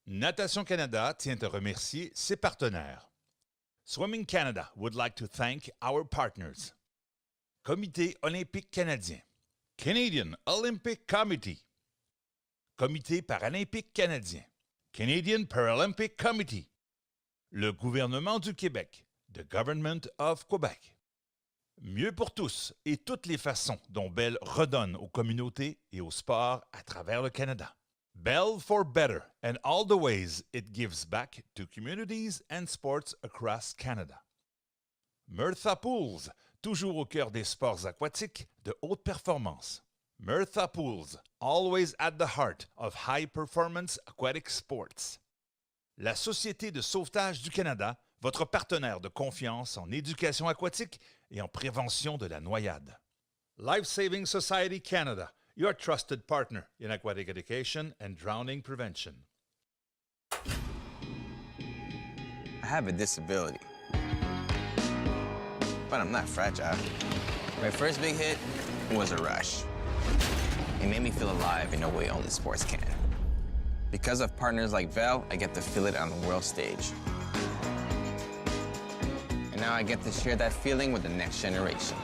Natation Canada tient à remercier ses partenaires. Swimming Canada would like to thank our partners. Comité olympique canadien. Canadian Olympic Committee. Comité paralympique canadien. Canadian Paralympic Committee. Le gouvernement du Québec. The Government of Quebec. Mieux pour tous et toutes les façons dont Bell redonne aux communautés et au sport à travers le Canada. Bell for better and all the ways it gives back to communities and sports across Canada. Murtha Pools, toujours au cœur des sports aquatiques de haute performance. Murtha Pools, always at the heart of high-performance aquatic sports. La Société de sauvetage du Canada, votre partenaire de confiance en éducation aquatique et en prévention de la noyade. Life Saving Society Canada, your trusted partner in aquatic education and drowning prevention. I have a disability, but I'm not fragile. My first big hit was a rush. It made me feel alive in a way only sports can. Because of partners like Bell, I get to feel it on the world stage. And now I get to share that feeling with the next generation.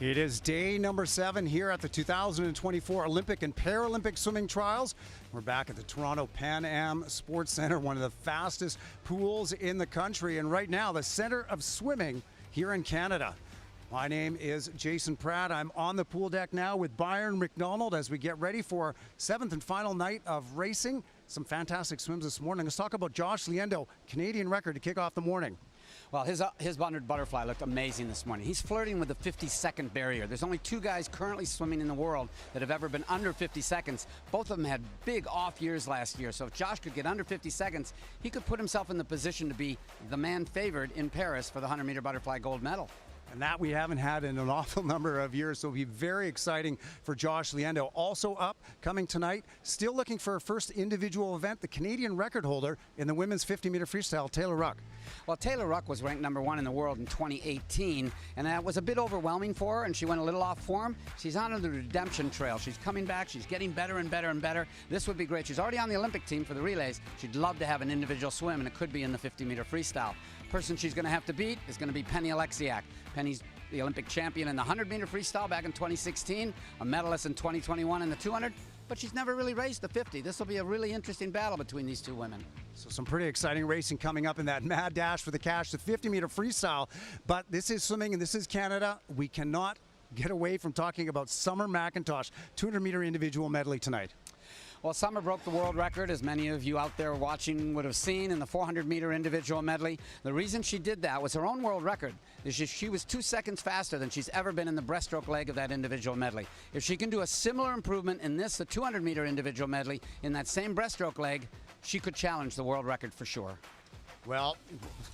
It is day number 7 here at the 2024 Olympic and Paralympic swimming trials. We're back at the Toronto Pan Am Sports Centre, one of the fastest pools in the country, and right now the center of swimming here in Canada. My name is Jason Pratt. I'm on the pool deck now with Byron McDonald as we get ready for 7th and final night of racing. Some fantastic swims this morning. Let's talk about Josh Liendo, Canadian record to kick off the morning. Well, his 100 butterfly looked amazing this morning. He's flirting with the 50-second barrier. There's only 2 guys currently swimming in the world that have ever been under 50 seconds. Both of them had big off years last year. So if Josh could get under 50 seconds, he could put himself in the position to be the man favored in Paris for the 100-meter butterfly gold medal. And that we haven't had in an awful number of years, so it'll be very exciting for Josh Liendo. Also up, coming tonight, still looking for a first individual event, the Canadian record holder in the women's 50-meter freestyle, Taylor Ruck. Well, Taylor Ruck was ranked #1 in the world in 2018, and that was a bit overwhelming for her, and she went a little off form. She's on the redemption trail. She's coming back. She's getting better and better and better. This would be great. She's already on the Olympic team for the relays. She'd love to have an individual swim, and it could be in the 50-meter freestyle. Person she's going to have to beat is going to be Penny Alexiak. Penny's the Olympic champion in the 100-meter freestyle back in 2016, a medalist in 2021 in the 200, but she's never really raced the 50. This will be a really interesting battle between these 2 women. So some pretty exciting racing coming up in that mad dash for the cash, the 50-meter freestyle. But this is swimming and this is Canada. We cannot get away from talking about Summer McIntosh, 200-meter individual medley tonight. Well, Summer broke the world record, as many of you out there watching would have seen, in the 400-meter individual medley. The reason she did that was her own world record. She was 2 seconds faster than she's ever been in the breaststroke leg of that individual medley. If she can do a similar improvement in this, the 200-meter individual medley, in that same breaststroke leg, she could challenge the world record for sure. Well,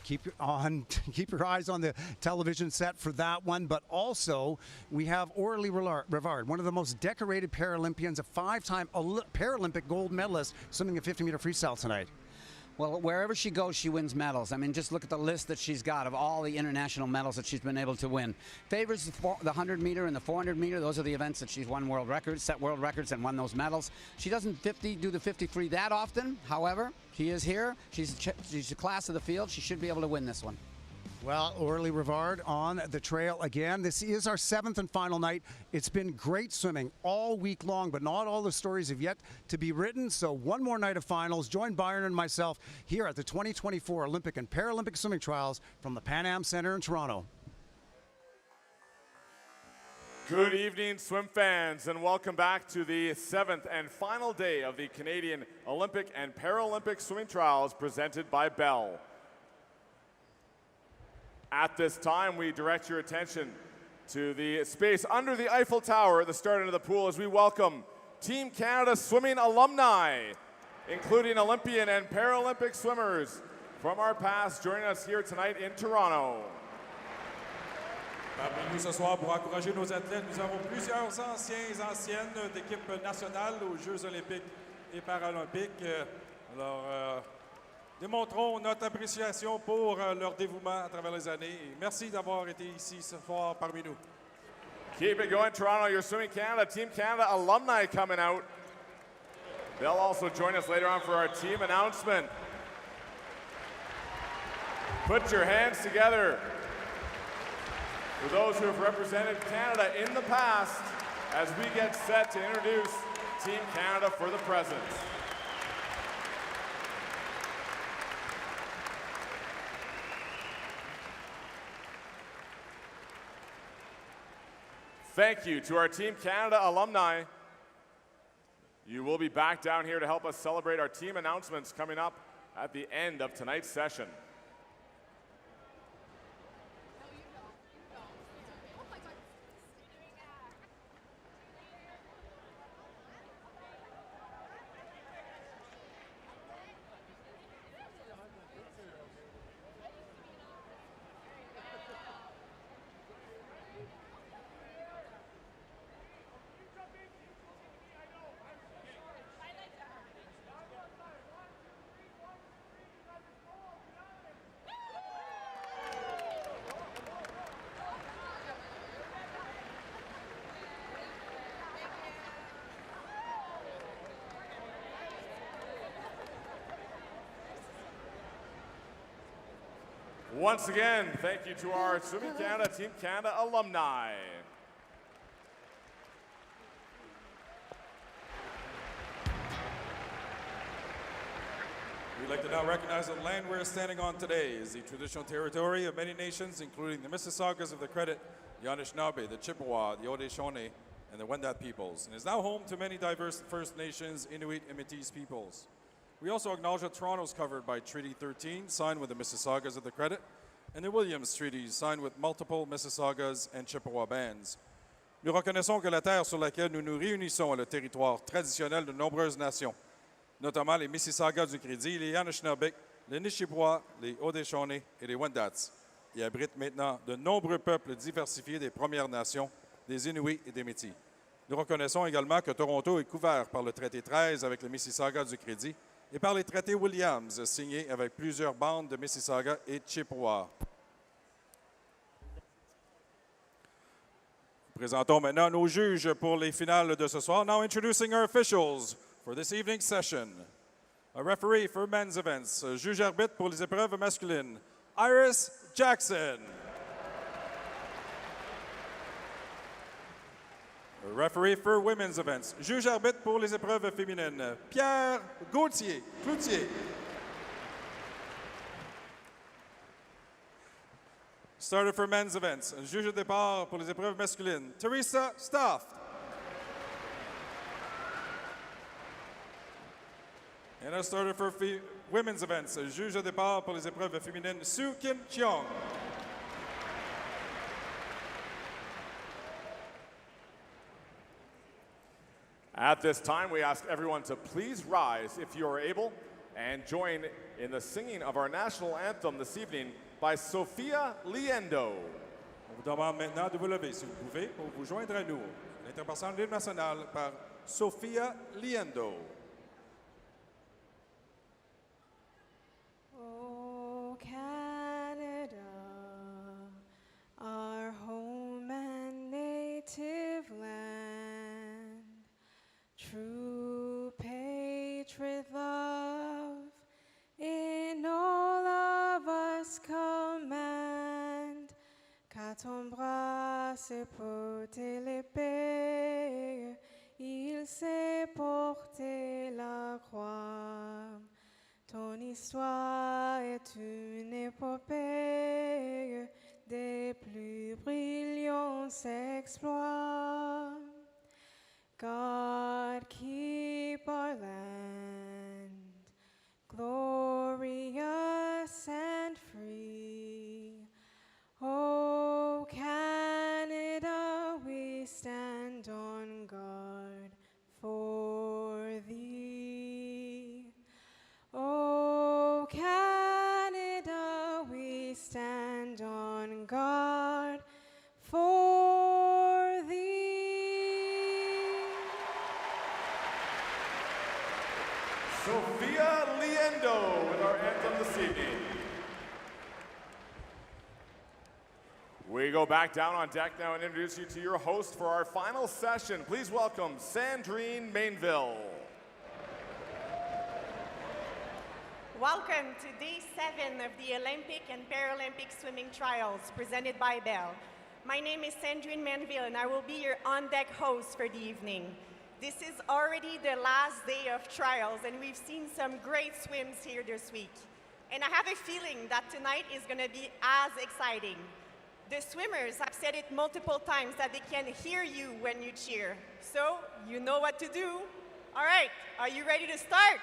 keep your eyes on the television set for that one. But also, we have Aurélie Rivard, one of the most decorated Paralympians, a 5-time Paralympic gold medalist, swimming a 50-meter freestyle tonight. Well, wherever she goes, she wins medals. I mean, just look at the list that she's got of all the international medals that she's been able to win. Favors the 100-meter and the 400-meter. Those are the events that she's won world records, set world records, and won those medals. She doesn't do the 53 that often. However, she is here. She's the class of the field. She should be able to win this one. Well, Aurélie Rivard on the trail again. This is our 7th and final night. It's been great swimming all week long, but not all the stories have yet to be written. So one more night of finals. Join Byron and myself here at the 2024 Olympic and Paralympic swimming trials from the Pan Am Centre in Toronto. Good evening, swim fans, and welcome back to the 7th and final day of the Canadian Olympic and Paralympic swimming trials presented by Bell. At this time, we direct your attention to the space under the Eiffel Tower at the start end of the pool as we welcome Team Canada swimming alumni, including Olympian and Paralympic swimmers from our past joining us here tonight in Toronto. Parmi nous ce soir pour encourager nos athlètes, nous avons plusieurs anciens et anciennes d'équipes nationales aux Jeux olympiques et paralympiques. Alors, démontrons notre appréciation pour leur dévouement à travers les années. Merci d'avoir été ici ce soir parmi nous. Keep it going, Toronto. Your Swimming Canada, Team Canada alumni coming out. They'll also join us later on for our team announcement. Put your hands together for those who have represented Canada in the past as we get set to introduce Team Canada for the present. Thank you to our Team Canada alumni. You will be back down here to help us celebrate our team announcements coming up at the end of tonight's session. Once again, thank you to our Swimming Canada, Team Canada alumni. We'd like to now recognize that the land we're standing on today is the traditional territory of many nations, including the Mississaugas of the Credit, the Anishinaabe, the Chippewa, the Haudenosaunee, and the Wendat peoples, and is now home to many diverse First Nations, Inuit, and Métis peoples. We also acknowledge that Toronto is covered by Treaty 13, signed with the Mississaugas of the Credit, and the Williams Treaties, signed with multiple Mississaugas and Chippewa bands. Nous reconnaissons que la terre sur laquelle nous nous réunissons est le territoire traditionnel de nombreuses nations, notamment les Mississaugas du Crédit, les Anishinaabe, les Nishipois, les Haudenosaunee et les Wendats, et abrite maintenant de nombreux peuples diversifiés des Premières Nations, des Inuits et des Métis. Nous reconnaissons également que Toronto est couvert par le traité 13 avec les Mississaugas du Crédit et par les traités Williams signés avec plusieurs bandes de Mississauga et Chippewa. Présentons maintenant nos juges pour les finales de ce soir. Now introducing our officials for this evening's session. A referee for men's events, juge arbitre pour les épreuves masculines, Iris Jackson. A referee for women's events, juge arbitre pour les épreuves féminines, Pierre Gauthier, Cloutier. Starter for men's events, juge de départ pour les épreuves masculines, Teresa Staff. And a starter for women's events, juge de départ pour les épreuves féminines, Sue Kim Cheong. At this time, we ask everyone to please rise if you are able and join in the singing of our national anthem this evening by Sophia Liendo. On vous demande maintenant de vous lever, si vous pouvez, pour vous joindre à nous. L'interprétation de l'hymne national par Sophia Liendo. Oh, Canada, our home and native land, true patriot love in all of us command, qu'à ton bras s'est porté l'épée, il s'est porté la croix. Ton histoire est une épopée des plus brillants exploits. God keep our land glorious and free. Oh, Canada, we stand on guard for thee. Oh, Canada, we stand on guard for thee. Sophia Liendo with our anthem this evening. We go back down on deck now and introduce you to your host for our final session. Please welcome Sandrine Mainville. Welcome to day 7 of the Olympic and Paralympic swimming trials presented by Bell. My name is Sandrine Mainville and I will be your on-deck host for the evening. This is already the last day of trials and we've seen some great swims here this week. And I have a feeling that tonight is going to be as exciting. The swimmers have said it multiple times that they can hear you when you cheer. So you know what to do. All right, are you ready to start?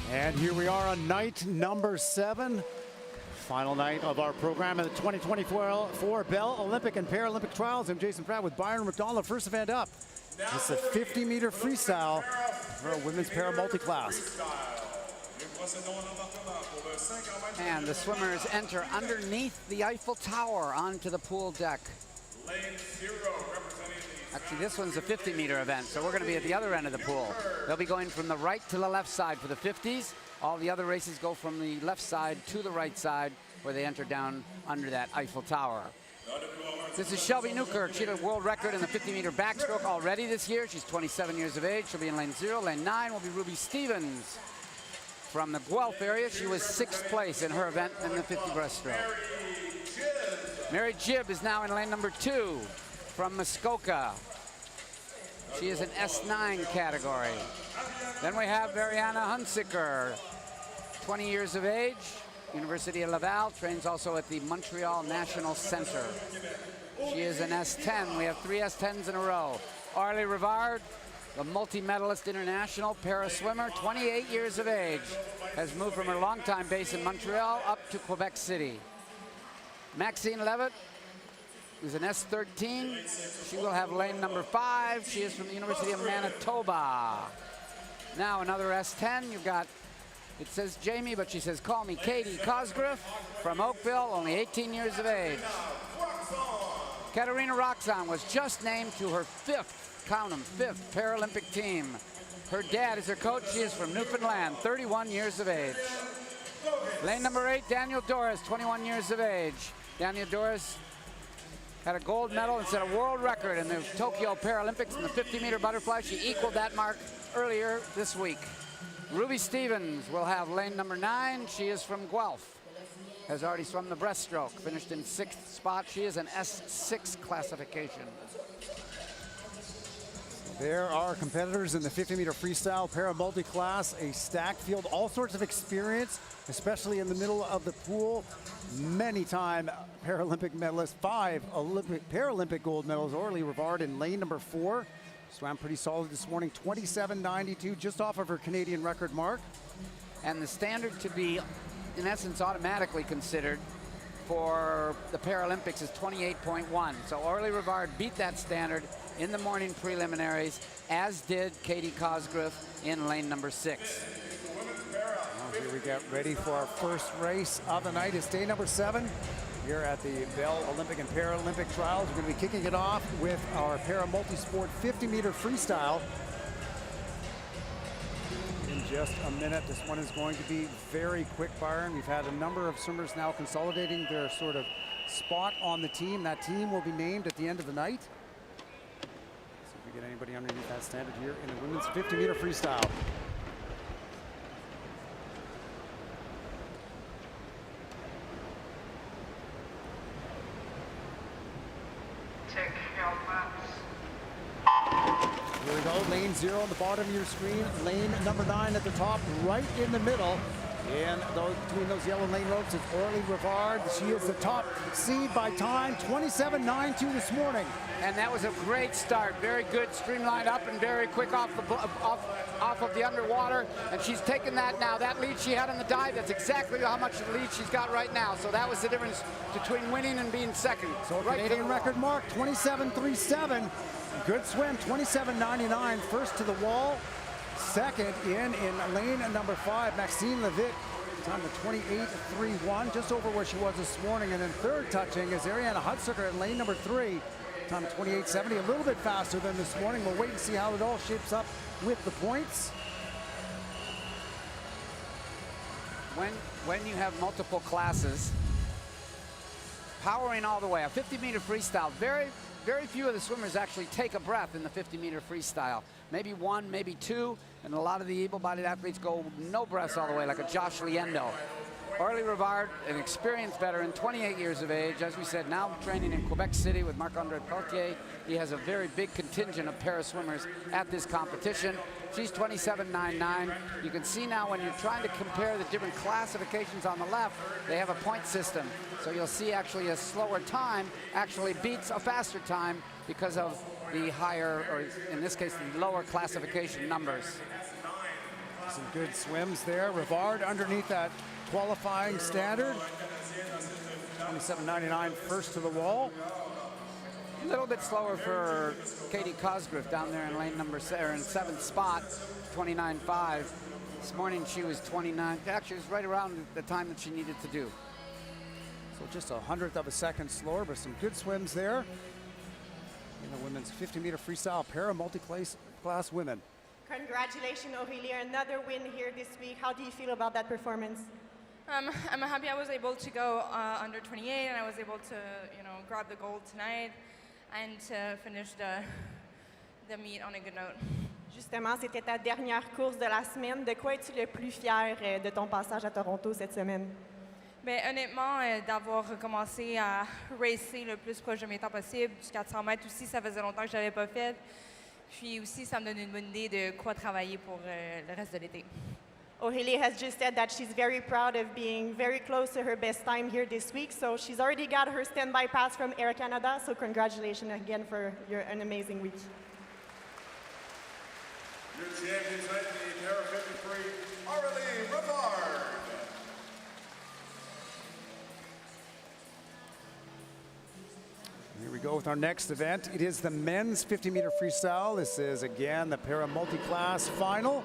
And here we are on night number 7, final night of our program at the 2024 Bell Olympic and Paralympic Trials. I'm Jason Pratt with Byron McDonald. First event up, it's a 50-meter freestyle for a women's para multi-class. And the swimmers enter underneath the Eiffel Tower onto the pool deck. Actually, this one's a 50-meter event, so we're going to be at the other end of the pool. They'll be going from the right to the left side for the 50s. All the other races go from the left side to the right side, where they enter down under that Eiffel Tower. This is Shelby Newkirk. She had a world record in the 50-meter backstroke already this year. She's 27 years of age. She'll be in lane 0. Lane 9 will be Ruby Stevens. From the Guelph area, she was 6th place in her event in the 50 breaststroke. Mary Jibb is now in lane number 2 from Muskoka. She is an S9 category. Then we have Mariana Hunsicker, 20 years of age, University of Laval, trains also at the Montreal National Center. She is an S10. We have 3 S10s in a row. Arlie Rivard, the multi-medalist international para swimmer, 28 years of age, has moved from her longtime base in Montreal up to Quebec City. Maxine Levitt is an S13. She will have lane number 5. She is from the University of Manitoba. Now another S10. You've got, it says Jamie, but she says, call me Katie Cosgriff from Oakville, only 18 years of age. Katerina Roxon was just named to her 5th, count them, 5th Paralympic team. Her dad is her coach. She is from Newfoundland, 31 years of age. Lane number 8, Daniel Doris, 21 years of age. Daniel Doris had a gold medal and set a world record in the Tokyo Paralympics in the 50-meter butterfly. She equaled that mark earlier this week. Ruby Stevens will have lane number 9. She is from Guelph. Has already swum the breaststroke, finished in 6th spot. She is an S6 classification. There are competitors in the 50-meter freestyle para multi-class, a stacked field, all sorts of experience, especially in the middle of the pool. Many-time Paralympic medalist, 5 Paralympic gold medals. Orly Rivard in lane number 4. Swam pretty solid this morning, 27.92, just off of her Canadian record mark. And the standard to be, in essence, automatically considered for the Paralympics is 28.1. So Orly Rivard beat that standard in the morning preliminaries, as did Katie Cosgriff in lane number 6. Here we get ready for our first race of the night. It's day number 7 here at the Bell Olympic and Paralympic Trials. We're going to be kicking it off with our para multi-sport 50-meter freestyle. In just a minute, this one is going to be very quick firing. We've had a number of swimmers now consolidating their sort of spot on the team. That team will be named at the end of the night. See if we get anybody underneath that standard here in the women's 50-meter freestyle. Here we go, lane 0 on the bottom of your screen, lane number 9 at the top, right in the middle. And between those yellow lane ropes is Orly Rivard. She is the top seed by time, 27.92 this morning. And that was a great start. Very good, streamlined up and very quick off of the underwater. And she's taken that now. That lead she had on the dive, that's exactly how much lead she's got right now. So that was the difference between winning and being second. So right Canadian record mark, 27.37. Good swim, 27.99. First to the wall. Second in lane number 5, Maxine Levitt, time of 28.31, just over where she was this morning. And then third touching is Ariana Hudsucker in lane number 3, time of 28.70, a little bit faster than this morning. We'll wait and see how it all shapes up with the points. When you have multiple classes, powering all the way, a 50-meter freestyle, very few of the swimmers actually take a breath in the 50-meter freestyle. Maybe 1, maybe 2, and a lot of the able-bodied athletes go no breaths all the way, like a Josh Liendo. Orly Rivard, an experienced veteran, 28 years of age, as we said, now training in Quebec City with Marc-André Peltier. He has a very big contingent of para swimmers at this competition. She's 27.99. You can see now when you're trying to compare the different classifications on the left, they have a point system. So you'll see actually a slower time actually beats a faster time because of the higher, or in this case, the lower classification numbers. Some good swims there. Rivard underneath that qualifying standard. 27.99 first to the wall. A little bit slower for Katie Cosgriff down there in lane number 7, in 7th spot, 29.5. This morning she was 29. Actually, it was right around the time that she needed to do. So just 100th of a second slower, but some good swims there. In the women's 50-meter freestyle para multi-class women. Congratulations, Aurélie. Another win here this week. How do you feel about that performance? I'm happy I was able to go under 28, and I was able to, grab the gold tonight and to finish the meet on a good note. Justement, c'était ta dernière course de la semaine. De quoi es-tu le plus fier de ton passage à Toronto cette semaine? Ben, honnêtement, d'avoir commencé à racer le plus proche de mes temps possible, du 400 mètres aussi, ça faisait longtemps que je n'avais pas fait. Puis aussi, ça me donne une bonne idée de quoi travailler pour le reste de l'été. Aurélie has just said that she's very proud of being very close to her best time here this week. So she's already got her standby pass from Air Canada. So congratulations again for an amazing week. Your champion tonight in the Para 53, Aurélie Rivard. Here we go with our next event. It is the men's 50-meter freestyle. This is, again, the para multi-class final.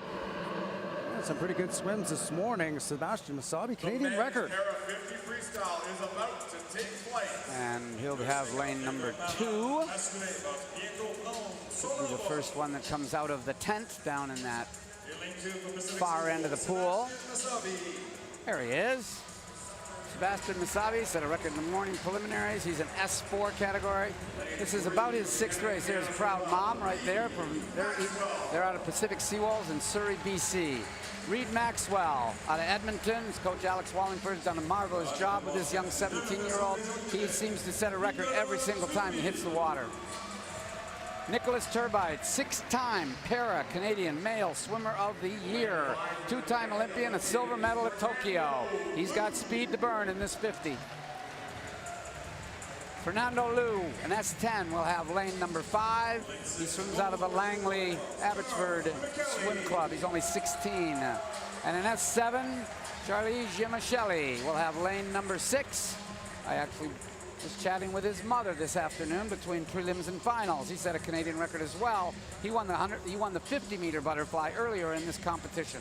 And some pretty good swims this morning. Sebastian Masabi, Canadian record. Para 50 freestyle is about to take place. And he'll have lane number 2. Will be the first one that comes out of the tent down in that far end of the pool. There he is. Sebastian Masabi set a record in the morning preliminaries. He's an S4 category. This is about his 6th race. There's a proud mom right there. They're out of Pacific Seawalls in Surrey, BC. Reed Maxwell out of Edmonton. His coach Alex Wallingford's done a marvelous job with this young 17-year-old. He seems to set a record every single time he hits the water. Nicholas Turbide, 6-time para Canadian male swimmer of the year. 2-time Olympian, a silver medal at Tokyo. He's got speed to burn in this 50. Fernando Liu, an S10, will have lane number 5. He swims out of a Langley Abbotsford swim club. He's only 16. And an S7, Charlie Giamichelli will have lane number 6. I actually was chatting with his mother this afternoon between prelims and finals. He set a Canadian record as well. He won the 50-meter butterfly earlier in this competition.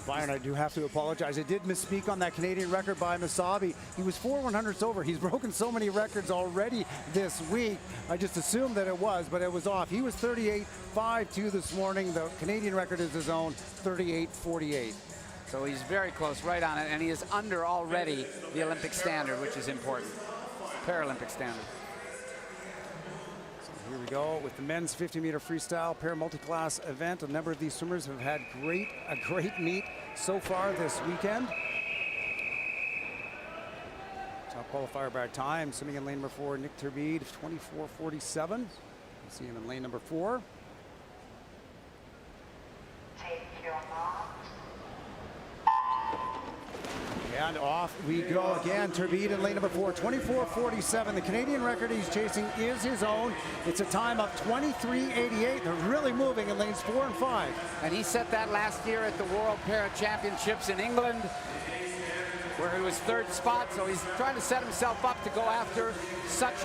Byron, I do have to apologize. I did misspeak on that Canadian record by Masabi. He was 4 100ths over. He's broken so many records already this week. I just assumed that it was, but it was off. He was 38.52 this morning. The Canadian record is his own, 38.48. So he's very close, right on it, and he is under already the Olympic standard, which is important. Paralympic standard. Here we go with the men's 50-meter freestyle pair multi-class event. A number of these swimmers have had a great meet so far this weekend. Top qualifier by time, swimming in lane number 4, Nick Turbide, 24.47. You see him in lane number 4. Take your mark. And off we go again. Turbide in lane number 4, 24.47. The Canadian record he's chasing is his own. It's a time of 23.88. They're really moving in lanes 4 and 5. And he set that last year at the World Para Championships in England, where he was 3rd spot. So he's trying to set himself up to go after such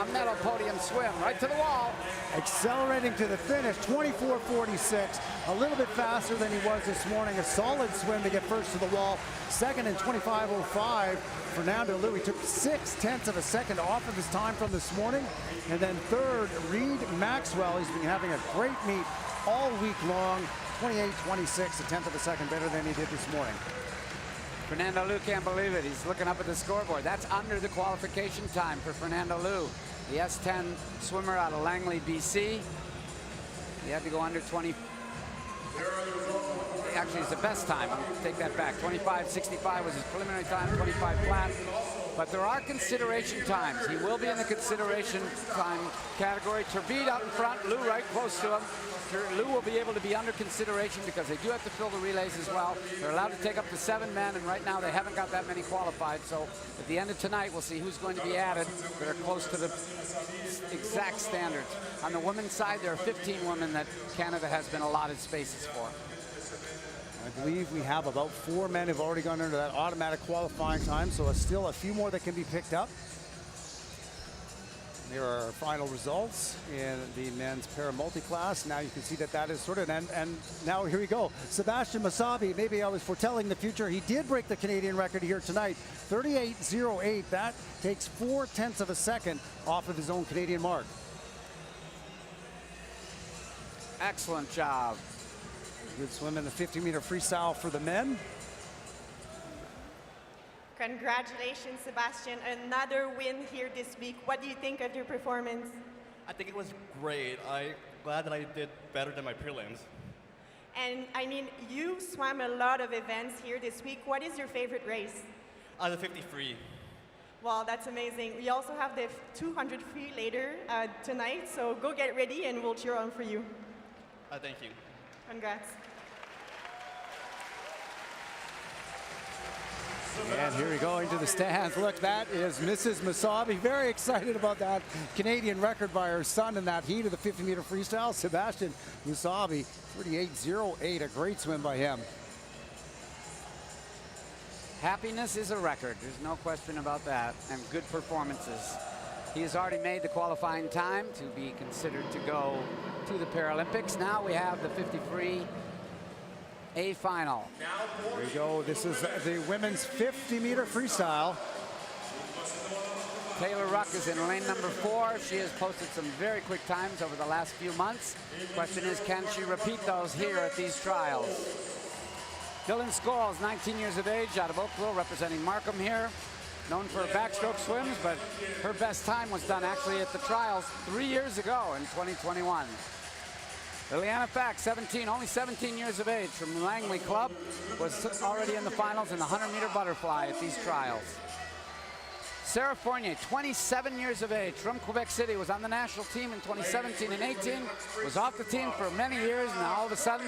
a medal podium swim. Right to the wall. Accelerating to the finish, 24.46. A little bit faster than he was this morning. A solid swim to get first to the wall. Second in 25.05. Fernando Liu, he took 0.6 of a second off of his time from this morning. And then third, Reed Maxwell. He's been having a great meet all week long. 28.26, a tenth of a second better than he did this morning. Fernando Liu can't believe it. He's looking up at the scoreboard. That's under the qualification time for Fernando Liu, the S10 swimmer out of Langley, BC. He had to go under 20. Actually, it's the best time. I'll take that back. 25.65 was his preliminary time, 25 flat. But there are consideration times. He will be in the consideration time category. Turbide out in front, Liu right close to him. Liu will be able to be under consideration because they do have to fill the relays as well. They're allowed to take up to 7 men, and right now they haven't got that many qualified. So at the end of tonight, we'll see who's going to be added that are close to the exact standards. On the women's side, there are 15 women that Canada has been allotted spaces for. I believe we have about 4 men who've already gone into that automatic qualifying time, so still a few more that can be picked up. There are our final results in the men's para multi-class. Now you can see that that is sort of, and now here we go. Sebastian Masabi, maybe I was foretelling the future. He did break the Canadian record here tonight, 38.08. That takes 0.4 of a second off of his own Canadian mark. Excellent job. Good swim in the 50-meter freestyle for the men. Congratulations, Sebastian. Another win here this week. What do you think of your performance? I think it was great. I'm glad that I did better than my prelims. And I mean, you swam a lot of events here this week. What is your favorite race? The 53. Well, that's amazing. We also have the 200 free later tonight, so go get ready and we'll cheer on for you. Thank you. Congrats. And here we go into the stands. Look, that is Mrs. Masabi. Very excited about that Canadian record by her son in that heat of the 50-meter freestyle. Sebastian Masabi, 38.08, a great swim by him. Happiness is a record. There's no question about that. And good performances. He has already made the qualifying time to be considered to go to the Paralympics. Now we have the 53 A final. There we go. This is the women's 50-meter freestyle. Taylor Ruck is in lane number 4. She has posted some very quick times over the last few months. Question is, can she repeat those here at these trials? Dylan Scholes, 19 years of age, out of Oakville, representing Markham here. Known for her backstroke swims, but her best time was done actually at the trials 3 years ago in 2021. Liliana Fack, 17, only 17 years of age, from Langley Club, was already in the finals in the 100-meter butterfly at these trials. Sarah Fournier, 27 years of age, from Quebec City, was on the national team in 2017 and 18, was off the team for many years, and now all of a sudden,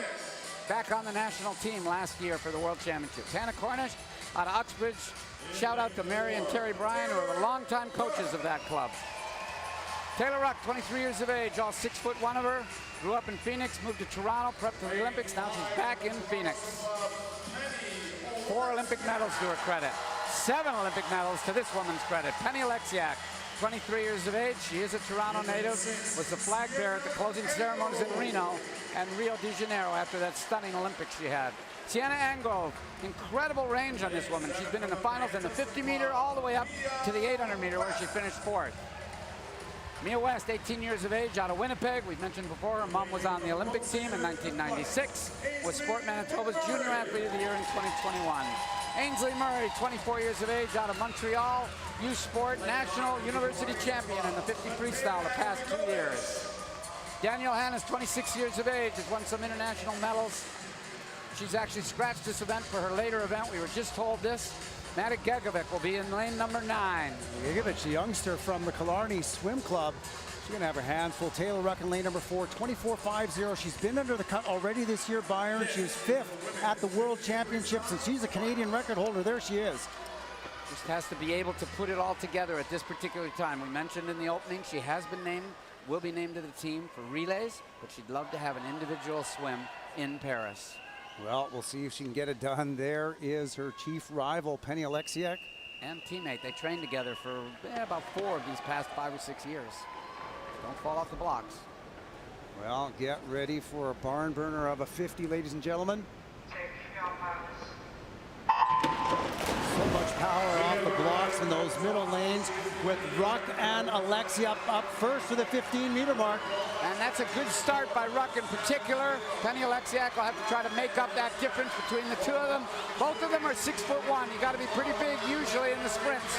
back on the national team last year for the World Championships. Hannah Cornish out of Uxbridge. Shout out to Mary and Terry Bryan, who are the longtime coaches of that club. Taylor Ruck, 23 years of age, all 6'1" of her. Grew up in Phoenix, moved to Toronto, prepped for the Olympics. Now she's back in Phoenix. 4 Olympic medals to her credit. 7 Olympic medals to this woman's credit. Penny Alexiak, 23 years of age. She is a Toronto native, was the flag bearer at the closing ceremonies in Reno and Rio de Janeiro after that stunning Olympics she had. Sienna Angrove, incredible range on this woman. She's been in the finals in the 50-meter all the way up to the 800-meter where she finished 4th. Mia West, 18 years of age, out of Winnipeg. We've mentioned before her mom was on the Olympic team in 1996, was Sport Manitoba's Junior Athlete of the Year in 2021. Ainsley Murray, 24 years of age, out of Montreal, U Sport National University Champion in the 50 freestyle the past 2 years. Danielle Hannes, 26 years of age, has won some international medals. She's actually scratched this event for her later event. We were just told this. Matic Gegovic will be in lane number 9. Gegovic, the youngster from the Killarney Swim Club. She's going to have her hands full. Taylor Ruck in lane number 4, 24.50. She's been under the cut already this year, Byron. She was 5th at the World Championships, and she's a Canadian record holder. There she is. Just has to be able to put it all together at this particular time. We mentioned in the opening she has been named, will be named to the team for relays, but she'd love to have an individual swim in Paris. Well, we'll see if she can get it done. There is her chief rival, Penny Alexiak. And teammate. They trained together for about 4 of these past 5 or 6 years. Don't fall off the blocks. Well, get ready for a barn burner of a 50, ladies and gentlemen. So much power off the blocks in those middle lanes with Ruck and Alexiak up first for the 15-meter mark. And that's a good start by Ruck in particular. Penny Alexiak will have to try to make up that difference between the two of them. Both of them are 6'1". You got to be pretty big usually in the sprints.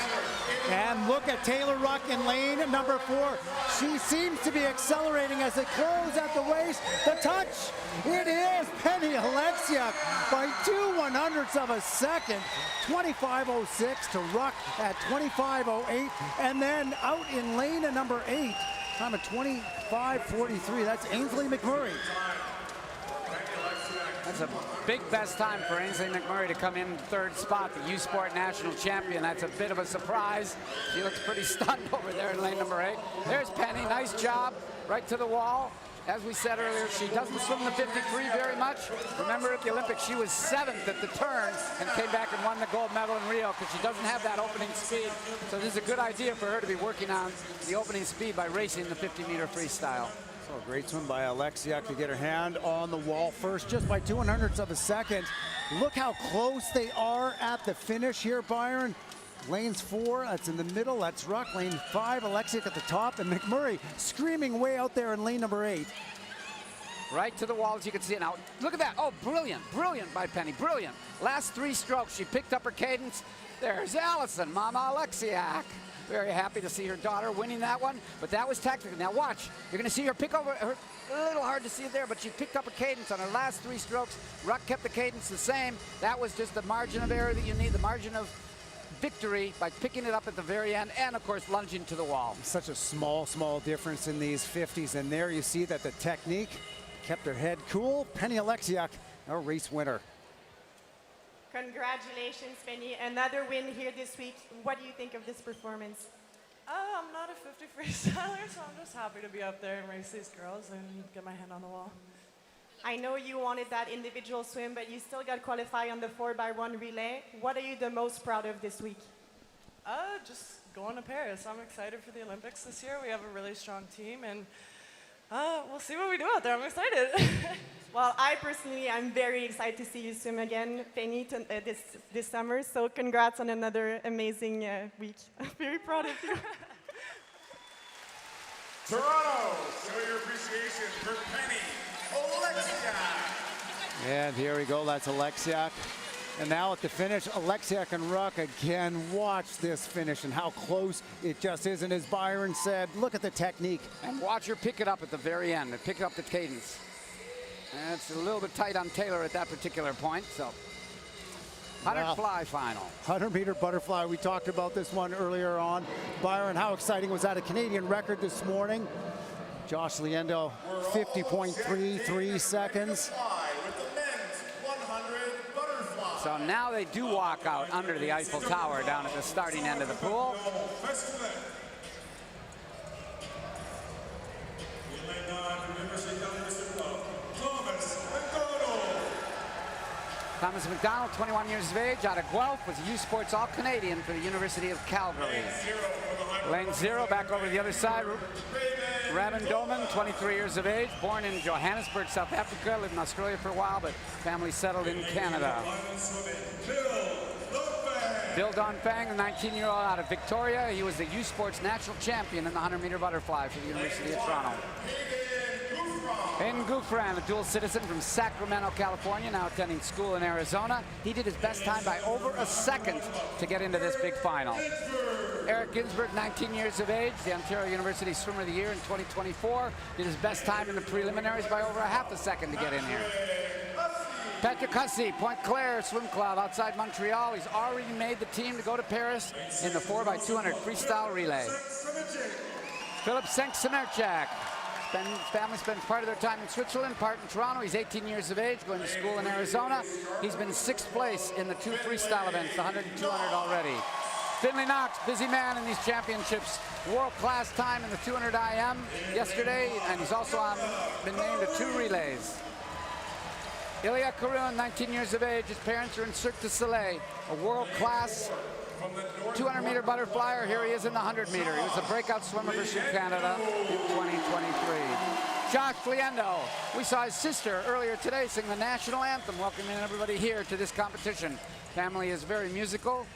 And look at Taylor Ruck in lane number 4. She seems to be accelerating as they close at the waist. The touch, it is Penny Alexiak by 2/100ths of a second. 25.06 to Ruck at 25.08. And then out in lane number 8, time of 25.43. That's Ainsley McMurray. That's a big best time for Ainsley McMurray to come in 3rd spot, the U Sport National Champion. That's a bit of a surprise. She looks pretty stunned over there in lane number 8. There's Penny, nice job, right to the wall. As we said earlier, she doesn't swim the 53 very much. Remember at the Olympics, she was 7th at the turn and came back and won the gold medal in Rio because she doesn't have that opening speed. So this is a good idea for her to be working on the opening speed by racing the 50-meter freestyle. So a great swim by Alexiak to get her hand on the wall first, just by 2/100ths of a second. Look how close they are at the finish here, Byron. Lanes 4, that's in the middle, that's Ruck. Lane 5, Alexiak at the top, and McMurray screaming way out there in lane number 8. Right to the wall, as you can see. Now, look at that. Oh, brilliant, brilliant by Penny, brilliant. Last 3 strokes, she picked up her cadence. There's Allison, Mama Alexiak. Very happy to see her daughter winning that one, but that was tactical. Now watch, you're gonna see her pick over her, a little hard to see it there, but she picked up her cadence on her last 3 strokes. Ruck kept the cadence the same. That was just the margin of error that you need, the margin of victory by picking it up at the very end and of course lunging to the wall. Such a small difference in these 50s, and there you see that the technique kept her head cool. Penny Alexiak, our race winner. Congratulations, Penny. Another win here this week. What do you think of this performance? I'm not a 50 freestyler, so I'm just happy to be up there and race these girls and get my hand on the wall. I know you wanted that individual swim, but you still got qualified on the 4x1 relay. What are you the most proud of this week? Just going to Paris. I'm excited for the Olympics this year. We have a really strong team, and we'll see what we do out there. I'm excited. Well, I personally, I'm very excited to see you swim again, Penny, this summer. So congrats on another amazing week. I'm very proud of you. Toronto, show your appreciation for Penny Alexiak. And here we go, that's Alexiak. And now at the finish, Alexiak and Ruck again. Watch this finish and how close it just is. And as Byron said, look at the technique. And watch her pick it up at the very end and pick up the cadence. And it's a little bit tight on Taylor at that particular point, so. 100 fly final. 100-meter butterfly. We talked about this one earlier on. Byron, how exciting was that? A Canadian record this morning. Josh Liendo, 50.33 seconds. So now they do walk out under the Eiffel Tower down at the starting end of the pool. Thomas McDonald, 21 years of age, out of Guelph, was a U Sports All-Canadian for the University of Calgary. Lane 0, back over to the other side. Raven Doman, 23 years of age, born in Johannesburg, South Africa, lived in Australia for a while, but family settled in Canada. Bill Donfang, the 19-year-old out of Victoria. He was the U Sports national champion in the 100-meter butterfly for the University of Toronto. Hayden Gouffran, a dual citizen from Sacramento, California, now attending school in Arizona. He did his best time by over a second to get into this big final. Eric Ginsberg, 19 years of age, the Ontario University Swimmer of the Year in 2024. Did his best time in the preliminaries by over a half a second to get in here. Patrick Hussey, Pointe Claire Swim Club outside Montreal. He's already made the team to go to Paris in the 4x200 freestyle relay. Philip Senk-Semerchak. His family spends part of their time in Switzerland, part in Toronto. He's 18 years of age, going to school in Arizona. He's been 6th place in the 2 freestyle events, the 100 and 200 already. Finley Knox, busy man in these championships. World-class time in the 200 IM yesterday, and he's also been named to 2 relays. Ilya Karun, 19 years of age. His parents are in Cirque du Soleil, a world-class 200-meter butterflyer. Here he is in the 100-meter. He was a breakout swimmer for Team Canada in 2023. Josh Liendo. We saw his sister earlier today sing the national anthem, welcoming everybody here to this competition. Family is very musical.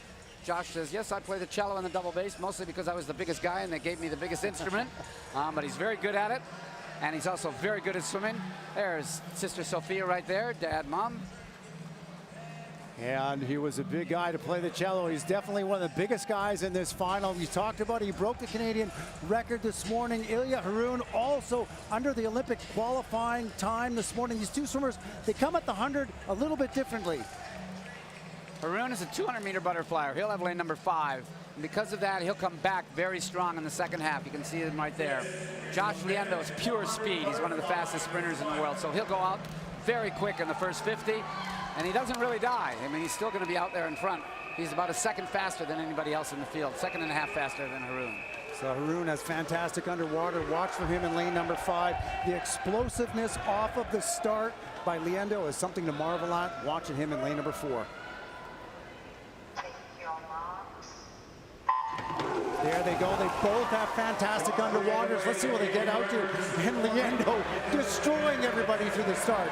Josh says, yes, I play the cello and the double bass, mostly because I was the biggest guy and they gave me the biggest instrument. But he's very good at it. And he's also very good at swimming. There's Sister Sophia right there, Dad, Mom. And he was a big guy to play the cello. He's definitely one of the biggest guys in this final. You talked about it. He broke the Canadian record this morning. Ilya Haroun also under the Olympic qualifying time this morning. These two swimmers, they come at the 100 a little bit differently. Haroun is a 200-meter butterflyer. He'll have lane number 5. And because of that, he'll come back very strong in the second half. You can see him right there. Josh Liendo is pure speed. He's one of the fastest sprinters in the world. So he'll go out very quick in the first 50. And he doesn't really die. I mean, he's still going to be out there in front. He's about a second faster than anybody else in the field. 2.5 seconds faster than Haroun. So Haroun has fantastic underwater. Watch for him in lane number 5. The explosiveness off of the start by Liendo is something to marvel at. Watching him in lane number 4. There they go. They both have fantastic underwaters. Let's see what they get out to. And Liendo destroying everybody through the start.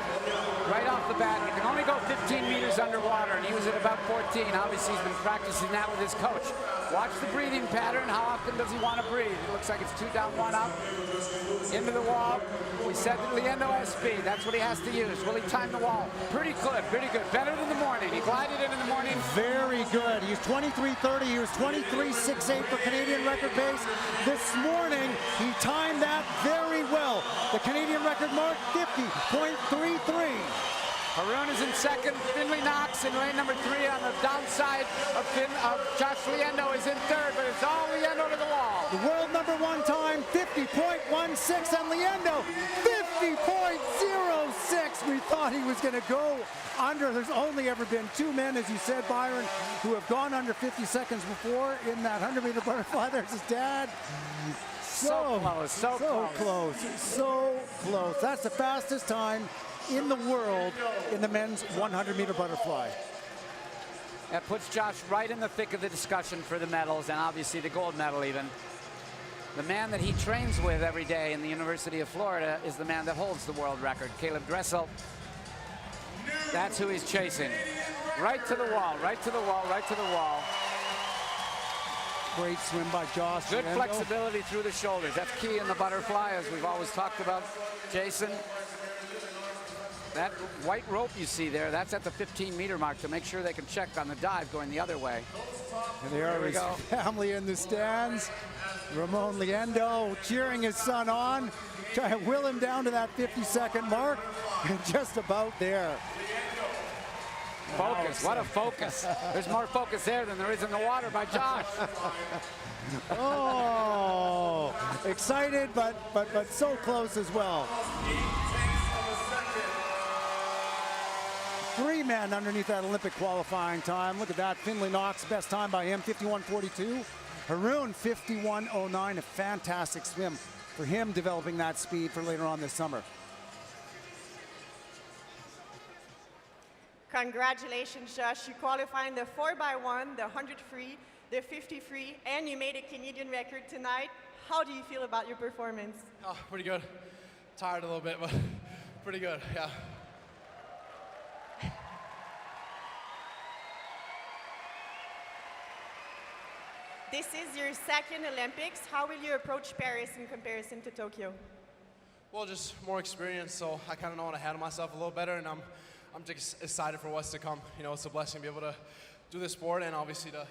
Right off the bat, he can only go 15 meters underwater, and he was at about 14. Obviously, he's been practicing that with his coach. Watch the breathing pattern. How often does he want to breathe? It looks like it's 2 down, 1 up. Into the wall. We said that Liendo has speed. That's what he has to use. Will he time the wall? Pretty good, pretty good. Better than the morning. He glided in the morning. Very good. He's 23.30. He was 23.68 for Canadian record pace. This morning, he timed that very well. The Canadian record mark, 50.33. Haroun is in second. Finley Knox in lane number 3 on the downside of Josh Liendo is in third, but it's all Liendo to the wall. The world number 1 time, 50.16, and Liendo, 50.06. We thought he was going to go under. There's only ever been 2 men, as you said, Byron, who have gone under 50 seconds before in that 100-meter butterfly. There's his dad. So close, so close, so close. That's the fastest time in the world in the men's 100-meter butterfly. That puts Josh right in the thick of the discussion for the medals, and obviously the gold medal even. The man that he trains with every day in the University of Florida is the man that holds the world record, Caleb Dressel. That's who he's chasing. Right to the wall, right to the wall, right to the wall. Great swim by Josh. Good flexibility through the shoulders. That's key in the butterfly, as we've always talked about, Jason. That white rope you see there, that's at the 15-meter mark to make sure they can check on the dive going the other way. And there is family in the stands. Ramon Liendo cheering his son on, trying to will him down to that 50-second mark, and just about there. Focus, what a focus. There's more focus there than there is in the water by Josh. Oh, excited, but so close as well. 3 men underneath that Olympic qualifying time. Look at that, Finley Knox, best time by him, 51.42. Haroun, 51.09, a fantastic swim for him, developing that speed for later on this summer. Congratulations, Josh. You qualify in the 4x1, the 100 free, the 50 free, and you made a Canadian record tonight. How do you feel about your performance? Oh, pretty good. Tired a little bit, but pretty good, yeah. This is your second Olympics. How will you approach Paris in comparison to Tokyo? Well, just more experience, so I kind of know how to handle myself a little better, and I'm just excited for what's to come. You know, it's a blessing to be able to do this sport, and obviously to,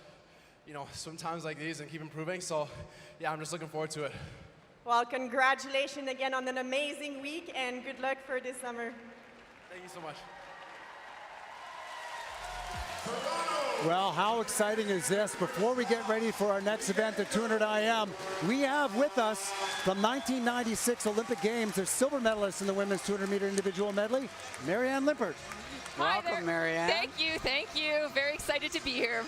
you know, sometimes like these and keep improving. So, yeah, I'm just looking forward to it. Well, congratulations again on an amazing week, and good luck for this summer. Thank you so much. Well, how exciting is this? Before we get ready for our next event, the 200 IM, we have with us from 1996 Olympic Games, their silver medalist in the women's 200-meter individual medley, Marianne Limpert. Welcome, Marianne. Thank you. Very excited to be here.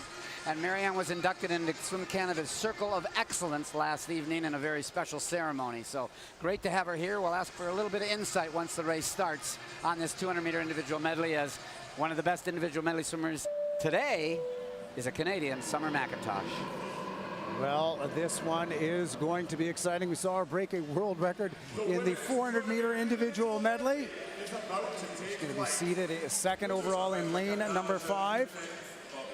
And Marianne was inducted into Swim Canada's Circle of Excellence last evening in a very special ceremony. So great to have her here. We'll ask for a little bit of insight once the race starts on this 200-meter individual medley, as one of the best individual medley swimmers today is a Canadian, Summer McIntosh. Well, this one is going to be exciting. We saw her break a world record in the 400-meter individual medley. She's going to be seated second overall in lane number 5.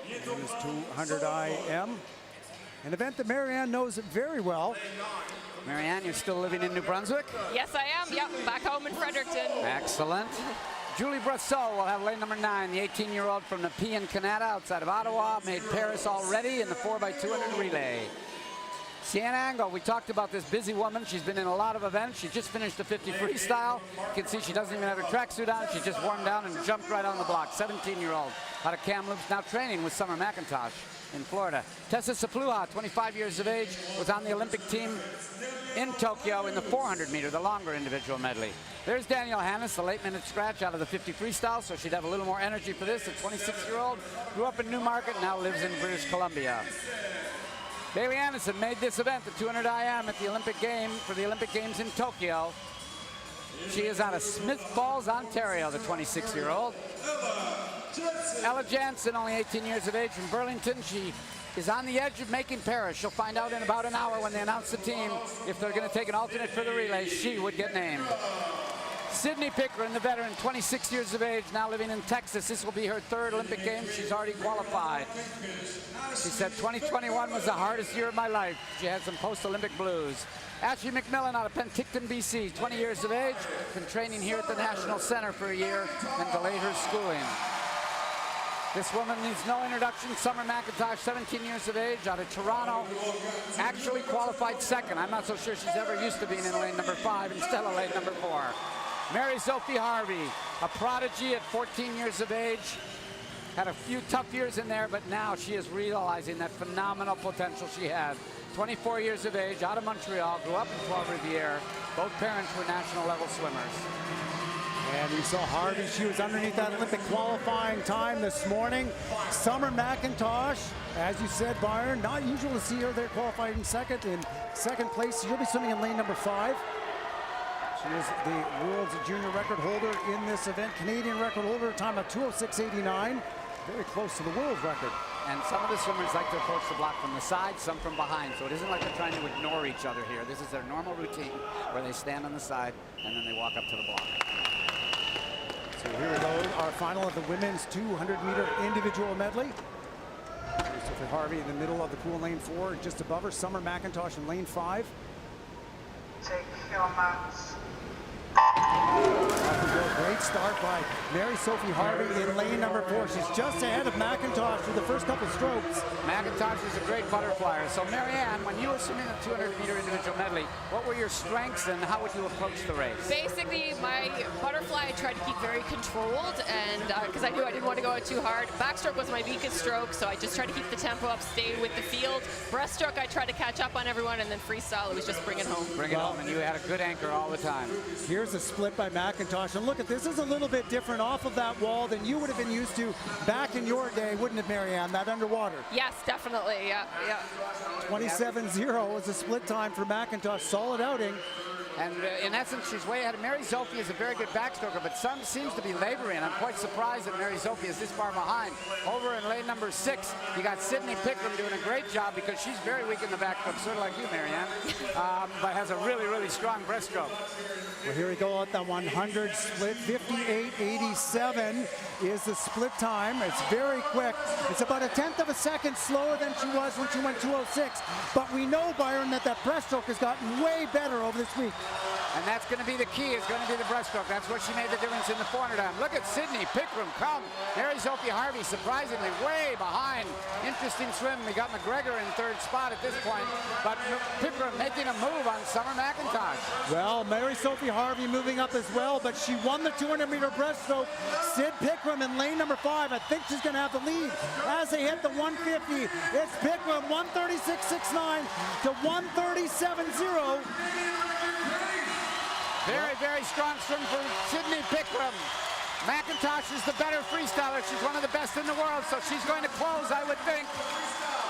This 200 IM, an event that Marianne knows very well. Marianne, you're still living in New Brunswick? Yes, I am. Yep, back home in Fredericton. Excellent. Julie Brosseau will have lane number 9, the 18-year-old from Nepean, Canada, outside of Ottawa, made Paris already in the 4x200 relay. Sienna Angle, we talked about this busy woman. She's been in a lot of events. She just finished the 50 freestyle. You can see she doesn't even have her tracksuit on. She just warmed down and jumped right on the block. 17-year-old out of Kamloops, now training with Summer McIntosh in Florida. Tessa Sapluha, 25 years of age, was on the Olympic team in Tokyo in the 400-meter, the longer individual medley. There's Danielle Hannes, the late-minute scratch out of the 50 freestyle, so she'd have a little more energy for this. A 26-year-old, grew up in Newmarket, now lives in British Columbia. Bailey Anderson made this event, the 200 IM, at the Olympic Game for the Olympic Games in Tokyo. She is out of Smith Falls, Ontario, the 26-year-old. Ella Jansen, only 18 years of age, from Burlington. She is on the edge of making Paris. She'll find out in about an hour when they announce the team if they're going to take an alternate for the relay. She would get named. Sydney Pickering, the veteran, 26 years of age, now living in Texas. This will be her 3rd Olympic Games. She's already qualified. She said 2021 was the hardest year of my life. She had some post-Olympic blues. Ashley McMillan out of Penticton, BC, 20 years of age, been training here at the National Center for a year and delayed her schooling. This woman needs no introduction. Summer McIntosh, 17 years of age, out of Toronto, actually qualified 2nd. I'm not so sure she's ever used to being in lane number 5 instead of lane number 4. Mary Sophie Harvey, a prodigy at 14 years of age. Had a few tough years in there, but now she is realizing that phenomenal potential she had. 24 years of age, out of Montreal, grew up in Trois-Rivières. Both parents were national level swimmers. And we saw Harvey, she was underneath that Olympic qualifying time this morning. Summer McIntosh, as you said, Byron, not usual to see her there qualified in second place. She'll be swimming in lane number 5. She is the world's junior record holder in this event. Canadian record holder, time of 2:06.89. Very close to the world record. And some of the swimmers like to approach the block from the side, some from behind. So it isn't like they're trying to ignore each other here. This is their normal routine where they stand on the side and then they walk up to the block. So here we go, our final of the women's 200-meter individual medley. Sophie Harvey in the middle of the pool in lane 4, just above her, Summer McIntosh in lane 5. Take your marks. Off we go. Great start by Mary Sophie Harvey in lane number 4. She's just ahead of McIntosh for the first couple strokes. McIntosh is a great butterflyer. So Marianne, when you were swimming the 200-meter individual medley, what were your strengths and how would you approach the race? Basically, my butterfly I tried to keep very controlled, and because I knew I didn't want to go out too hard. Backstroke was my weakest stroke, so I just tried to keep the tempo up, stay with the field. Breaststroke, I tried to catch up on everyone, and then freestyle, it was just bring it home. Bring it home, and you had a good anchor all the time. Here's a split by McIntosh, and look at this is a little bit different off of that wall than you would have been used to back in your day, wouldn't it, Marianne, that underwater? Yes, definitely, yeah. 27-0 was a split time for McIntosh, solid outing. And in essence, she's way ahead. Mary Sophie is a very good backstroker, but some seems to be laboring. I'm quite surprised that Mary Sophie is this far behind. Over in lane number 6, you got Sydney Pickram doing a great job because she's very weak in the backstroke, sort of like you, Marianne, but has a really, really strong breaststroke. Well, here we go at the 100 split. 58.87 is the split time. It's very quick. It's about 1/10 of a second slower than she was when she went 2:06. But we know, Byron, that breaststroke has gotten way better over this week. And that's going to be the key, is going to be the breaststroke. That's what she made the difference in the 400 time. Look at Sydney Pickram come. Mary Sophie Harvey surprisingly way behind. Interesting swim. We got McGregor in 3rd spot at this point, but Pickram making a move on Summer McIntosh. Well, Mary Sophie Harvey moving up as well, but she won the 200-meter breaststroke. Sid Pickram in lane number 5. I think she's going to have the lead as they hit the 150. It's Pickram 136.69 to 137.0. Very, very strong swim for Sydney Pickram. McIntosh is the better freestyler. She's one of the best in the world, so she's going to close, I would think.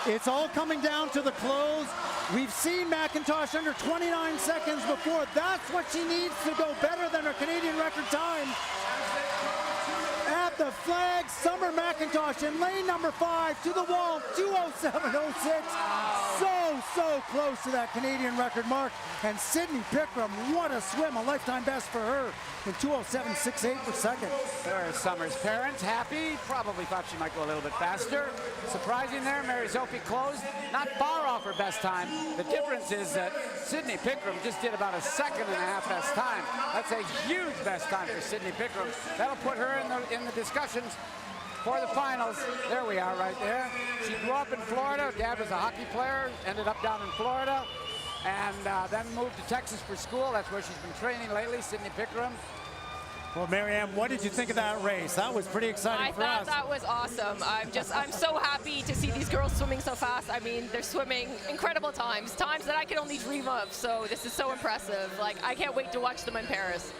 It's all coming down to the close. We've seen McIntosh under 29 seconds before. That's what she needs to go better than her Canadian record time. At the flag, Summer McIntosh in lane number 5 to the wall, 2:07.06. So close to that Canadian record mark. And Sydney Pickram, what a swim, a lifetime best for her in 2:07.68 per second. There are Summer's parents happy, probably thought she might go a little bit faster. Surprising there, Mary Sophie closed, not far off her best time. The difference is that Sydney Pickram just did about 1.5 seconds best time. That's a huge best time for Sydney Pickram. That'll put her in the discussions for the finals. There we are right there. She grew up in Florida. Dad was a hockey player, ended up down in Florida, and then moved to Texas for school. That's where she's been training lately, Sydney Pickram. Well, Marianne, what did you think of that race? That was pretty exciting for us. I thought that was awesome. I'm so happy to see these girls swimming so fast. I mean, they're swimming incredible times that I could only dream of. So this is so impressive. Like, I can't wait to watch them in Paris.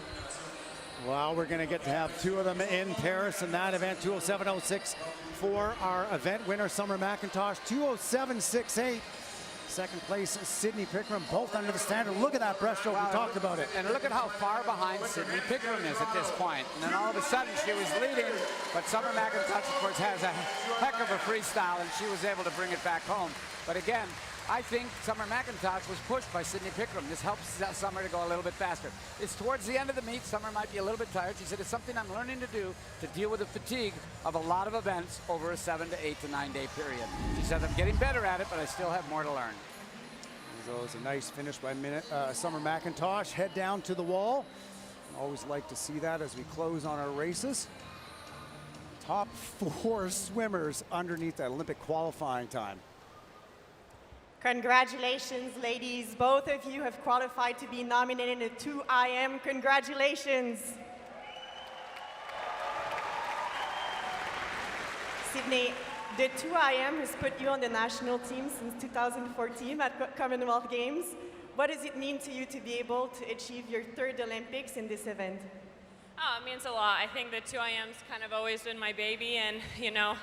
Well, we're going to get to have 2 of them in Paris in that event. 2:07.06 for our event winner, Summer McIntosh. 2:07.68. Second place, Sydney Pickram, both under the standard. Look at that breaststroke, we talked about it. And look at how far behind Sydney Pickram is at this point. And then all of a sudden she was leading, but Summer McIntosh, of course, has a heck of a freestyle, and she was able to bring it back home. But again, I think Summer McIntosh was pushed by Sydney Pickram. This helps Summer to go a little bit faster. It's towards the end of the meet. Summer might be a little bit tired. She said it's something I'm learning to do to deal with the fatigue of a lot of events over a 7 to 8 to 9 day period. She said I'm getting better at it, but I still have more to learn. So it's a nice finish by Summer McIntosh. Head down to the wall. Always like to see that as we close on our races. Top 4 swimmers underneath that Olympic qualifying time. Congratulations, ladies. Both of you have qualified to be nominated in the 2IM. Congratulations. Sydney, the 2IM has put you on the national team since 2014 at Commonwealth Games. What does it mean to you to be able to achieve your 3rd Olympics in this event? Oh, it means a lot. I think the 2IM's kind of always been my baby, and you know,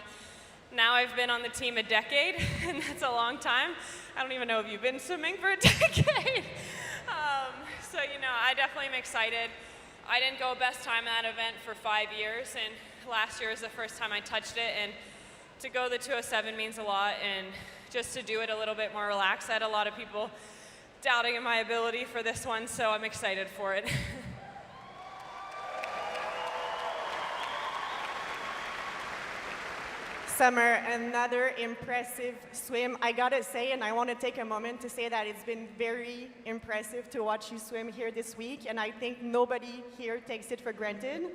now I've been on the team a decade, and that's a long time. I don't even know if you've been swimming for a decade. So, you know, I definitely am excited. I didn't go best time in that event for 5 years, and last year was the first time I touched it, and to go the 2:07 means a lot, and just to do it a little bit more relaxed. I had a lot of people doubting in my ability for this one, so I'm excited for it. Summer, another impressive swim. I gotta say, and I want to take a moment to say that it's been very impressive to watch you swim here this week, and I think nobody here takes it for granted.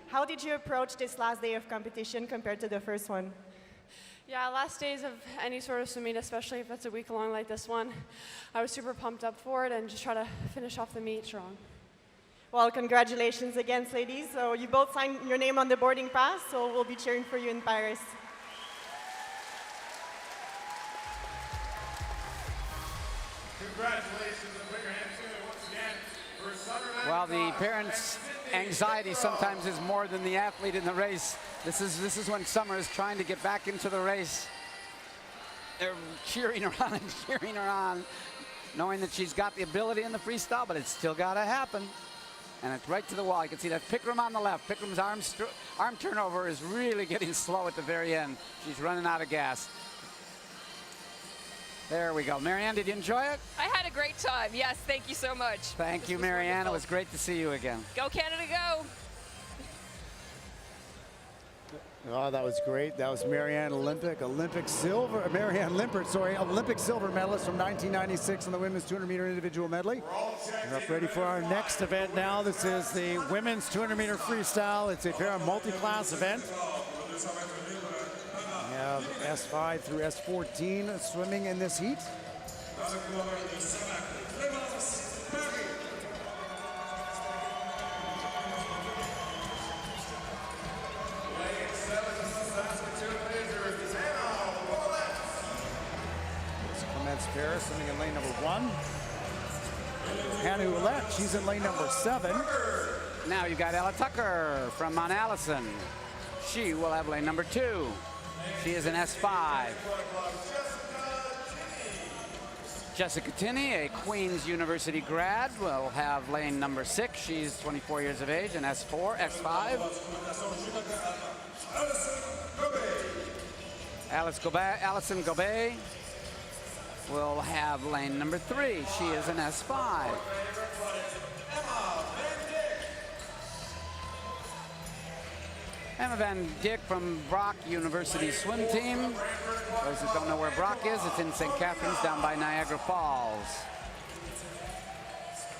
How did you approach this last day of competition compared to the first one? Yeah, last days of any sort of swimming, especially if it's a week long like this one, I was super pumped up for it and just try to finish off the meet strong. Well, congratulations again, ladies. So you both signed your name on the boarding pass, so we'll be cheering for you in Paris. Congratulations, and put your hands together once again for Summer. Well, the parents' anxiety sometimes is more than the athlete in the race. This is when Summer is trying to get back into the race. They're cheering her on and cheering her on. knowing that she's got the ability in the freestyle, but it's still got to happen. And it's right to the wall. You can see that Pickram on the left. Pickram's arm turnover is really getting slow at the very end. She's running out of gas. There we go. Marianne, did you enjoy it? I had a great time. Yes, thank you so much. Thank you, Marianne. It was great to see you again. Go Canada, go! Oh, that was great. That was Marianne Limpert, Olympic silver medalist from 1996 in the women's 200-meter individual medley. We're up ready for our next event now. This is the women's 200-meter freestyle. It's a para multi-class event. We have S5 through S14 swimming in this heat. Paris swimming in lane number 1. Hannah Ouellette, she's in lane number 7. Now you've got Ella Tucker from Mount Allison. She will have lane number 2. She is an S5. Jessica Tinney, a Queen's University grad, will have lane number 6. She's 24 years of age, an S4, S5. Allison Gobet will have lane number 3. She is an S5. Emma Van Dyck from Brock University swim team. Those that don't know where Brock is, it's in St. Catharines down by Niagara Falls.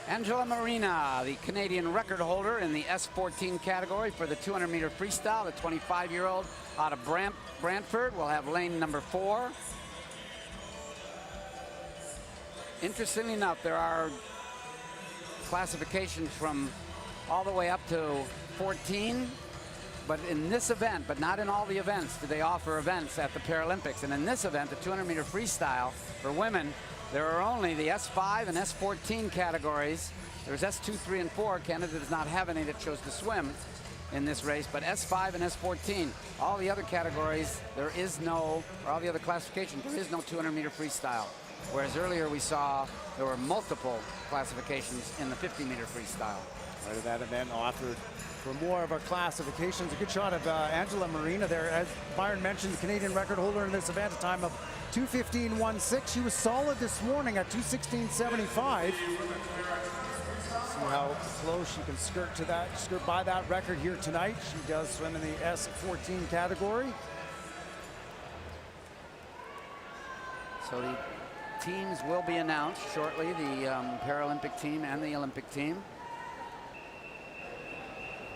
Angela Marina, the Canadian record holder in the S14 category for the 200-meter freestyle, the 25-year-old out of Brantford, will have lane number 4. Interestingly enough, there are classifications from all the way up to 14, but in this event, but not in all the events, do they offer events at the Paralympics. And in this event, the 200-meter freestyle for women, there are only the S5 and S14 categories. There's S2, 3, and 4. Canada does not have any that chose to swim in this race, but S5 and S14. All the other categories, there is no, or all the other classifications, there is no 200-meter freestyle. Whereas earlier we saw there were multiple classifications in the 50-meter freestyle. Right at that event offered for more of our classifications. A good shot of Angela Marina there. As Byron mentioned, the Canadian record holder in this event, a time of 2:15.16. She was solid this morning at 2:16.75. See how close she can skirt by that record here tonight. She does swim in the S14 category. So the teams will be announced shortly, the Paralympic team and the Olympic team.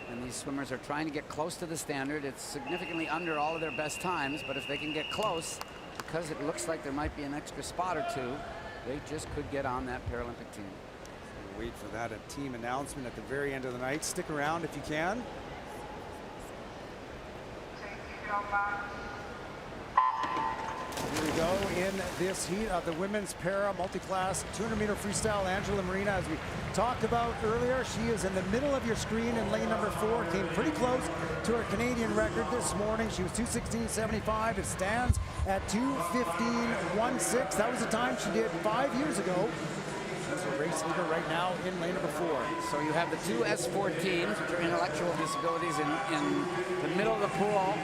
And these swimmers are trying to get close to the standard. It's significantly under all of their best times, but if they can get close, because it looks like there might be an extra spot or two, they just could get on that Paralympic team. We'll wait for that team announcement at the very end of the night. Stick around if you can. Here we go in this heat of the women's para multi-class 200-meter freestyle. Angela Marina, as we talked about earlier, she is in the middle of your screen in lane number 4. Came pretty close to her Canadian record this morning. She was 2:16.75. It stands at 2:15.16. That was the time she did 5 years ago. She's a race leader right now in lane number 4. So you have the 2 S14s, which are intellectual disabilities, in the middle of the pool.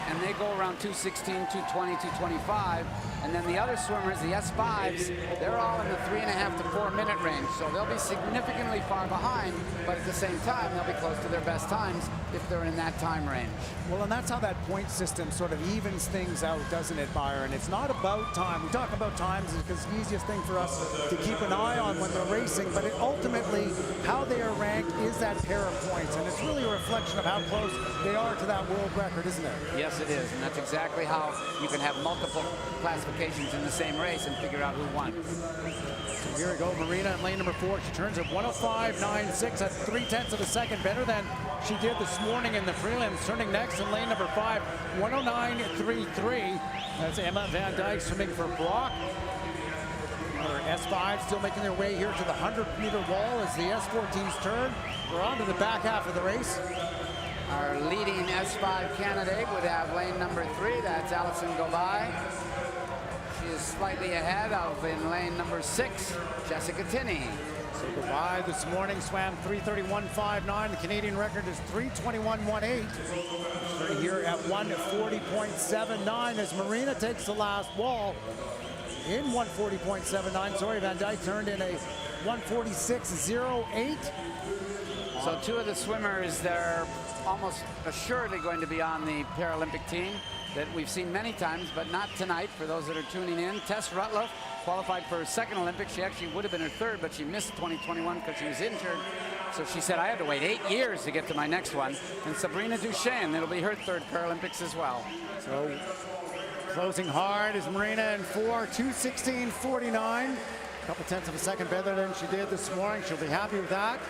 And they go around 2:16, 2:20, 2:25. And then the other swimmers, the S5s, they're all in the 3.5 to 4 minute range. So they'll be significantly far behind, but at the same time, they'll be close to their best times if they're in that time range. Well, and that's how that point system sort of evens things out, doesn't it, Byron? It's not about time. We talk about times because it's the easiest thing for us to keep an eye on when they're racing, but ultimately, how they are ranked is that pair of points. And it's really a reflection of how close they are to that world record, isn't it? Yes, it is, and that's exactly how you can have multiple classifications in the same race and figure out who won. So here we go, Marina in lane number 4. She turns at 1:05.96. That's 0.3 of a second better than she did this morning in the prelims. Turning next in lane number 5, 1:09.33. That's Emma Van Dyck swimming for Brock. Her S5 still making their way here to the 100-meter wall as the S14's turn. We're on to the back half of the race. Our leading S5 candidate would have lane number 3. That's Allison Gobet. She is slightly ahead of, in lane number 6, Jessica Tinney. So goodbye this morning, swam 3:31.59. The Canadian record is 3:21.18. Right here at 1:40.79 as Marina takes the last wall in 1:40.79. Sorry, Van Dyke turned in a 1:46.08. So 2 of the swimmers, they're almost assuredly going to be on the Paralympic team that we've seen many times, but not tonight. For those that are tuning in, Tess Rutloff qualified for her 2nd Olympics. She actually would have been her 3rd, but she missed 2021 because she was injured. So she said, I had to wait 8 years to get to my next one. And Sabrina Duchesne, it'll be her 3rd Paralympics as well. So closing hard is Marina in 4, 2:16.49. A couple tenths of a second better than she did this morning. She'll be happy with that.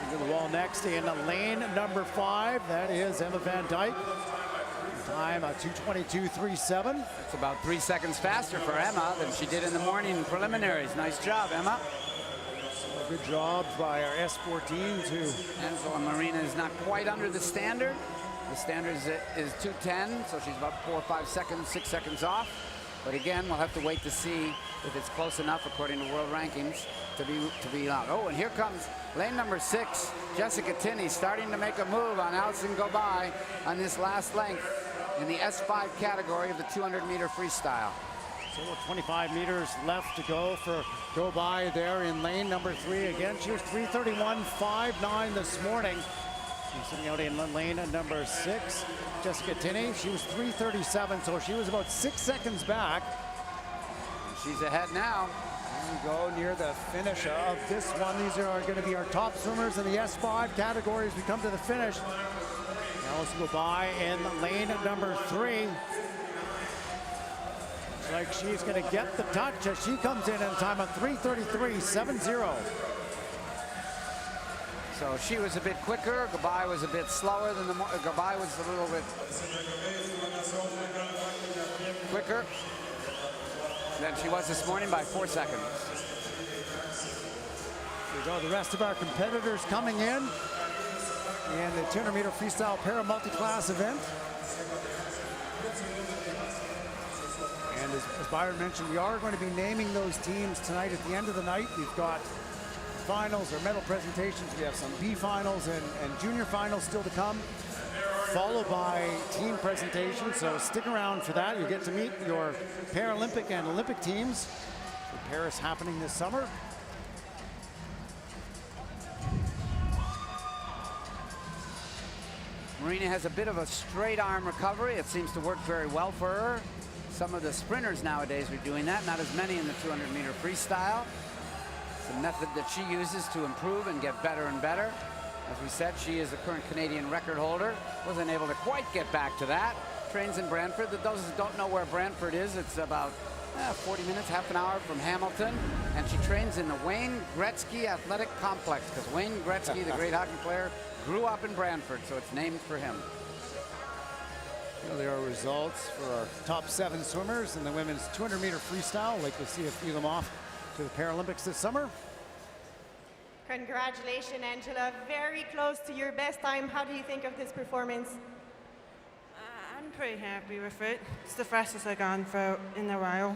Into the wall next in lane number 5. That is Emma Van Dyke. Time 2:22.37. It's about 3 seconds faster for Emma than she did in the morning preliminaries. Nice job, Emma. Good job by our S14 too. Angela Marina is not quite under the standard. The standard is 2:10, so she's about 4 or 5 seconds, 6 seconds off. But again, we'll have to wait to see if it's close enough according to world rankings to be out. Oh, and here comes lane number 6, Jessica Tinney, starting to make a move on Alison Gobai on this last length in the S5 category of the 200-meter freestyle. So 25 meters left to go for Gobai there in lane number 3. Again, she was 3:31.59 this morning. She's sitting out in lane number 6. Jessica Tinney, she was 3:37, so she was about 6 seconds back. She's ahead now. And we go near the finish of this one. These are going to be our top swimmers in the S5 category as we come to the finish. Alison Gobai in lane number 3. Looks like she's going to get the touch as she comes in a time of 3:33.70. So she was a bit quicker. Gobai was a bit slower than Gobai was a little bit quicker than she was this morning by 4 seconds. Here we go, the rest of our competitors coming in the 200-meter freestyle para multi-class event. And as Byron mentioned, we are going to be naming those teams tonight at the end of the night. We've got finals or medal presentations. We have some B finals and junior finals still to come, followed by team presentations. So stick around for that. You'll get to meet your Paralympic and Olympic teams. Paris happening this summer. Marina has a bit of a straight arm recovery. It seems to work very well for her. Some of the sprinters nowadays are doing that, not as many in the 200-meter freestyle. It's a method that she uses to improve and get better and better. As we said, she is the current Canadian record holder. Wasn't able to quite get back to that. Trains in Brantford. Those who don't know where Brantford is, it's about 40 minutes, half an hour from Hamilton. And she trains in the Wayne Gretzky Athletic Complex because Wayne Gretzky, the great hockey player, grew up in Brantford, so it's named for him. Here there are results for our top 7 swimmers in the women's 200-meter freestyle. I'd like to see a few of them off to the Paralympics this summer. Congratulations, Angela. Very close to your best time. How do you think of this performance? I'm pretty happy with it. It's the fastest I've gone for in a while.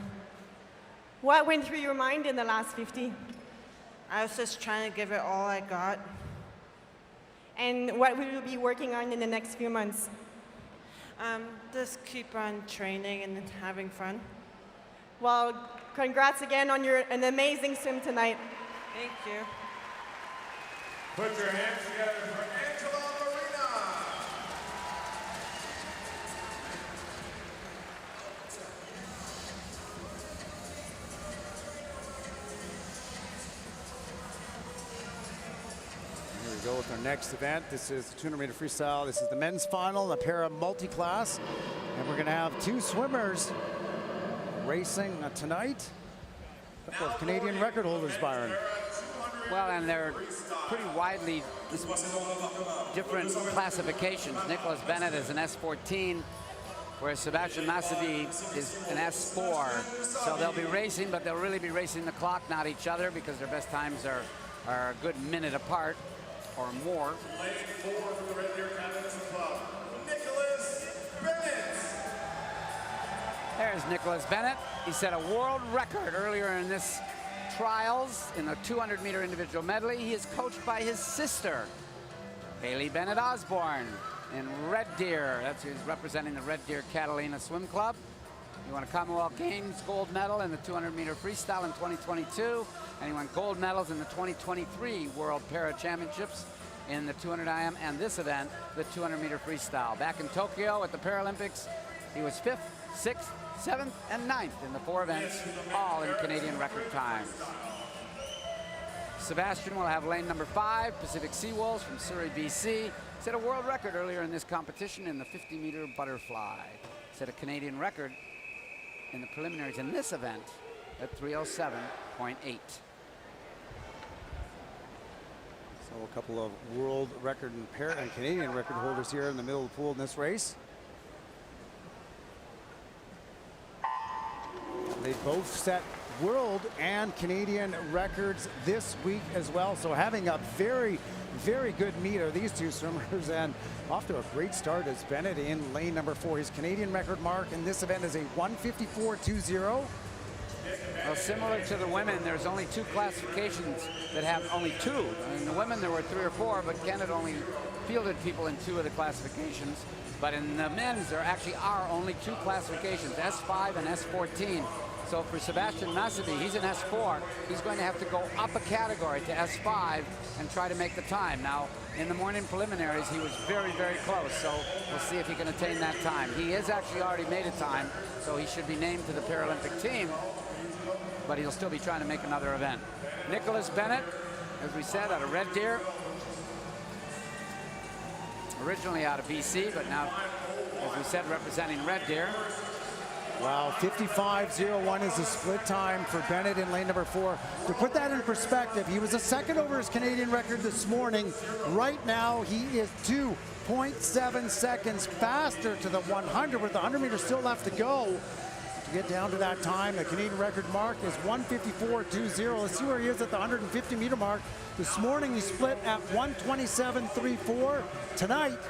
What went through your mind in the last 50? I was just trying to give it all I got. And what will you be working on in the next few months? Just keep on training and having fun. Well, congrats again on an amazing swim tonight. Thank you. Put your hands together for Angela Marina. Here we go with our next event. This is the 200-meter freestyle. This is the men's final, the para multi-class. And we're going to have 2 swimmers racing tonight. A couple of Canadian record holders, Byron. Well, and they're pretty widely different classifications. Nicholas Bennett is an S14, whereas Sebastian Massady is an S4. So they'll be racing, but they'll really be racing the clock, not each other, because their best times are a good minute apart or more. Lane 4 for the Red Deer Canada Club, Nicholas Bennett. There's Nicholas Bennett. He set a world record earlier in this trials in the 200-meter individual medley. He is coached by his sister, Haley Bennett Osborne, in Red Deer. That's who's representing the Red Deer Catalina Swim Club. He won a Commonwealth Games gold medal in the 200-meter freestyle in 2022, and he won gold medals in the 2023 World Para Championships in the 200 IM and this event, the 200-meter freestyle. Back in Tokyo at the Paralympics, he was 5th, 6th, 7th, and 9th in the 4 events, all in Canadian record times. Sebastian will have lane number 5, Pacific Seawolves from Surrey, BC. Set a world record earlier in this competition in the 50-meter butterfly. Set a Canadian record in the preliminaries in this event at 3:07.8. So a couple of world record and Canadian record holders here in the middle of the pool in this race. They both set world and Canadian records this week as well. So having a very, very good meet are these two swimmers, and off to a great start is Bennett in lane number 4. His Canadian record mark in this event is a 1:54.20. Well, similar to the women, there's only 2 classifications that have only 2. In the women, there were 3 or 4, but Canada only fielded people in 2 of the classifications. But in the men's, there actually are only 2 classifications, S5 and S14. So for Sebastian Massaby, he's in S4. He's going to have to go up a category to S5 and try to make the time. Now, in the morning preliminaries, he was very, very close. So we'll see if he can attain that time. He has actually already made a time, so he should be named to the Paralympic team, but he'll still be trying to make another event. Nicholas Bennett, as we said, out of Red Deer. Originally out of BC, but now, as we said, representing Red Deer. Wow, 55.01 is the split time for Bennett in lane number 4. To put that in perspective, he was a second over his Canadian record this morning. Right now, he is 2.7 seconds faster to the 100, with the 100 meters still left to go. To get down to that time, the Canadian record mark is 1:54.20. Let's see where he is at the 150 meter mark. This morning, he split at 1:27.34. Tonight,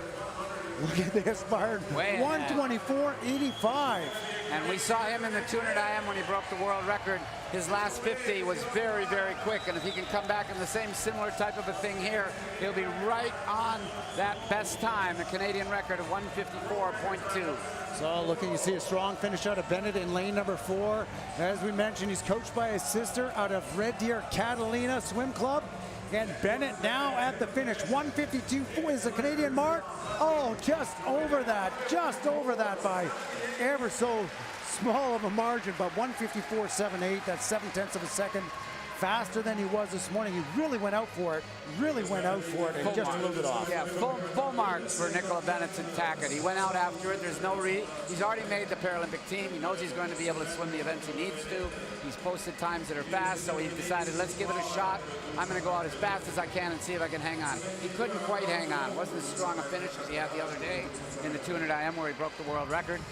look at the aspired 1:24.85. And we saw him in the 200 IM when he broke the world record. His last 50 was very, very quick. And if he can come back in the same similar type of a thing here, he'll be right on that best time, the Canadian record of 1:54.2. So looking, you see a strong finish out of Bennett in lane number 4. As we mentioned, he's coached by his sister out of Red Deer Catalina Swim Club. And Bennett now at the finish, 1:52 is the Canadian mark. Oh, just over that by ever so small of a margin, but 1:54.78, that's 0.7 of a second faster than he was this morning. He really went out for it, and full just marks. a little bit off. Yeah, full marks for Nicola Bennett's in Tackett. He went out after it. There's no he's already made the Paralympic team. He knows he's going to be able to swim the events he needs to. He's posted times that are fast, so he decided, let's give it a shot. I'm going to go out as fast as I can and see if I can hang on. He couldn't quite hang on. Wasn't as strong a finish as he had the other day in the 200 IM where he broke the world record.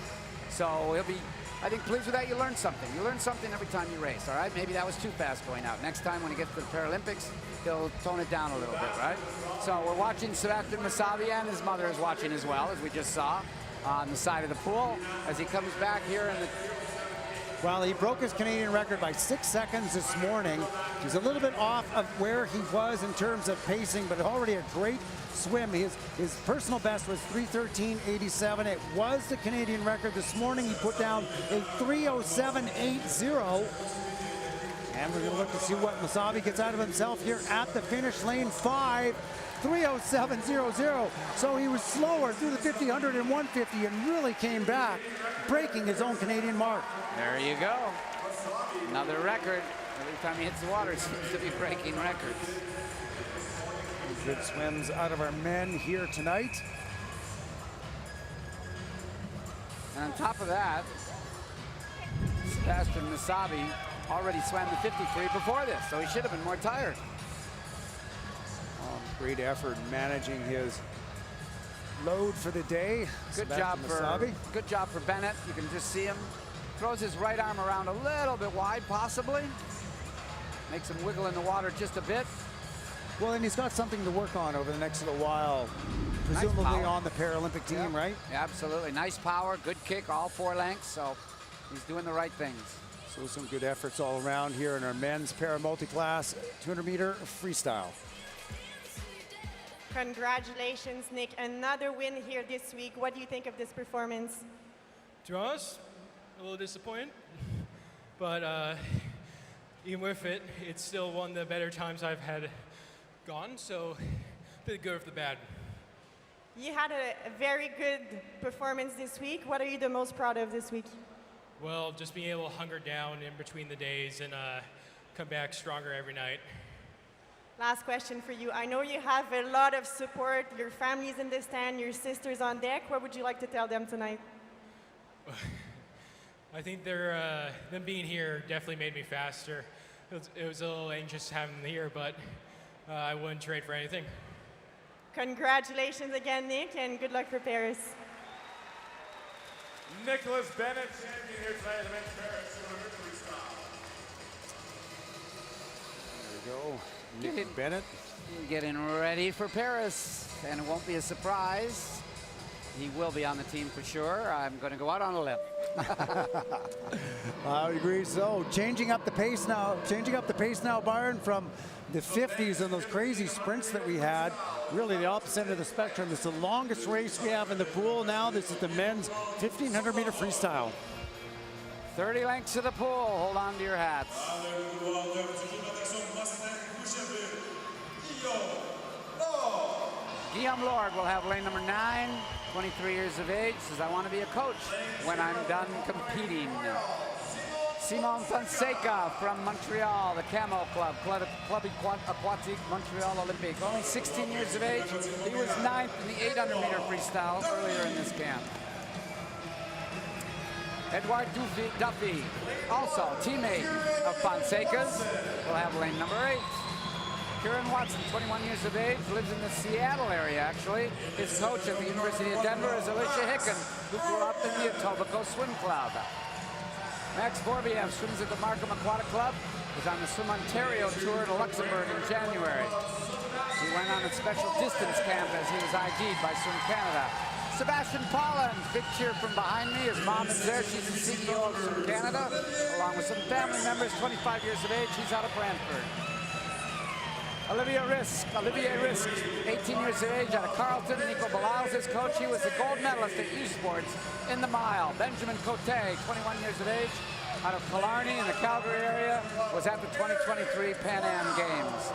So he'll be, I think, pleased with that. You learn something. You learn something every time you race, all right? Maybe that was too fast going out. Next time when he gets to the Paralympics, he'll tone it down a little bit, right? So we're watching Sebastian Massabi, and his mother is watching as well, as we just saw on the side of the pool, as he comes back here in the... Well, he broke his Canadian record by 6 seconds this morning. He's a little bit off of where he was in terms of pacing, but already a great swim. His personal best was 3:13.87. It was the Canadian record this morning. He put down a 3:07.80. And we're going to look to see what Massabi gets out of himself here at the finish, lane 5. 3:07.00. So he was slower through the 50, 100, and 150 and really came back, breaking his own Canadian mark. There you go. Another record. Every time he hits the water, he seems to be breaking records. Good swims out of our men here tonight. And on top of that, Sebastian Massabi already swam the 50 free before this, so he should have been more tired. Great effort managing his load for the day. Good job for Bennett. You can just see him. Throws his right arm around a little bit wide, possibly. Makes him wiggle in the water just a bit. Well, and he's got something to work on over the next little while, presumably nice on the Paralympic team, right? Yeah, absolutely. Nice power, good kick, all 4 lengths. So He's doing the right things. So some good efforts all around here in our men's para multi-class 200-meter freestyle. Congratulations, Nick. Another win here this week. What do you think of this performance? To us, a little disappointed, but even with it, it's still one of the better times I've had gone, so a bit good of the bad. You had a very good performance this week. What are you the most proud of this week? Well, just being able to hunker down in between the days and come back stronger every night. Last question for you. I know you have a lot of support. Your family's in the stand, your sister's on deck. What would you like to tell them tonight? I think them being here definitely made me faster. It was a little anxious having them here, but I wouldn't trade for anything. Congratulations again, Nick, and good luck for Paris. Nicholas Bennett, champion here tonight in the men's Paris 200 freestyle. There we go. Nick Bennett. Getting ready for Paris, and it won't be a surprise. He will be on the team for sure. I'm going to go out on a limb. I would agree. So changing up the pace now, Byron, from the 50s and those crazy sprints that we had. Really the opposite end of the spectrum. This is the longest race we have in the pool now. This is the men's 1500-meter freestyle. 30 lengths to the pool. Hold on to your hats. Guillaume Lord will have lane number 9, 23 years of age, says, I want to be a coach when I'm done competing. Simon Fonseca from Montreal, the Camo Club, Club Aquatique Montreal Olympic. Only 16 years of age. He was 9th in the 800-meter freestyle earlier in this camp. Edouard Duffy, also teammate of Fonseca's, will have lane number 8. Kieran Watson, 21 years of age, lives in the Seattle area, actually. His coach at the University of Denver is Alicia Hicken, who grew up in the Etobicoke Swim Club. Max Borbiev swims at the Markham Aquatic Club. He's on the Swim Ontario tour to Luxembourg in January. He went on a special distance camp as he was ID'd by Swim Canada. Sebastian Pollins, big cheer from behind me. His mom is there. She's the CEO of Swim Canada, along with some family members, 25 years of age. He's out of Brantford. Olivier Risk, 18 years of age, out of Carleton. Nico Bilal's his coach. He was the gold medalist at U Sports in the mile. Benjamin Cote, 21 years of age, out of Killarney in the Calgary area, was at the 2023 Pan Am Games.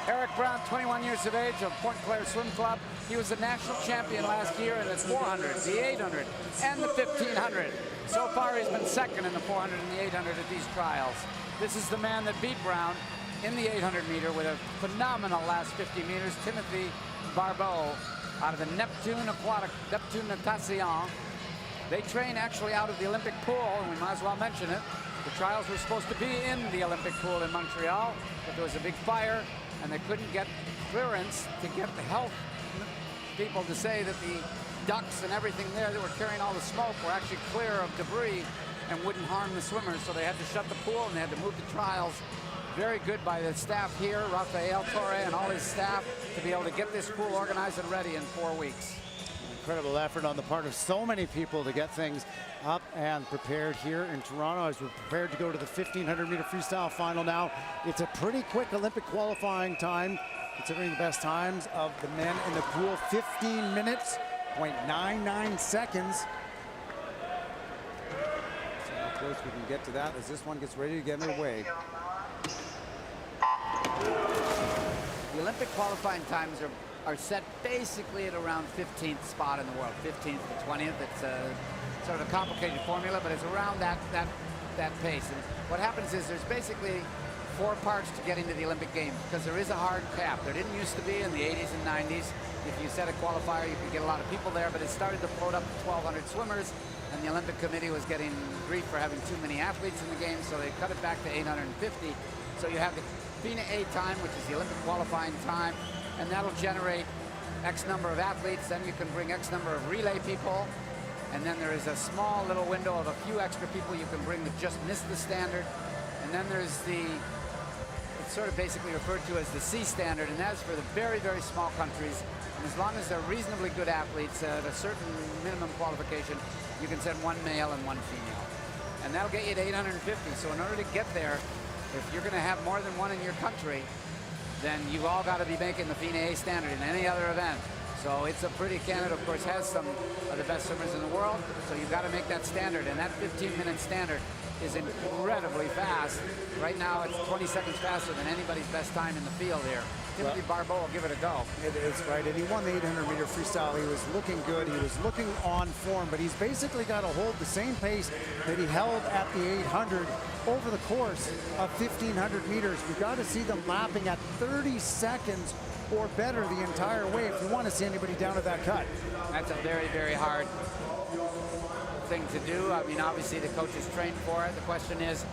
Eric Brown, 21 years of age, of Point Claire Swim Club. He was the national champion last year in the 400, the 800, and the 1500. So far, he's been second in the 400 and the 800 at these trials. This is the man that beat Brown in the 800 meter with a phenomenal last 50 meters, Timothy Barbeau, out of the Neptune Natation. They train actually out of the Olympic pool, and we might as well mention it. The trials were supposed to be in the Olympic pool in Montreal, but there was a big fire, and they couldn't get clearance to get the health people to say that the ducts and everything there that were carrying all the smoke were actually clear of debris and wouldn't harm the swimmers, so they had to shut the pool and they had to move the trials. Very good by the staff here, Rafael Torre and all his staff, to be able to get this pool organized and ready in 4 weeks. Incredible effort on the part of so many people to get things up and prepared here in Toronto as we're prepared to go to the 1500-meter freestyle final now. It's a pretty quick Olympic qualifying time, considering the best times of the men in the pool. 15 minutes, 0.99 seconds. So how close we can get to that as this one gets ready to get underway. The Olympic qualifying times are set basically at around 15th spot in the world, 15th to 20th. It's a sort of a complicated formula, but it's around that pace. And what happens is there's basically 4 parts to getting to the Olympic Games, because there is a hard cap. There didn't used to be in the 80s and 90s. If you set a qualifier, you could get a lot of people there, but it started to float up to 1,200 swimmers, and the Olympic Committee was getting grief for having too many athletes in the Games, so they cut it back to 850. So you have the FINA A time, which is the Olympic qualifying time, and that'll generate X number of athletes. Then you can bring X number of relay people, and then there is a small little window of a few extra people you can bring that just missed the standard. And then there's it's sort of basically referred to as the C standard, and that's for the very, very small countries. And as long as they're reasonably good athletes at a certain minimum qualification, you can send 1 male and 1 female. and that'll get you to 850. So in order to get there, if you're going to have more than one in your country, then you've all got to be making the FINA standard in any other event. So it's a pretty, Canada, of course, has some of the best swimmers in the world, so you've got to make that standard, and that 15-minute standard is incredibly fast. Right now, it's 20 seconds faster than anybody's best time in the field here. Timothy Barbeau will give it a go. It is right, and he won the 800-meter freestyle. He was looking good. He was looking on form, but he's basically got to hold the same pace that he held at the 800 over the course of 1,500 meters. We've got to see them lapping at 30 seconds or better the entire way if you want to see anybody down at that cut. That's a very, very hard thing to do. I mean, obviously the coaches trained for it. The question is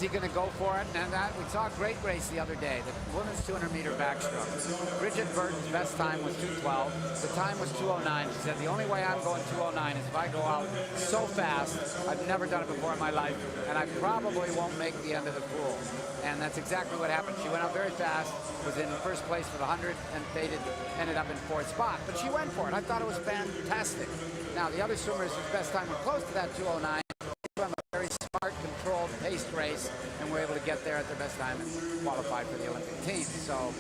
he going to go for it? And that, we saw a great race the other day, the women's 200-meter backstroke. Bridget Burton's best time was 2:12. The time was 2:09. She said, the only way I'm going 2:09 is if I go out so fast. I've never done it before in my life, and I probably won't make the end of the pool. And that's exactly what happened. She went out very fast, was in first place for the 100, and ended up in fourth spot. But she went for it. I thought it was fantastic. Now, the other swimmers whose best time were close to that 2:09, from a very smart, controlled, paced race, and were able to get there at their best time and qualified for the Olympic team. So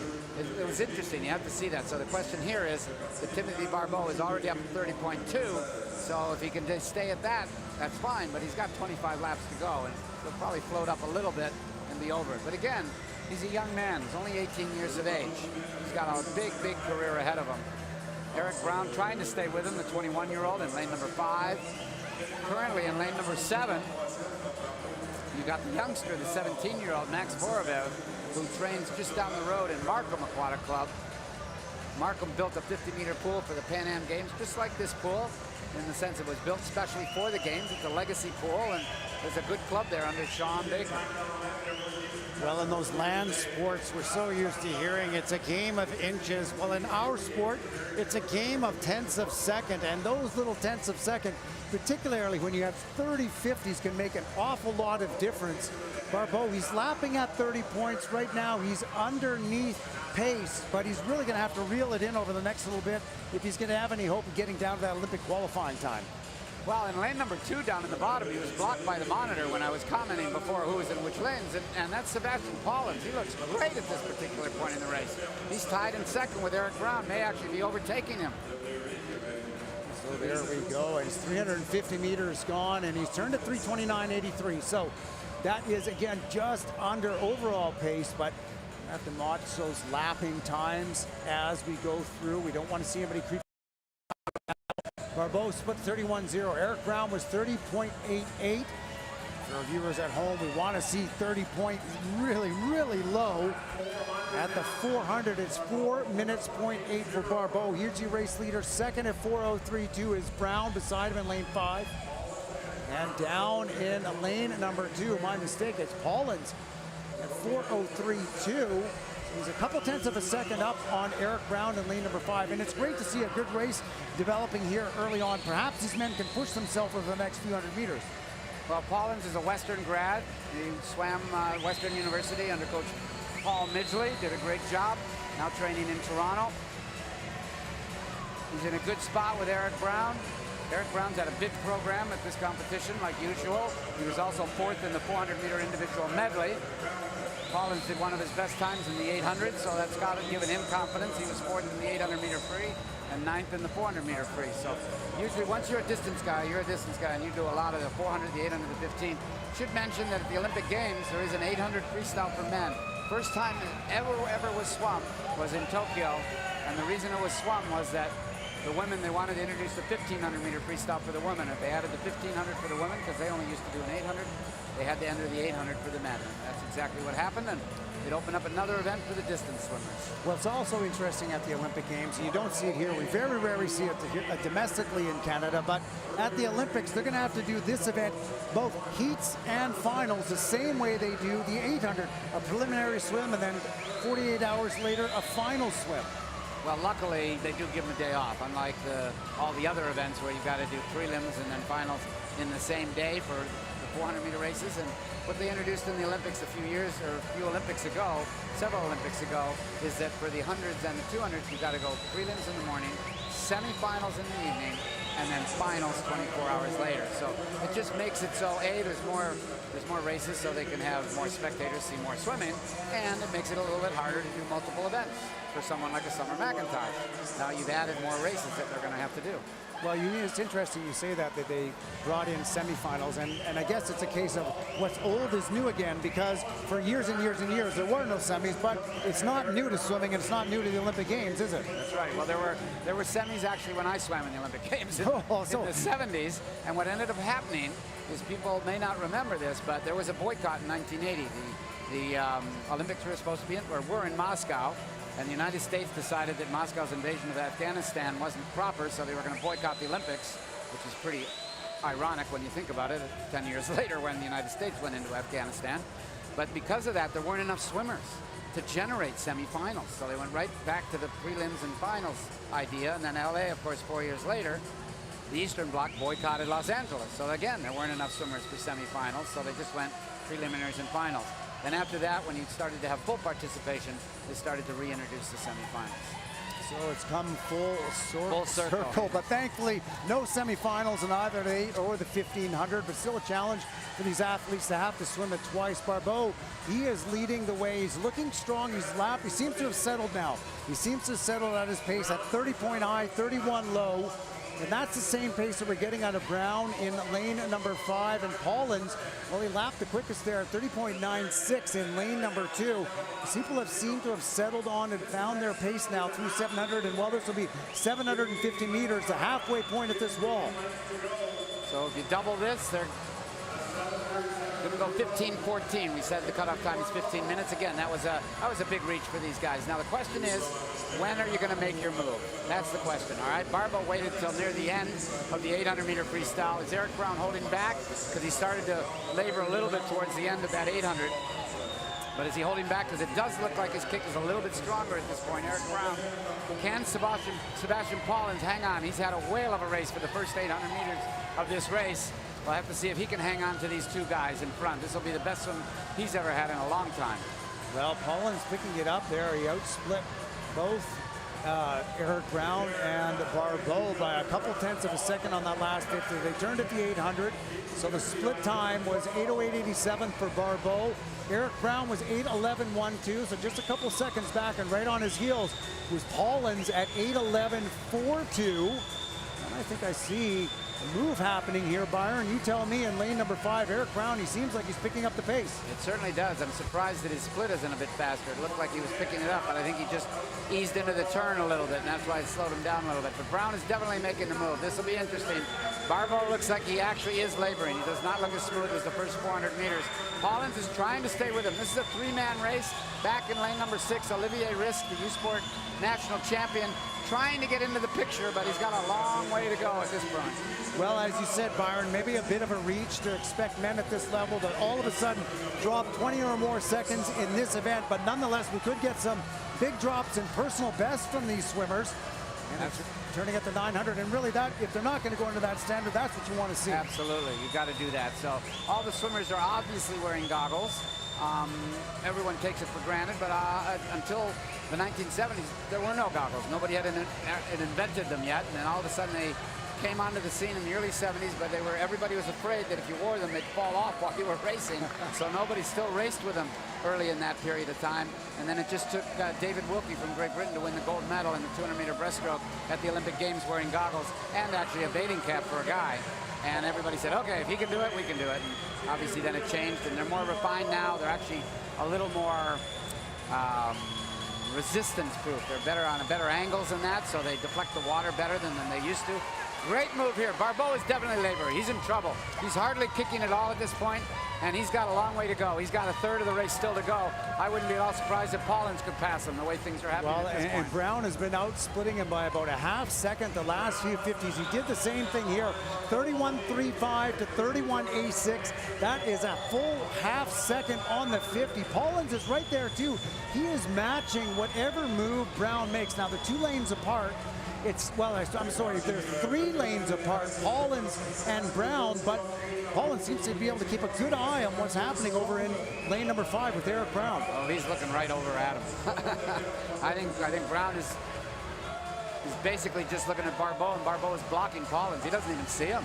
it was interesting. You have to see that. So the question here is that Timothy Barbeau is already up to 30.2. So if he can just stay at that, that's fine. But he's got 25 laps to go, and he'll probably float up a little bit and be over it. But again, he's a young man. He's only 18 years of age. He's got a big, big career ahead of him. Eric Brown trying to stay with him, the 21-year-old in lane number 5. Currently in lane number 7, you got the youngster, the 17-year-old Max Borovev, who trains just down the road in Markham Aquatic Club. Markham built a 50-meter pool for the Pan Am Games, just like this pool, in the sense it was built specially for the games. It's a legacy pool, and there's a good club there under Sean Baker. Well, in those land sports, we're so used to hearing it's a game of inches. Well, in our sport, it's a game of tenths of second, and those little tenths of second, particularly when you have 30 50s, can make an awful lot of difference. Barbeau, he's lapping at 30 points right now. He's underneath pace, but he's really going to have to reel it in over the next little bit if he's going to have any hope of getting down to that Olympic qualifying time. Well, in lane number 2 down in the bottom, he was blocked by the monitor when I was commenting before who was in which lanes, and that's Sebastian Paulins. He looks great at this particular point in the race. He's tied in second with Eric Brown, may actually be overtaking him. So there we go. He's 350 meters gone, and he's turned at 3:29.83. So that is, again, just under overall pace, but we have to watch those lapping times as we go through. We don't want to see anybody creep. Barbeau split 31.0. Eric Brown was 30.88. For our viewers at home, we want to see 30 points really, really low. At the 400, it's 4 minutes, 0.8 for Barbeau. Here's your race leader. Second at 4:03.2 is Brown, beside him in lane 5. And down in lane number 2, my mistake, it's Paulins at 4:03.2. He's a couple tenths of a second up on Eric Brown in lane number 5. And it's great to see a good race developing here early on. Perhaps these men can push themselves over the next few hundred meters. Well, Paulins is a Western grad. He swam Western University under Coach Paul Midgley, did a great job. Now training in Toronto. He's in a good spot with Eric Brown. Eric Brown's had a big program at this competition, like usual. He was also 4th in the 400-meter individual medley. Paulins did one of his best times in the 800, so that's got to given him confidence. He was 4th in the 800-meter free and 9th in the 400-meter free. So usually once you're a distance guy, and you do a lot of the 400, the 800, the 15. Should mention that at the Olympic Games, there is an 800 freestyle for men. First time it ever was swum was in Tokyo, and the reason it was swum was that the women, they wanted to introduce the 1,500-meter freestyle for the women. If they added the 1,500 for the women, because they only used to do an 800, they had to enter the 800 for the men. That's exactly what happened, and it opened up another event for the distance swimmers. Well, it's also interesting at the Olympic Games, and you don't see it here. We very rarely see it domestically in Canada, but at the Olympics, they're going to have to do this event, both heats and finals, the same way they do the 800, a preliminary swim, and then 48 hours later, a final swim. Well, luckily, they do give them a day off, unlike all the other events where you've got to do prelims and then finals in the same day for the 400-meter races. And what they introduced in the Olympics a few Olympics ago, several Olympics ago, is that for the 100s and the 200s, you've got to go prelims in the morning, semifinals in the evening, and then finals 24 hours later. So it just makes it so, A, there's more races so they can have more spectators see more swimming, and it makes it a little bit harder to do multiple events for someone like a Summer McIntyre. Now you've added more races that they're going to have to do. Well, it's interesting you say that they brought in semifinals, and I guess it's a case of what's old is new again, because for years and years and years there were no semis, but it's not new to swimming and it's not new to the Olympic Games, is it? That's right. Well, there were semis actually when I swam in the Olympic Games in the 70s, and what ended up happening is, people may not remember this, but there was a boycott in 1980. The Olympics were supposed to be were in Moscow, and the United States decided that Moscow's invasion of Afghanistan wasn't proper, so they were going to boycott the Olympics, which is pretty ironic when you think about it, 10 years later when the United States went into Afghanistan. But because of that, there weren't enough swimmers to generate semifinals, so they went right back to the prelims and finals idea. And then LA, of course, 4 years later, the Eastern Bloc boycotted Los Angeles. So again, there weren't enough swimmers for semifinals, so they just went preliminaries and finals. Then after that, when you started to have full participation, they started to reintroduce the semifinals. So it's come full circle. But thankfully, no semifinals in either the 8 or the 1500, but still a challenge for these athletes to have to swim it twice. Barbeau, he is leading the way. He's looking strong. He's lapped. He seems to have settled now. He seems to have settled at his pace at 30-point high, 31 low. And that's the same pace that we're getting out of Brown in lane number 5. And Paulins, well, he lapped the quickest there at 30.96 in lane number 2. People have seemed to have settled on and found their pace now through 700. And well, this will be 750 meters, the halfway point at this wall. So if you double this, they're going to go 15:14. We said the cutoff time is 15 minutes. Again, that was a big reach for these guys. Now the question is, when are you going to make your move? That's the question. All right, Barbeau waited until near the end of the 800-meter freestyle. Is Eric Brown holding back? Because he started to labor a little bit towards the end of that 800. But is he holding back? Because it does look like his kick is a little bit stronger at this point. Eric Brown. Can Sebastian Paulins hang on? He's had a whale of a race for the first 800 meters of this race. We'll have to see if he can hang on to these two guys in front. This will be the best swim he's ever had in a long time. Well, Paulins picking it up there. He outsplit both Eric Brown and Barbeau by a couple tenths of a second on that last 50. They turned at the 800, so the split time was 8:08.87 for Barbeau. Eric Brown was 8:11.12, so just a couple seconds back, and right on his heels was Paulins at 8:11.42. And I think I see a move happening here, Byron. You tell me. In lane number 5, Eric Brown, he seems like he's picking up the pace. It certainly does. I'm surprised that his split isn't a bit faster. It looked like he was picking it up, but I think he just eased into the turn a little bit, and that's why it slowed him down a little bit. But Brown is definitely making the move. This will be interesting. Barbeau looks like he actually is laboring. He does not look as smooth as the first 400 meters. Paulins is trying to stay with him. This is a 3-man race. Back in lane number 6, Olivier Risk, the U-Sport national champion, trying to get into the picture, but he's got a long way to go at this point. Well, as you said, Byron, maybe a bit of a reach to expect men at this level to all of a sudden drop 20 or more seconds in this event, but nonetheless, we could get some big drops in personal best from these swimmers. And that's turning at the 900, and really that, if they're not going to go into that standard, that's what you want to see. Absolutely, you got to do that. So all the swimmers are obviously wearing goggles. Everyone takes it for granted, but until the 1970s, there were no goggles. Nobody had invented them yet, and then all of a sudden they came onto the scene in the early 70s, but everybody was afraid that if you wore them, they'd fall off while you were racing. So nobody still raced with them early in that period of time. And then it just took David Wilkie from Great Britain to win the gold medal in the 200-meter breaststroke at the Olympic Games wearing goggles and actually a bathing cap for a guy. And everybody said, okay, if he can do it, we can do it. And obviously then it changed, and they're more refined now. They're actually a little more resistance proof. They're better on better angles than that, so they deflect the water better than they used to. Great move here. Barbeau is definitely laboring. He's in trouble. He's hardly kicking it all at this point, and he's got a long way to go. He's got a third of the race still to go. I wouldn't be at all surprised if Paulins could pass him the way things are happening at this point. And Brown has been out splitting him by about a half second the last few 50s. He did the same thing here, 31.35 to 31.86. That is a full half second on the 50. Paulins is right there too. He is matching whatever move Brown makes. Now they're 2 lanes apart. I'm sorry, they're 3 lanes apart, Paulins and Brown, but Paulins seems to be able to keep a good eye on what's happening over in lane number 5 with Eric Brown. Oh, he's looking right over at him. I think Brown is He's basically just looking at Barbeau, and Barbeau is blocking Pollins. He doesn't even see him.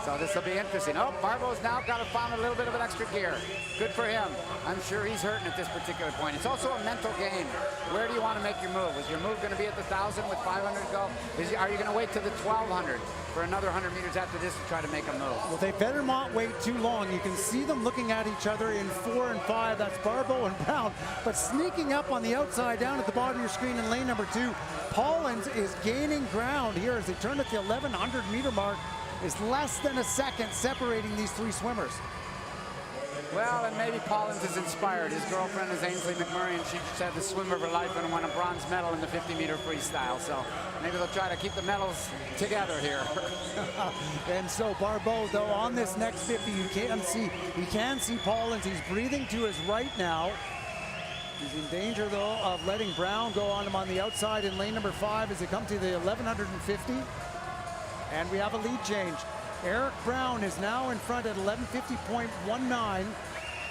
So this will be interesting. Oh, Barbeau's now got to find a little bit of an extra gear. Good for him. I'm sure he's hurting at this particular point. It's also a mental game. Where do you want to make your move? Is your move going to be at the 1,000 with 500 to go? Are you going to wait to the 1,200 for another 100 meters after this to try to make a move? Well, they better not wait too long. You can see them looking at each other in 4 and 5. That's Barbeau and Brown. But sneaking up on the outside down at the bottom of your screen in lane number 2, Pollins is gaining ground here as they turn at the 1,100 meter mark. Is less than a second separating these 3 swimmers. Well, and maybe Pollins is inspired. His girlfriend is Ainsley McMurray, and she just had the swim of her life and won a bronze medal in the 50-meter freestyle. So maybe they'll try to keep the medals together here. And so Barbeau, though, on this next 50, you can see Pollins. He's breathing to his right now. He's in danger, though, of letting Brown go on him on the outside in lane number 5 as they come to the 1,150. And we have a lead change. Eric Brown is now in front at 11:50.19,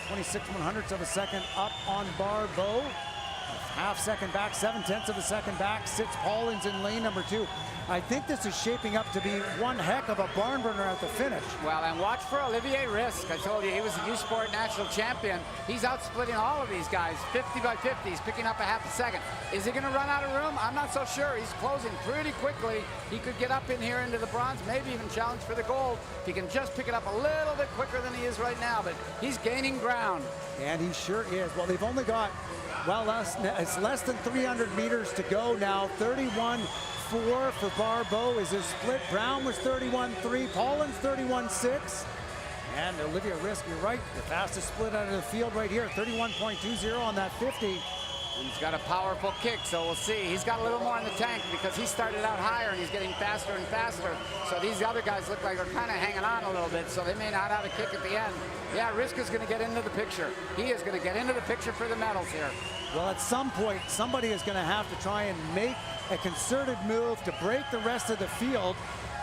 26/100ths of a second up on Barbeau. Half second back, 7/10 of a second back, sits Pollins in lane number 2. I think this is shaping up to be one heck of a barn burner at the finish. Well, and watch for Olivier Risk. I told you he was the U-Sport national champion. He's outsplitting all of these guys, 50 by 50. He's picking up a half a second. Is he going to run out of room? I'm not so sure. He's closing pretty quickly. He could get up in here into the bronze, maybe even challenge for the gold. He can just pick it up a little bit quicker than he is right now, but he's gaining ground. And he sure is. Well, they've only got, well, it's less than 300 meters to go now. 31.4 for Barbeau is his split. Brown was 31.3, Pollins 31.6. And Olivier Risk, you're right, the fastest split out of the field right here, 31.20 on that 50. He's got a powerful kick, so we'll see. He's got a little more in the tank because he started out higher and he's getting faster and faster. So these other guys look like they're kind of hanging on a little bit, so they may not have a kick at the end. Yeah, Risk is going to get into the picture. He is going to get into the picture for the medals here. Well, at some point, somebody is going to have to try and make a concerted move to break the rest of the field.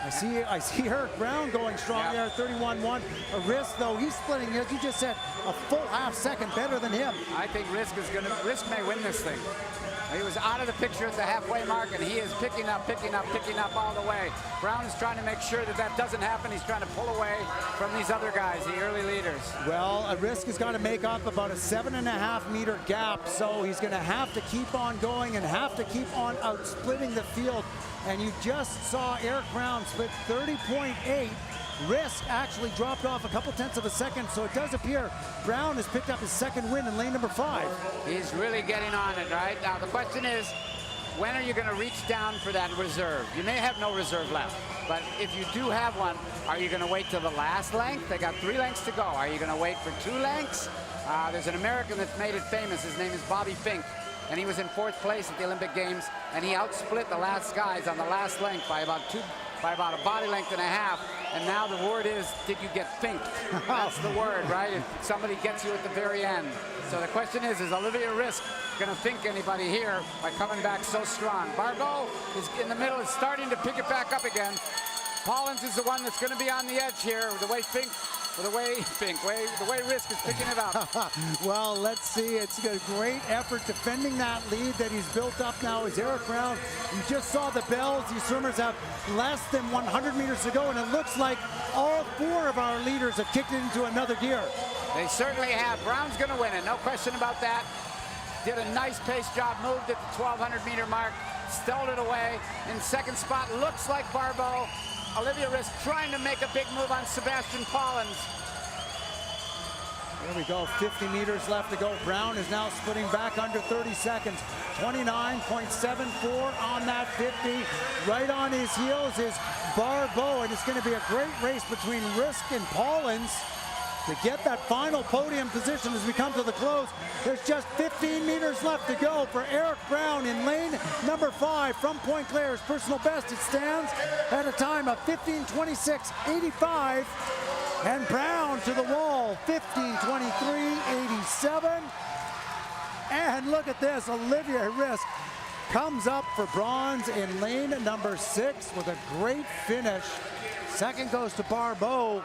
I see Eric Brown going strong there at 31.1. Risk, though, he's splitting, as you just said, a full half second better than him. I think Risk may win this thing. He was out of the picture at the halfway mark, and he is picking up all the way. Brown is trying to make sure that that doesn't happen. He's trying to pull away from these other guys, the early leaders. Well, Risk has got to make up about a 7.5 meter gap, so he's going to have to keep on going and have to keep on outsplitting the field. And you just saw Eric Brown split 30.8. Risk actually dropped off a couple tenths of a second, so it does appear Brown has picked up his second win in lane number 5. He's really getting on it, right? Now, the question is, when are you going to reach down for that reserve? You may have no reserve left, but if you do have one, are you going to wait till the last length? They got 3 lengths to go. Are you going to wait for 2 lengths? There's an American that's made it famous. His name is Bobby Fink, and he was in 4th place at the Olympic Games, and he outsplit the last guys on the last length by about a body length and a half. And now the word is, did you get finked? That's the word, right? If somebody gets you at the very end. So the question is Olivier Risk going to fink anybody here by coming back so strong? Barbeau is in the middle, is starting to pick it back up again. Pollins is the one that's going to be on the edge here with the way Risk is picking it up. Well, let's see. It's a great effort defending that lead that he's built up now is Eric Brown. You just saw the bells. These swimmers have less than 100 meters to go, and it looks like all 4 of our leaders have kicked it into another gear. They certainly have. Brown's going to win it, no question about that. Did a nice pace job, moved at the 1,200 meter mark, stole it away. In second spot, looks like Barbeau. Olivier Risk trying to make a big move on Sebastian Pollins. There we go, 50 meters left to go. Brown is now splitting back under 30 seconds. 29.74 on that 50. Right on his heels is Barbeau, and it's going to be a great race between Risk and Pollins to get that final podium position as we come to the close. There's just 15 meters left to go for Eric Brown in lane number 5 from Point Claire. His personal best, it stands at a time of 15:26.85. And Brown to the wall, 15:23.87. And look at this, Olivier Risk comes up for bronze in lane number 6 with a great finish. Second goes to Barbeau.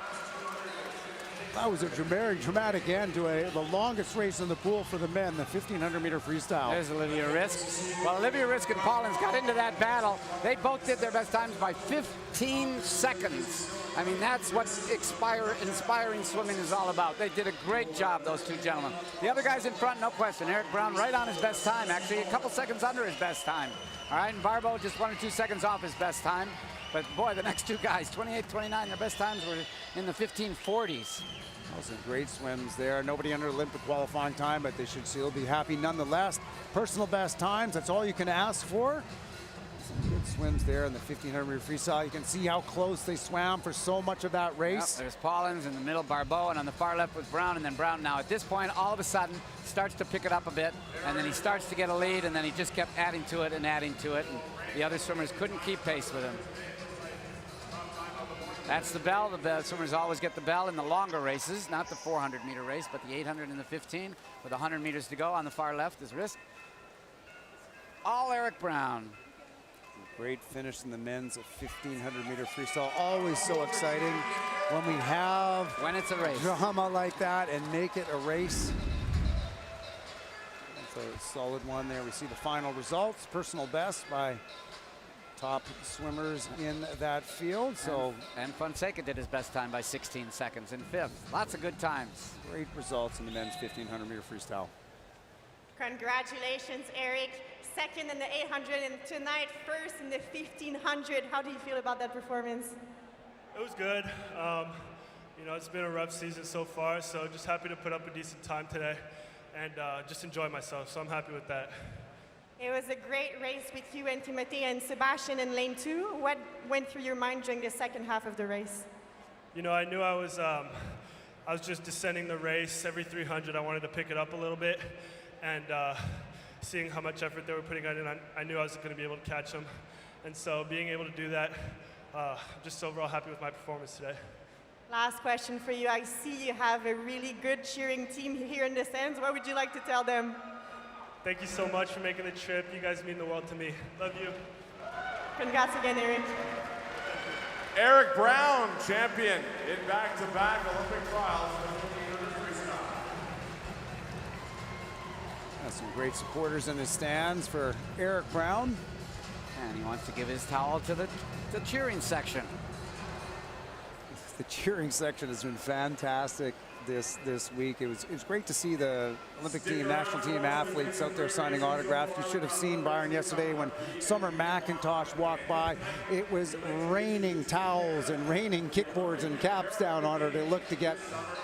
That was a dramatic end to the longest race in the pool for the men, the 1,500-meter freestyle. There's Olivia Risk. Well, Olivia Risk and Collins got into that battle. They both did their best times by 15 seconds. I mean, that's what inspiring swimming is all about. They did a great job, those two gentlemen. The other guys in front, no question. Eric Brown right on his best time, actually a couple seconds under his best time. All right, and Barbeau just 1 or 2 seconds off his best time. But boy, the next two guys, 28, 29, their best times were in the 1540s. Those are great swims there. Nobody under Olympic qualifying time, but they should still be happy nonetheless. Personal best times, that's all you can ask for. Some good swims there in the 1,500-meter freestyle. You can see how close they swam for so much of that race. Yep, there's Paulins in the middle, Barbeau, and on the far left was Brown, and then Brown now at this point, all of a sudden, starts to pick it up a bit, and then he starts to get a lead, and then he just kept adding to it, and the other swimmers couldn't keep pace with him. That's the bell. The swimmers always get the bell in the longer races, not the 400-meter race, but the 800 and the 15 with 100 meters to go. On the far left is Risk. All Eric Brown. Great finish in the men's 1,500-meter freestyle. Always so exciting when it's a race. Drama like that and make it a race. That's a solid one there. We see the final results. Personal best by top swimmers in that field. And Fonseca did his best time by 16 seconds in 5th. Lots of good times. Great results in the men's 1,500-meter freestyle. Congratulations, Eric. Second in the 800 and tonight first in the 1,500. How do you feel about that performance? It was good. You know, it's been a rough season so far, so just happy to put up a decent time today and just enjoy myself, so I'm happy with that. It was a great race with you and Timothy and Sebastian in lane 2. What went through your mind during the second half of the race? You know, I knew I was just descending the race. Every 300, I wanted to pick it up a little bit, and seeing how much effort they were putting on it, I knew I was going to be able to catch them. And so being able to do that, I'm just overall happy with my performance today. Last question for you. I see you have a really good cheering team here in the stands. What would you like to tell them? Thank you so much for making the trip. You guys mean the world to me. Love you. Congrats again, Eric. Eric Brown, champion in back-to-back Olympic trials. Some great supporters in the stands for Eric Brown. And he wants to give his towel to the cheering section. The cheering section has been fantastic this week. It was great to see the Olympic team, national team athletes out there signing autographs. You should have seen Byron yesterday when Summer McIntosh walked by. It was raining towels and raining kickboards and caps down on her to look to get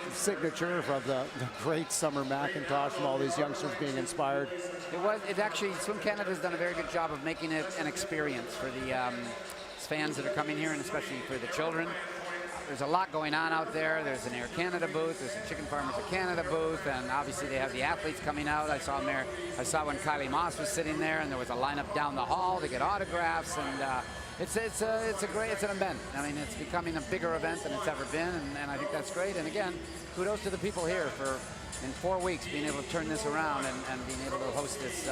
the signature from the great Summer McIntosh from all these youngsters being inspired. It actually, Swim Canada has done a very good job of making it an experience for the fans that are coming here, and especially for the children. There's a lot going on out there. There's an Air Canada booth. There's a Chicken Farmers of Canada booth, and obviously they have the athletes coming out. I saw them there. I saw when Kylie Moss was sitting there, and there was a lineup down the hall to get autographs. And it's an event. I mean, it's becoming a bigger event than it's ever been, and I think that's great. And again, kudos to the people here for in 4 weeks being able to turn this around and being able to host this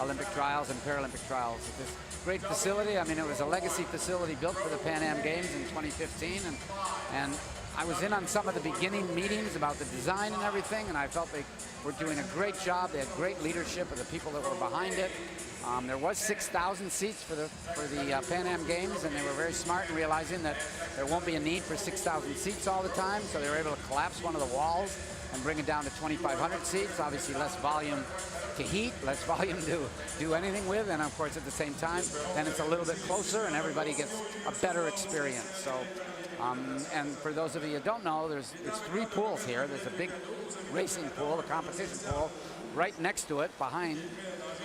Olympic trials and Paralympic trials. This great facility. I mean, it was a legacy facility built for the Pan Am Games in 2015, and I was in on some of the beginning meetings about the design and everything, and I felt they were doing a great job. They had great leadership of the people that were behind it. There was 6,000 seats for the Pan Am Games, and they were very smart in realizing that there won't be a need for 6,000 seats all the time, so they were able to collapse one of the walls and bring it down to 2,500 seats. Obviously less volume to heat, less volume to do anything with, and of course at the same time, then it's a little bit closer and everybody gets a better experience. So, and for those of you who don't know, there's 3 pools here. There's a big racing pool, a competition pool. Right next to it, behind,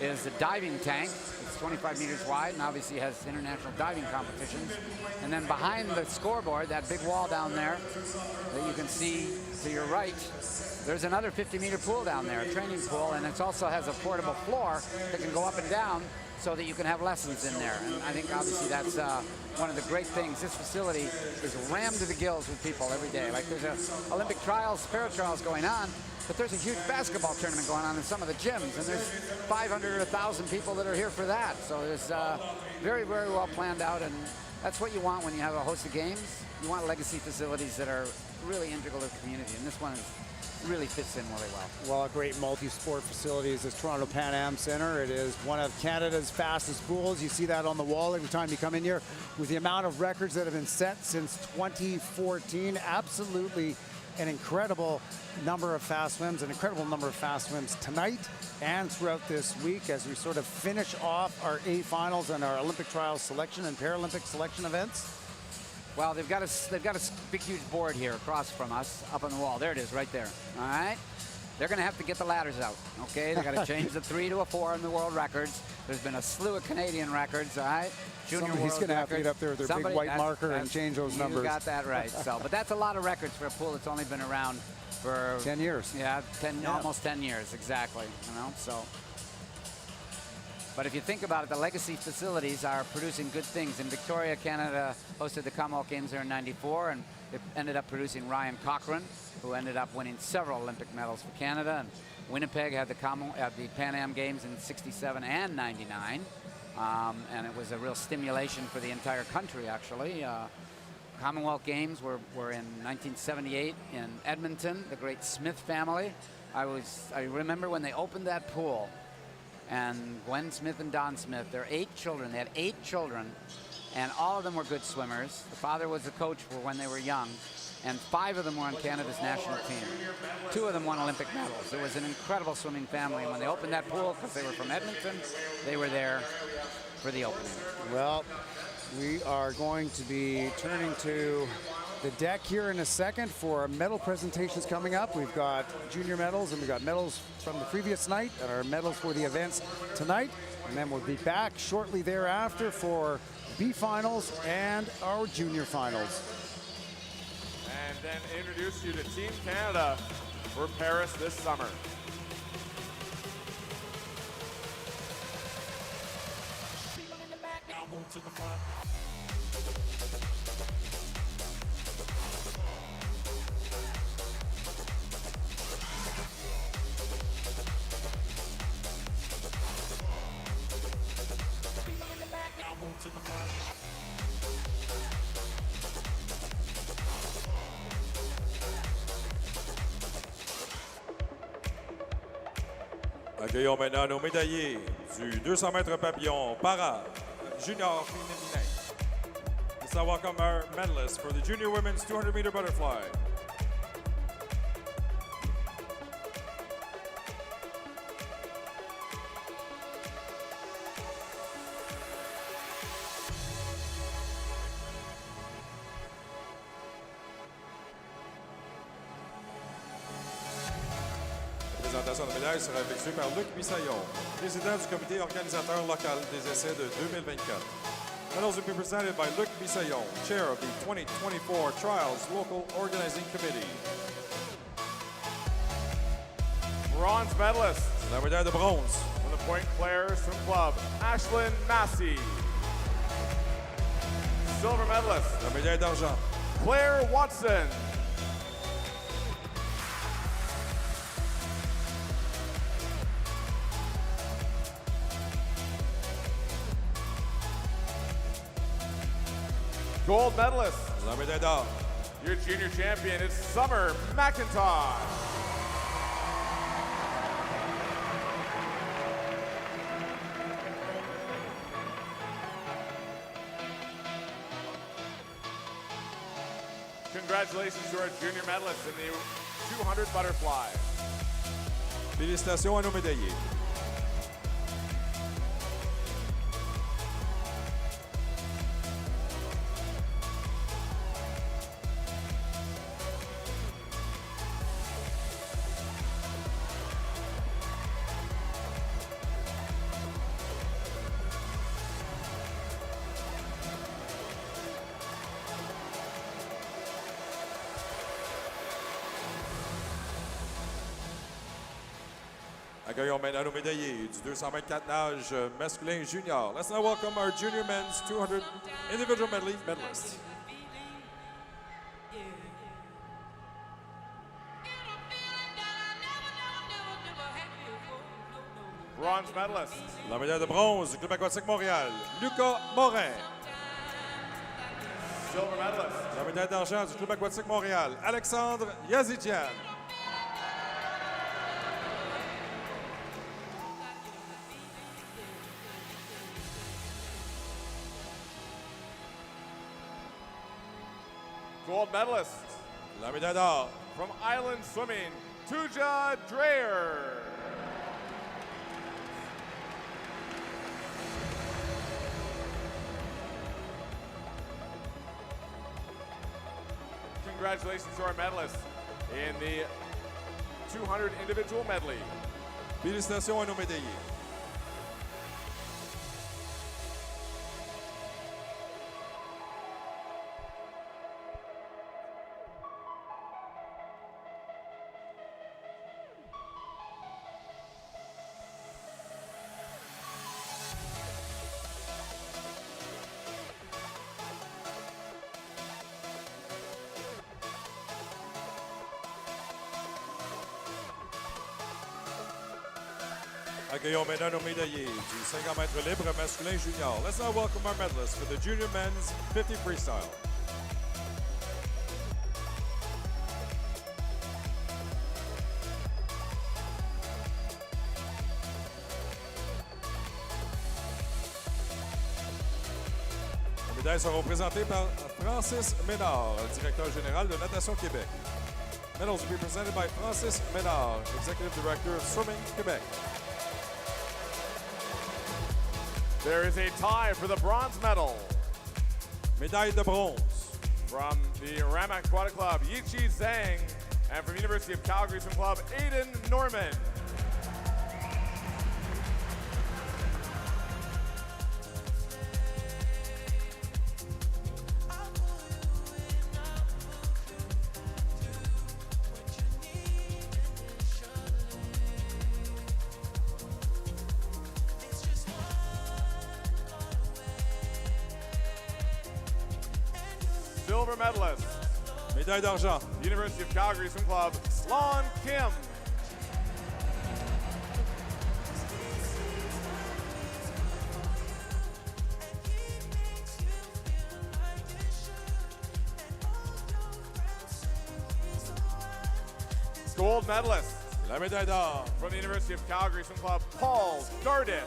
is a diving tank. It's 25 meters wide and obviously has international diving competitions. And then behind the scoreboard, that big wall down there that you can see to your right, there's another 50-meter pool down there, a training pool, and it also has a portable floor that can go up and down so that you can have lessons in there. And I think obviously that's one of the great things. This facility is rammed to the gills with people every day. Like there's a Olympic trials, para trials going on, but there's a huge basketball tournament going on in some of the gyms, and there's 500 or 1,000 people that are here for that. So it's very, very well planned out, and that's what you want when you have a host of games. You want legacy facilities that are really integral to the community, and this one really fits in really well. Well, a great multi-sport facility is this Toronto Pan Am Centre. It is one of Canada's fastest pools. You see that on the wall every time you come in here. With the amount of records that have been set since 2014, absolutely an incredible number of fast swims, an incredible number of fast swims tonight and throughout this week as we sort of finish off our A finals and our Olympic trials selection and Paralympic selection events. Well, they've got a big, huge board here across from us, up on the wall. There it is, right there. All right. They're going to have to get the ladders out. Okay. They got to change the 3 to a 4 in the world records. There's been a slew of Canadian records. All right. Somebody's going to have to get up there with their big white marker and change those numbers. You got that right. So, but that's a lot of records for a pool that's only been around for 10 years. Yeah, almost 10 years exactly. You know, so. But if you think about it, the legacy facilities are producing good things. In Victoria, Canada hosted the Commonwealth Games there in '94, and it ended up producing Ryan Cochran, who ended up winning several Olympic medals for Canada. And Winnipeg had the Pan Am Games in '67 and '99, and it was a real stimulation for the entire country, actually. Commonwealth Games were in 1978 in Edmonton, the great Smith family. I remember when they opened that pool, and Gwen Smith and Don Smith, their 8 children. They had 8 children, and all of them were good swimmers. The father was the coach for when they were young, and 5 of them were on Canada's national team. 2 of them won Olympic medals. It was an incredible swimming family, and when they opened that pool, because they were from Edmonton, they were there for the opening. Well, we are going to be turning to the deck here in a second for medal presentations coming up. We've got junior medals and we've got medals from the previous night and our medals for the events tonight. And then we'll be back shortly thereafter for B finals and our junior finals. And then introduce you to Team Canada for Paris this summer. Accueillons maintenant nos médaillés du 200 mètres papillon para junior féminin. Let's now welcome our medalists for the junior women's 200-meter butterfly. La présentation de médailles sera effectuée par Luc Bissaillon, président du comité organisateur local des essais de 2024. Medals will be presented by Luc Bissaillon, chair of the 2024 Trials Local Organizing Committee. Bronze medalist. La médaille de bronze. From the Point Claire Swim Club, Ashlyn Massey. Silver medalist. La médaille d'argent. Claire Watson. Gold medalist. La médaille d'or. Your junior champion is Summer McIntosh. Congratulations to our junior medalists in the 200 butterfly. Félicitations à nos médaillés. Accueillons maintenant nos médaillés du 200 mètres 4 nage masculin junior. Let's now welcome our junior men's 200 individual medley medalists. Bronze medalist. La médaille de bronze du Club aquatique Montréal, Lucas Morin. Silver medalist. La médaille d'argent du Club aquatique Montréal, Alexandre Yazidian. Gold medalist. La médaille d'or. From Island Swimming, Tuja Dreyer. Congratulations to our medalists in the 200 individual medley. Félicitations à nos médaillés. Accueillons maintenant nos médaillés du 50 mètres libre masculin junior. Let's now welcome our medalists for the junior men's 50 freestyle. Les médailles seront présentées par Francis Ménard, directeur général de Natation Québec. Medals will be presented by Francis Ménard, Executive Director of Swimming Québec. There is a tie for the bronze medal. Médaille de bronze. From the Ramac Aquatic Club, Yichi Zhang, and from University of Calgary Swim Club, Aiden Norman. Silver medalist. Médaille d'argent. University of Calgary Swim Club, Slon Kim. Gold medalist. La médaille d'or. From the University of Calgary Swim Club, Paul Dardis.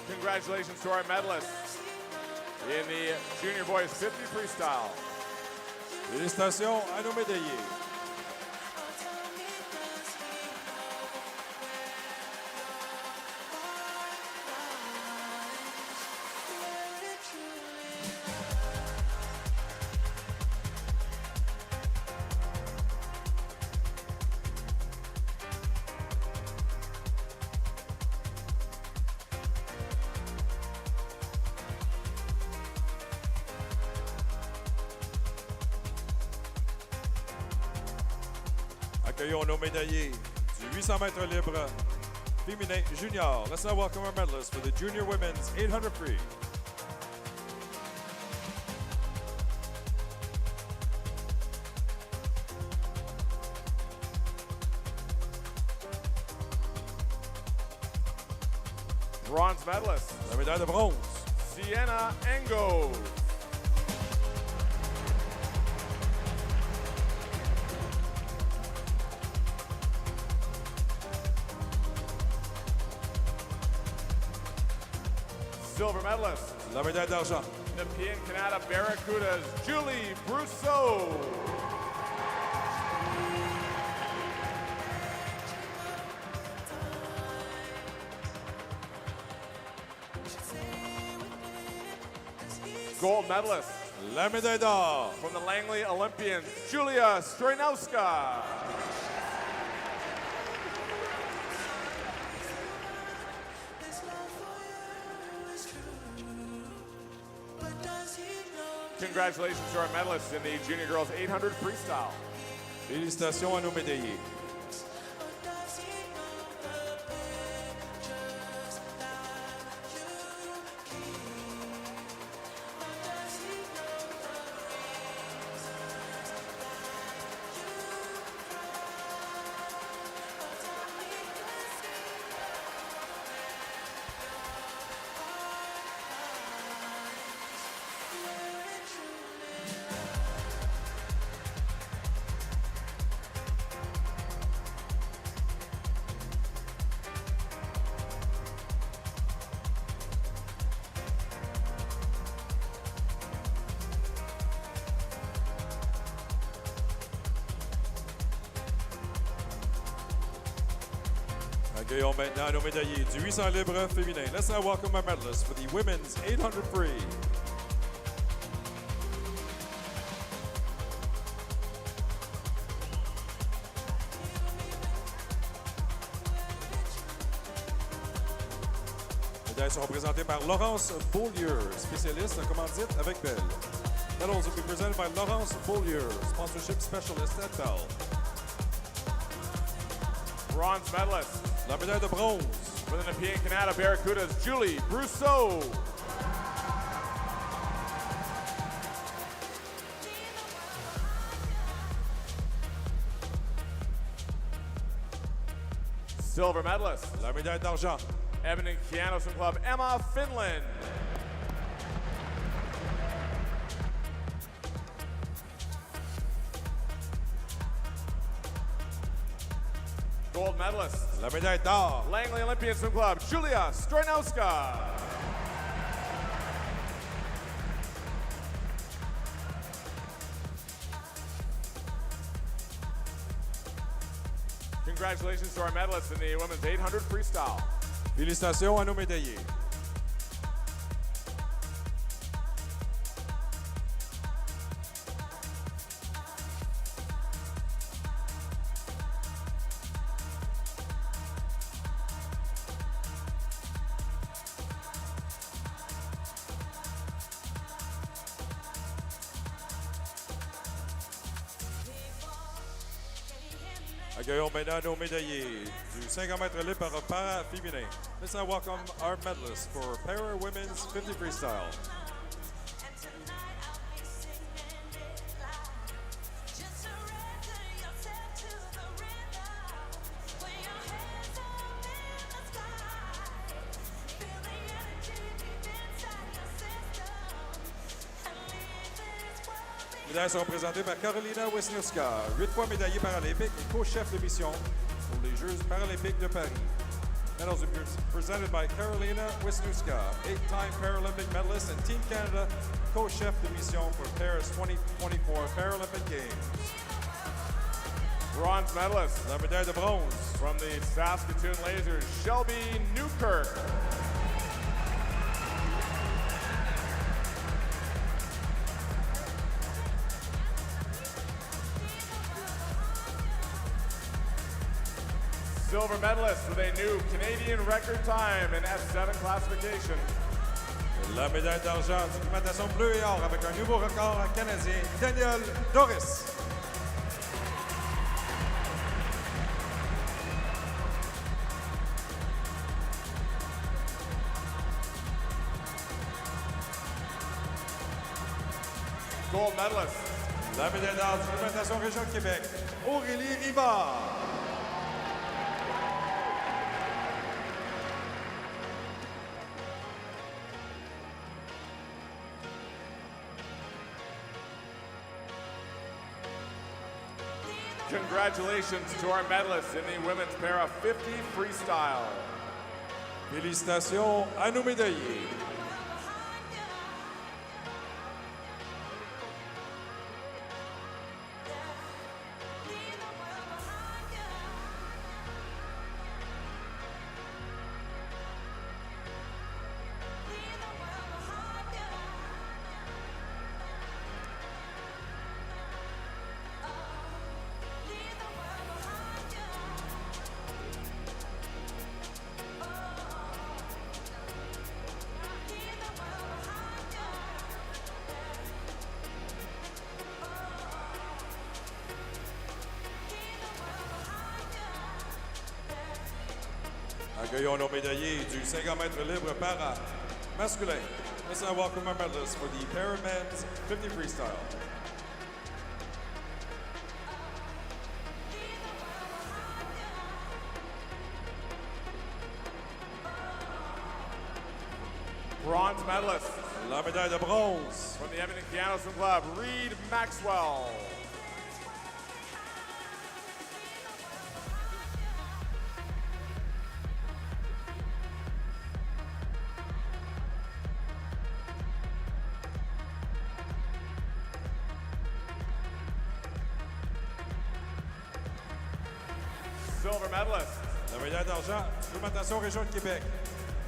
Congratulations to our medalists in the junior boys 50 freestyle. Félicitations à nos médaillés. Accueillons nos médaillés du 800 mètres libre féminin junior. Let's now welcome our medalists for the junior women's 800 free. Bronze medalist. La médaille de bronze. Sienna Engo. Silver medalist. La médaille d'argent. Nepean Canada Barracudas, Julie Brousseau. Gold medalist. La médaille d'or. From the Langley Olympians, Julia Strojnowska. Congratulations to our medalists in the junior girls 800 freestyle. Félicitations à nos médaillés. Accueillons maintenant nos médaillés du 800 libre féminin. Let's now welcome our medalists for the women's 800 free. Les médailles seront présentées par Laurence Beaulieu, spécialiste en commandite avec Bell. Medals will be presented by Laurence Beaulieu, sponsorship specialist at Bell. Bronze medalist. La médaille de bronze. For the Nepean Canada Barracudas, Julie Brousseau. Silver medalist. La médaille d'argent. Edmonton Piano Swim Club, Emma Finland. Gold medalist. La médaille d'or. Langley Olympian Swim Club, Julia Strojnowska. Congratulations to our medalists in the women's 800 freestyle. Félicitations à nos médaillés. Accueillons maintenant nos médaillés du 50 mètres libre par para-féminin. Let's now welcome our medalists for para-women's 50 freestyle. Les médailles seront présentées par Carolina Wisniewska, 8 fois médaillée paralympique et co-chef de mission pour les Jeux paralympiques de Paris. Medals will be presented by Carolina Wisniewska, 8-time Paralympic medalist and Team Canada co-chef de mission for Paris 2024 Paralympic Games. Bronze medalist. La médaille de bronze. From the Saskatoon Lasers, Shelby Newkirk. Silver medalist with a new Canadian record time in S7 classification. La médaille d'argent, documentation bleu et or avec un nouveau record canadien, Daniel Doris. Gold medalist. La médaille d'or, documentation région de Québec, Aurélie Rivard. Congratulations to our medalists in the women's para 50 freestyle. Félicitations à nos médaillés. Accueillons nos médaillés du 50 mètres libre para masculin. Let's now welcome our medalists for the para men's 50 freestyle. Bronze medalist. La médaille de bronze. From the Edmonton Piano Swim Club, Reed Maxwell. Silver medalist. La Médaille d'argent, supplémentation Région de Québec.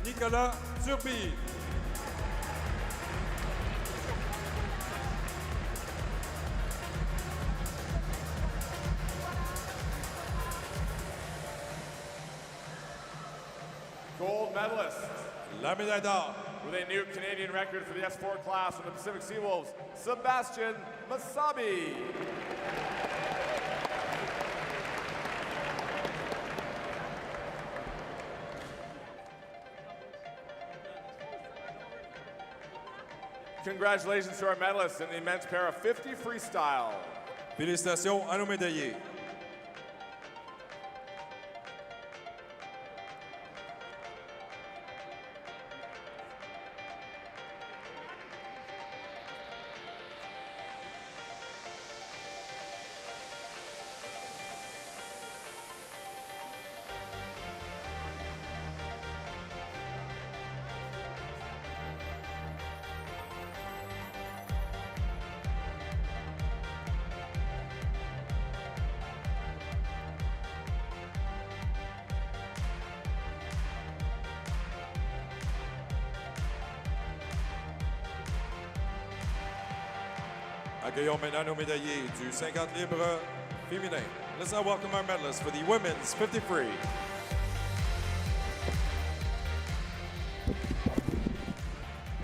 Nicolas Turpin. Gold medalist. La médaille d'or. With a new Canadian record for the S4 class on the Pacific Seawolves, Sebastian Masabi. Congratulations to our medalists in the men's para 50 freestyle. Félicitations à nos médaillés. Accueillons maintenant nos médaillés du 50 libres féminin. Let's now welcome our medalists for the women's 50 free.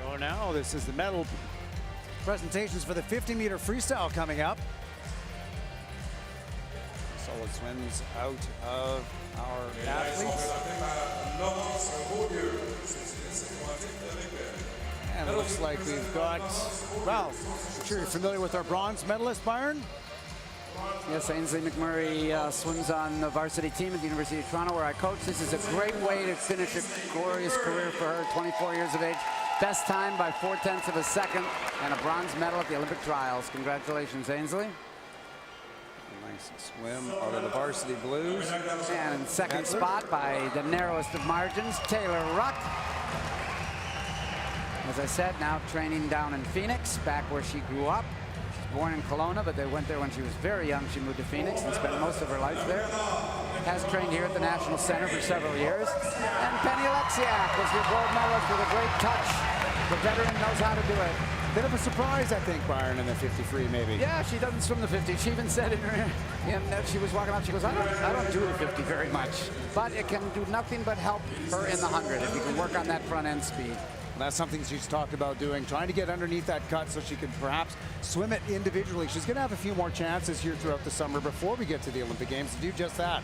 Oh, now this is the medal presentations for the 50-meter freestyle coming up. Solid swims out of our athletes. And it looks like we've got, well, I'm sure you're familiar with our bronze medalist, Byron. Yes, Ainsley McMurray swims on the varsity team at the University of Toronto where I coach. This is a great way to finish a glorious career for her, 24 years of age. Best time by 0.4 of a second and a bronze medal at the Olympic trials. Congratulations, Ainsley. A nice swim out of the varsity blues. And in second spot by the narrowest of margins, Taylor Ruck. As I said, now training down in Phoenix, back where she grew up. She's born in Kelowna, but they went there when she was very young. She moved to Phoenix and spent most of her life there. Has trained here at the National Center for several years. And Penny Alexiak was your gold medalist with a great touch. The veteran knows how to do it. Bit of a surprise, I think, Byron, in the 50 free, maybe. Yeah, she doesn't swim the 50. She even said in her, she was walking up, she goes, I don't do the 50 very much. But it can do nothing but help her in the 100 if you can work on that front end speed. That's something she's talked about doing, trying to get underneath that cut so she can perhaps swim it individually. She's going to have a few more chances here throughout the summer before we get to the Olympic Games to do just that.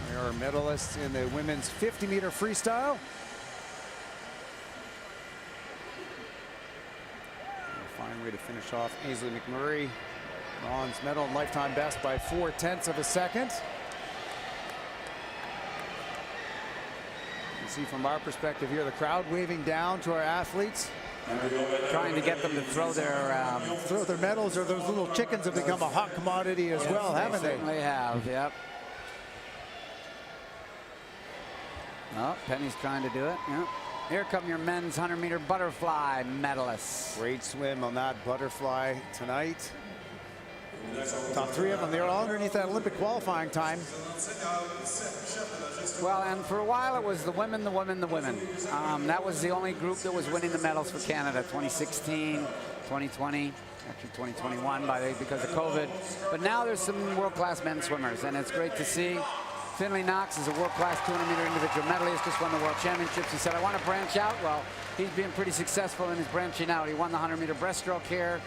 We are medalists in the women's 50-meter freestyle. A fine way to finish off Ainsley McMurray. Bronze medal and lifetime best by 0.4 of a second. See from our perspective here, the crowd waving down to our athletes, trying to get them to throw their medals, or those little chickens have become a hot commodity as well, haven't they? Certainly have, yep. Oh, Penny's trying to do it, yep. Here come your men's 100-meter butterfly medalists. Great swim on that butterfly tonight. Top three of them, they're all underneath that Olympic qualifying time. Well, and for a while it was the women, the women, the women. That was the only group that was winning the medals for Canada, 2016, 2020, actually 2021 because of COVID. But now there's some world-class men swimmers, and it's great to see. Finley Knox is a world-class 200-meter individual medalist, just won the World Championships. He said, I want to branch out. Well, he's been pretty successful in his branching out. He won the 100-meter breaststroke here.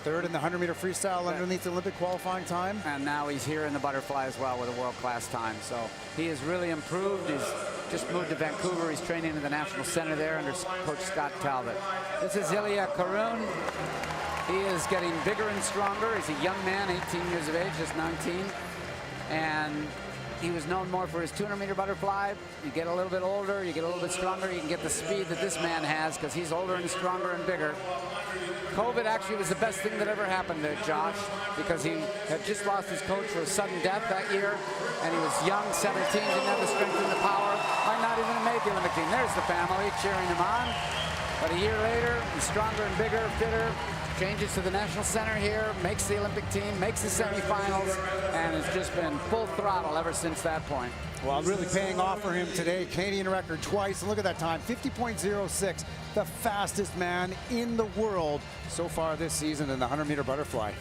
Third in the 100-meter freestyle underneath the Olympic qualifying time. And now he's here in the butterfly as well with a world-class time. So he has really improved. He's just moved to Vancouver. He's training in the National Center there under Coach Scott Talbot. This is Ilya Karun. He is getting bigger and stronger. He's a young man, 18 years of age, just 19. And he was known more for his 200-meter butterfly. You get a little bit older, you get a little bit stronger, you can get the speed that this man has because he's older and stronger and bigger. COVID actually was the best thing that ever happened to Josh because he had just lost his coach for a sudden death that year, and he was young, 17, didn't have the strength and the power, might not even have made the Olympic team. There's the family cheering him on. But a year later, he's stronger and bigger, fitter, changes to the National Center here, makes the Olympic team, makes the semifinals, and has just been full throttle ever since that point. Well, really paying off for him today. Canadian record twice. Look at that time, 50.06, the fastest man in the world so far this season in the 100-meter butterfly.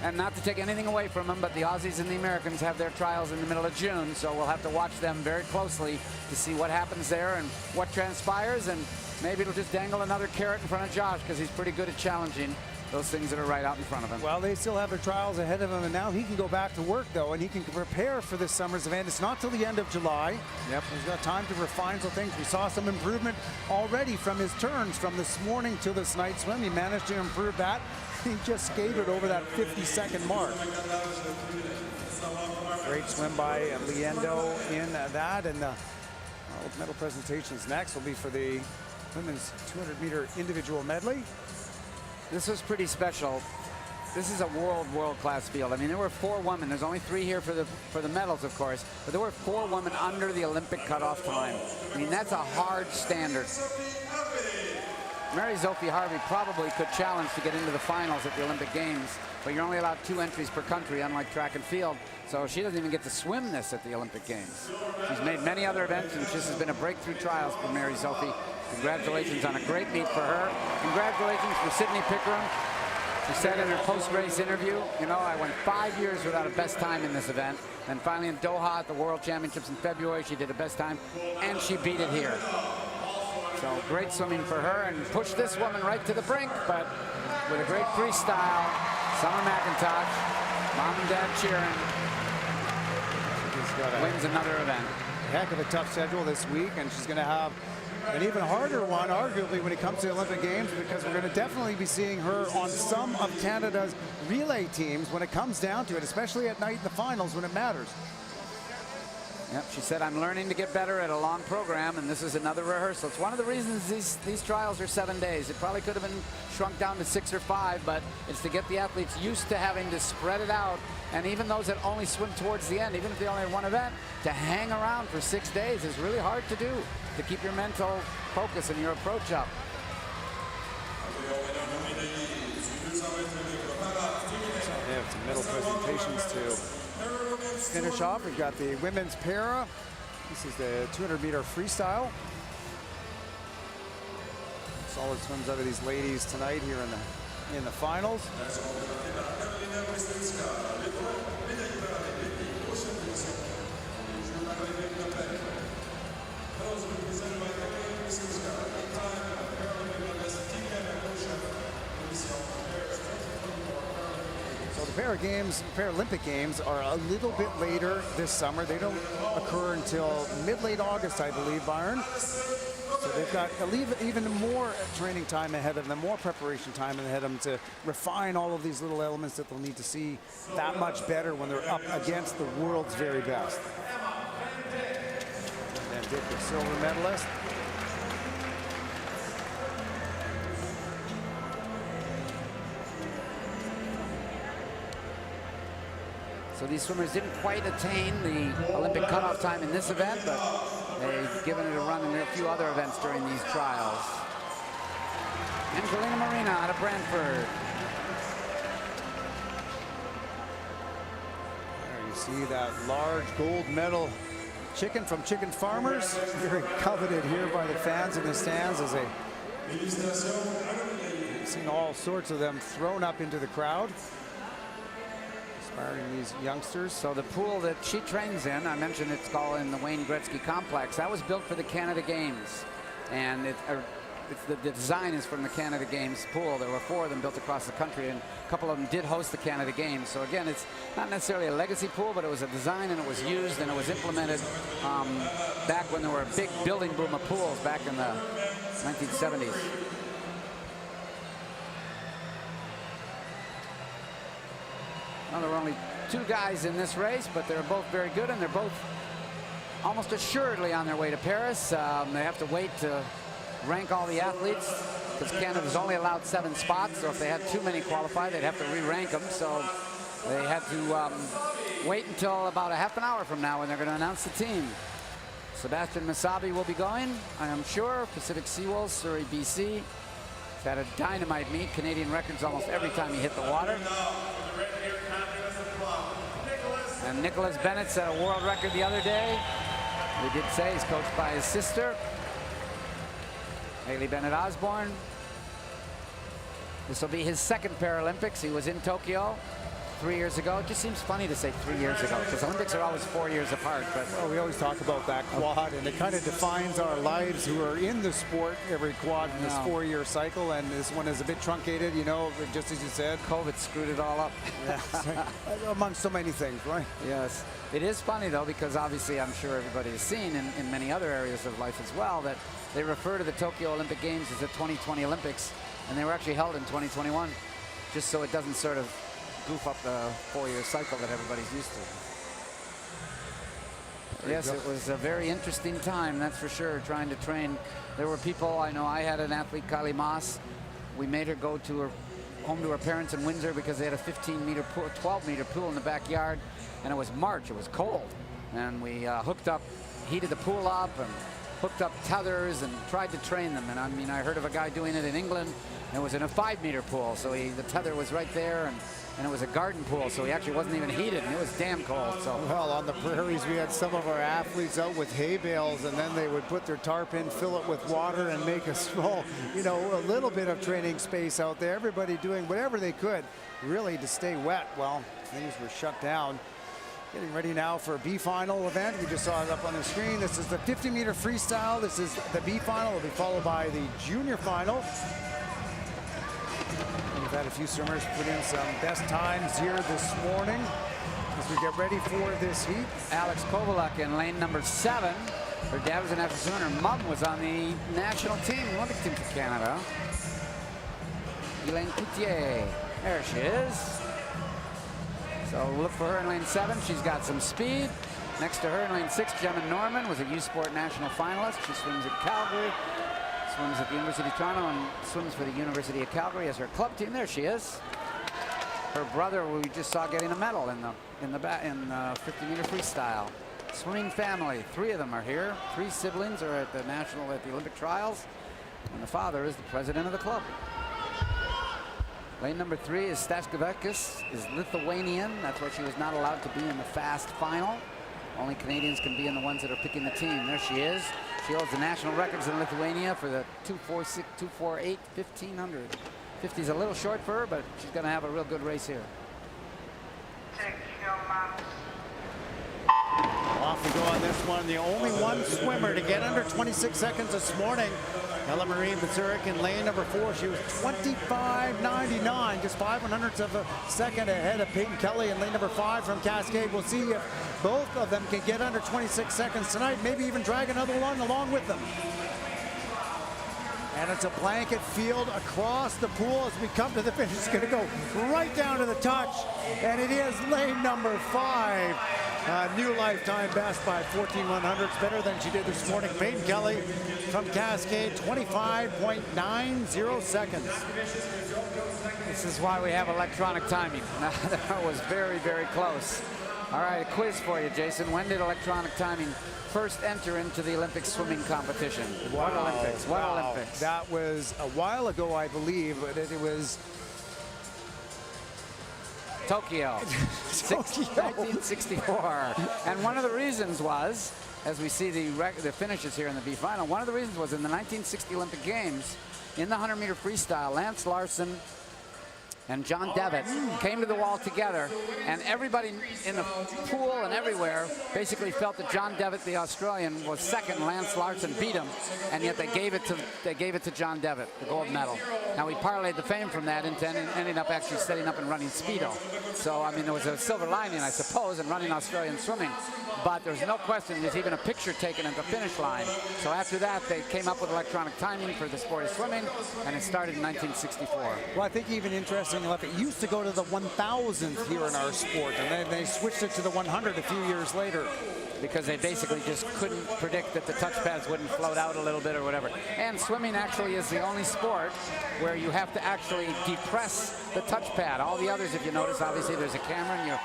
And not to take anything away from them, but the Aussies and the Americans have their trials in the middle of June, so we'll have to watch them very closely to see what happens there and what transpires, and maybe it'll just dangle another carrot in front of Josh, because he's pretty good at challenging those things that are right out in front of him. Well, they still have their trials ahead of him, and now he can go back to work, though, and he can prepare for this summer's event. It's not till the end of July. Yep. He's got time to refine some things. We saw some improvement already from his turns from this morning to this night swim. He managed to improve that. He just skated over that 50-second mark. Great swim by Liendo in that, and the medal presentations next will be for the women's 200-meter individual medley. This was pretty special. This is a world-class field. I mean, there were 4 women. There's only 3 here for the medals, of course, but there were 4 women under the Olympic cutoff time. I mean, that's a hard standard. Mary Sophie Harvey probably could challenge to get into the finals at the Olympic Games, but you're only allowed 2 entries per country, unlike track and field, so she doesn't even get to swim this at the Olympic Games. She's made many other events, and this has been a breakthrough trials for Mary Sophie. Congratulations on a great meet for her. Congratulations for Sydney Pickering. She said in her post-race interview, you know, I went 5 years without a best time in this event. Then finally in Doha at the World Championships in February, she did a best time, and she beat it here. So great swimming for her, and pushed this woman right to the brink, but with a great freestyle, Summer McIntosh, mom and dad cheering, wins another event. Heck of a tough schedule this week, and she's going to have an even harder one, arguably, when it comes to the Olympic Games, because we're going to definitely be seeing her on some of Canada's relay teams when it comes down to it, especially at night in the finals when it matters. Yep, she said, I'm learning to get better at a long program, and this is another rehearsal. It's one of the reasons these trials are 7 days. It probably could have been shrunk down to 6 or 5, but it's to get the athletes used to having to spread it out, and even those that only swim towards the end, even if they only have one event, to hang around for 6 days is really hard to do, to keep your mental focus and your approach up. They have some medal presentations to finish off. We've got the women's para. This is the 200-meter freestyle. Solid swims out of these ladies tonight here in the finals. So the Paralympic Games are a little bit later this summer. They don't occur until mid-late August, I believe, Byron. So they've got even more training time ahead of them, more preparation time ahead of them to refine all of these little elements that they'll need to see that much better when they're up against the world's very best. And Dick, the silver medalist. So these swimmers didn't quite attain the Olympic cutoff time in this event, but they've given it a run in a few other events during these trials. Angelina Marina out of Brantford. There you see that large gold medal chicken from Chicken Farmers. Very coveted here by the fans in the stands as we've seen all sorts of them thrown up into the crowd. Inspiring these youngsters. So the pool that she trains in, I mentioned it's called in the Wayne Gretzky Complex. That was built for the Canada Games, and the design is from the Canada Games pool. There were 4 of them built across the country, and a couple of them did host the Canada Games. So again, it's not necessarily a legacy pool, but it was a design, and it was used, and it was implemented back when there were a big building boom of pools back in the 1970s. Well, there were only 2 guys in this race, but they're both very good, and they're both almost assuredly on their way to Paris. They have to wait to rank all the athletes because Canada's only allowed 7 spots, so if they had too many qualify, they'd have to re-rank them. So they had to wait until about a half an hour from now when they're going to announce the team. Sebastian Masabi will be going, I am sure. Pacific Seawolves, Surrey, BC. He's had a dynamite meet. Canadian records almost every time he hit the water. And Nicholas Bennett set a world record the other day. We did say he's coached by his sister, Haley Bennett Osborne. This will be his second Paralympics. He was in Tokyo 3 years ago. It just seems funny to say 3 years ago because Olympics are always 4 years apart. But well, we always talk about that quad, and it kind of defines our lives who are in the sport every quad in this 4-year cycle. And this one is a bit truncated, you know, just as you said. COVID screwed it all up. Yeah, among so many things, right? Yes. It is funny, though, because obviously I'm sure everybody has seen in many other areas of life as well that they refer to the Tokyo Olympic Games as the 2020 Olympics, and they were actually held in 2021, just so it doesn't sort of goof up the 4-year cycle that everybody's used to. Yes, it was a very interesting time, that's for sure, trying to train. There were people, I know I had an athlete, Kylie Moss. We made her go to her home to her parents in Windsor because they had a 15-meter pool, 12-meter pool in the backyard, and it was March, it was cold. And we hooked up, heated the pool up, and hooked up tethers and tried to train them. And I mean, I heard of a guy doing it in England. It was in a 5-meter pool, so the tether was right there, and it was a garden pool, so he actually wasn't even heated, and it was damn cold. So well, on the prairies, we had some of our athletes out with hay bales, and then they would put their tarp in, fill it with water, and make a small, you know, a little bit of training space out there. Everybody doing whatever they could, really, to stay wet. Well, things were shut down. Getting ready now for a B final event. We just saw it up on the screen. This is the 50-meter freestyle. This is the B final. It'll be followed by the junior final. We've had a few swimmers put in some best times here this morning as we get ready for this heat. Alex Kovaluk in lane number 7. Her dad was a national swimmer. Her mom was on the national team, Olympic team for Canada. Elaine Coutier. There she is. So we'll look for her in lane 7. She's got some speed. Next to her in lane 6, Gemma Norman was a U Sport national finalist. She swims at Calgary, swims at the University of Toronto, and swims for the University of Calgary as her club team. There she is. Her brother, we just saw getting a medal in the 50-meter freestyle. Swimming family, 3 of them are here. 3 siblings are at the Olympic trials, and the father is the president of the club. Lane number 3 is Staškevičius, is Lithuanian. That's why she was not allowed to be in the fast final. Only Canadians can be in the ones that are picking the team. There she is. She holds the national records in Lithuania for the 2:46, 2:48, 1500. 50's a little short for her, but she's going to have a real good race here. Take your marks. Off we go on this one. The only one swimmer to get under 26 seconds this morning. Ella Marie Bazurik in lane number 4. She was 25.99, just 5/100ths of a second ahead of Peyton Kelly in lane number 5 from Cascade. We'll see if both of them can get under 26 seconds tonight, maybe even drag another one along with them. And it's a blanket field across the pool as we come to the finish. It's going to go right down to the touch, and it is lane number 5. New lifetime best by 14/100ths, better than she did this morning. Peyton Kelly from Cascade, 25.90 seconds. This is why we have electronic timing. That was very, very close. All right, a quiz for you, Jason. When did electronic timing first enter into the Olympic swimming competition? Wow. What Olympics? What Olympics? That was a while ago, I believe, but it was Tokyo. 1964. And one of the reasons was, as we see the finishes here in the B final, one of the reasons was in the 1960 Olympic Games, in the 100-meter freestyle, Lance Larson and John Devitt came to the wall together, and everybody in the pool and everywhere basically felt that John Devitt, the Australian, was second. Lance Larson beat him, and yet they gave it to John Devitt, the gold medal. Now we parlayed the fame from that into ending up actually setting up and running Speedo. So I mean, there was a silver lining, I suppose, in running Australian swimming. But there's no question there's even a picture taken at the finish line. So after that, they came up with electronic timing for the sport of swimming, and it started in 1964. Well, I think even interesting enough, it used to go to the 1,000th here in our sport, and then they switched it to the 100 a few years later. Because they basically just couldn't predict that the touchpads wouldn't float out a little bit or whatever. And swimming actually is the only sport where you have to actually depress the touchpad. All the others, if you notice, obviously there's a camera and you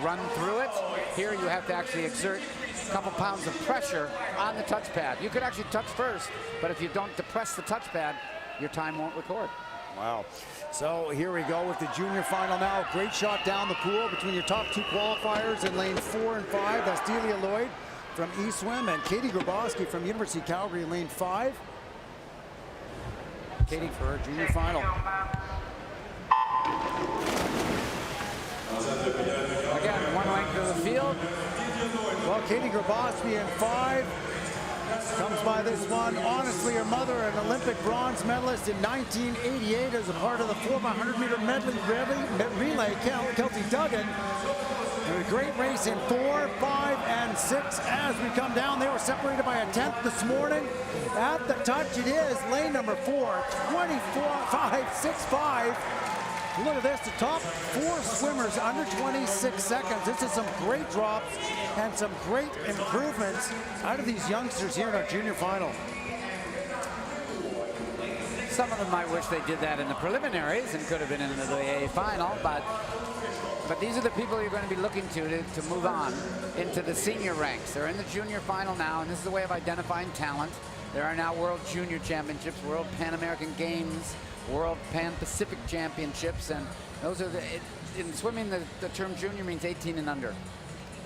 run through it. Here you have to actually exert couple pounds of pressure on the touchpad. You could actually touch first, but if you don't depress the touchpad, your time won't record. Wow. So here we go with the junior final now. Great shot down the pool between your top two qualifiers in lane 4 and 5. That's Delia Lloyd from eSwim and Katie Grabowski from University of Calgary in lane 5. Katie for her junior final. Again, one length of the field. Well, Katie Grabowski in 5. Comes by this one. Honestly, her mother, an Olympic bronze medalist in 1988 as a part of the 4x100-meter medley relay. Kelsey Duggan. A great race in 4, 5, and 6 as we come down. They were separated by a 10th this morning. At the touch, it is lane number 4, 24.565. Look at this, the top 4 swimmers under 26 seconds. This is some great drops and some great improvements out of these youngsters here in our junior final. Some of them might wish they did that in the preliminaries and could have been in the A final, but these are the people you're going to be looking to move on into the senior ranks. They're in the junior final now, and this is a way of identifying talent. There are now World Junior Championships, World Pan American Games, World Pan Pacific Championships, and those are in swimming, the term junior means 18 and under.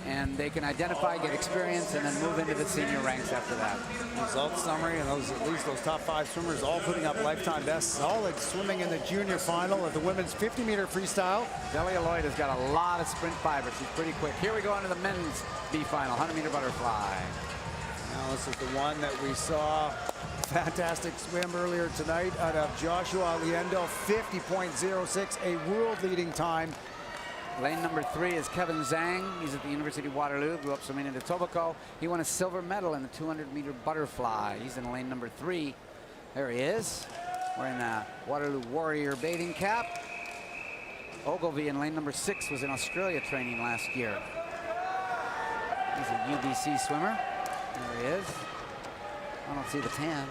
And they can identify, get experience, and then move into the senior ranks after that. Results summary, and at least those top 5 swimmers all putting up lifetime bests. Solid swimming in the junior final of the women's 50-meter freestyle. Delia Lloyd has got a lot of sprint fiber. She's pretty quick. Here we go into the men's B final, 100-meter butterfly. Now this is the one that we saw. Fantastic swim earlier tonight out of Joshua Aliendo, 50.06, a world-leading time. Lane number 3 is Kevin Zhang. He's at the University of Waterloo, grew up swimming in Etobicoke. He won a silver medal in the 200-meter butterfly. He's in lane number 3. There he is, wearing the Waterloo Warrior bathing cap. Ogilvy in lane number 6 was in Australia training last year. He's a UBC swimmer. There he is. I don't see the tan.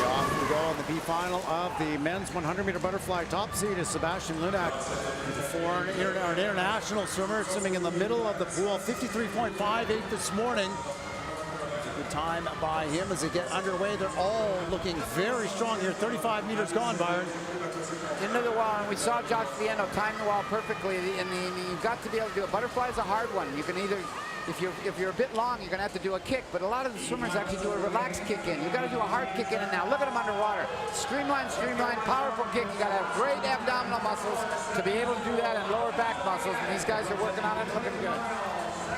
Off we go on the B final of the men's 100-meter butterfly. Top seed is Sebastian Lunak, an international swimmer, swimming in the middle of the pool, 53.58 this morning. It's a good time by him as they get underway. They're all looking very strong here. 35 meters gone, Byron. Into the wall, and we saw Josh Vieno time the wall perfectly. You've got to be able to do it. Butterfly is a hard one. You can either, if you're a bit long, you're going to have to do a kick, but a lot of the swimmers actually do a relaxed kick in. You've got to do a hard kick in and now. Look at them underwater. Streamline, powerful kick. You got to have great abdominal muscles to be able to do that and lower back muscles, and these guys are working on it, looking good.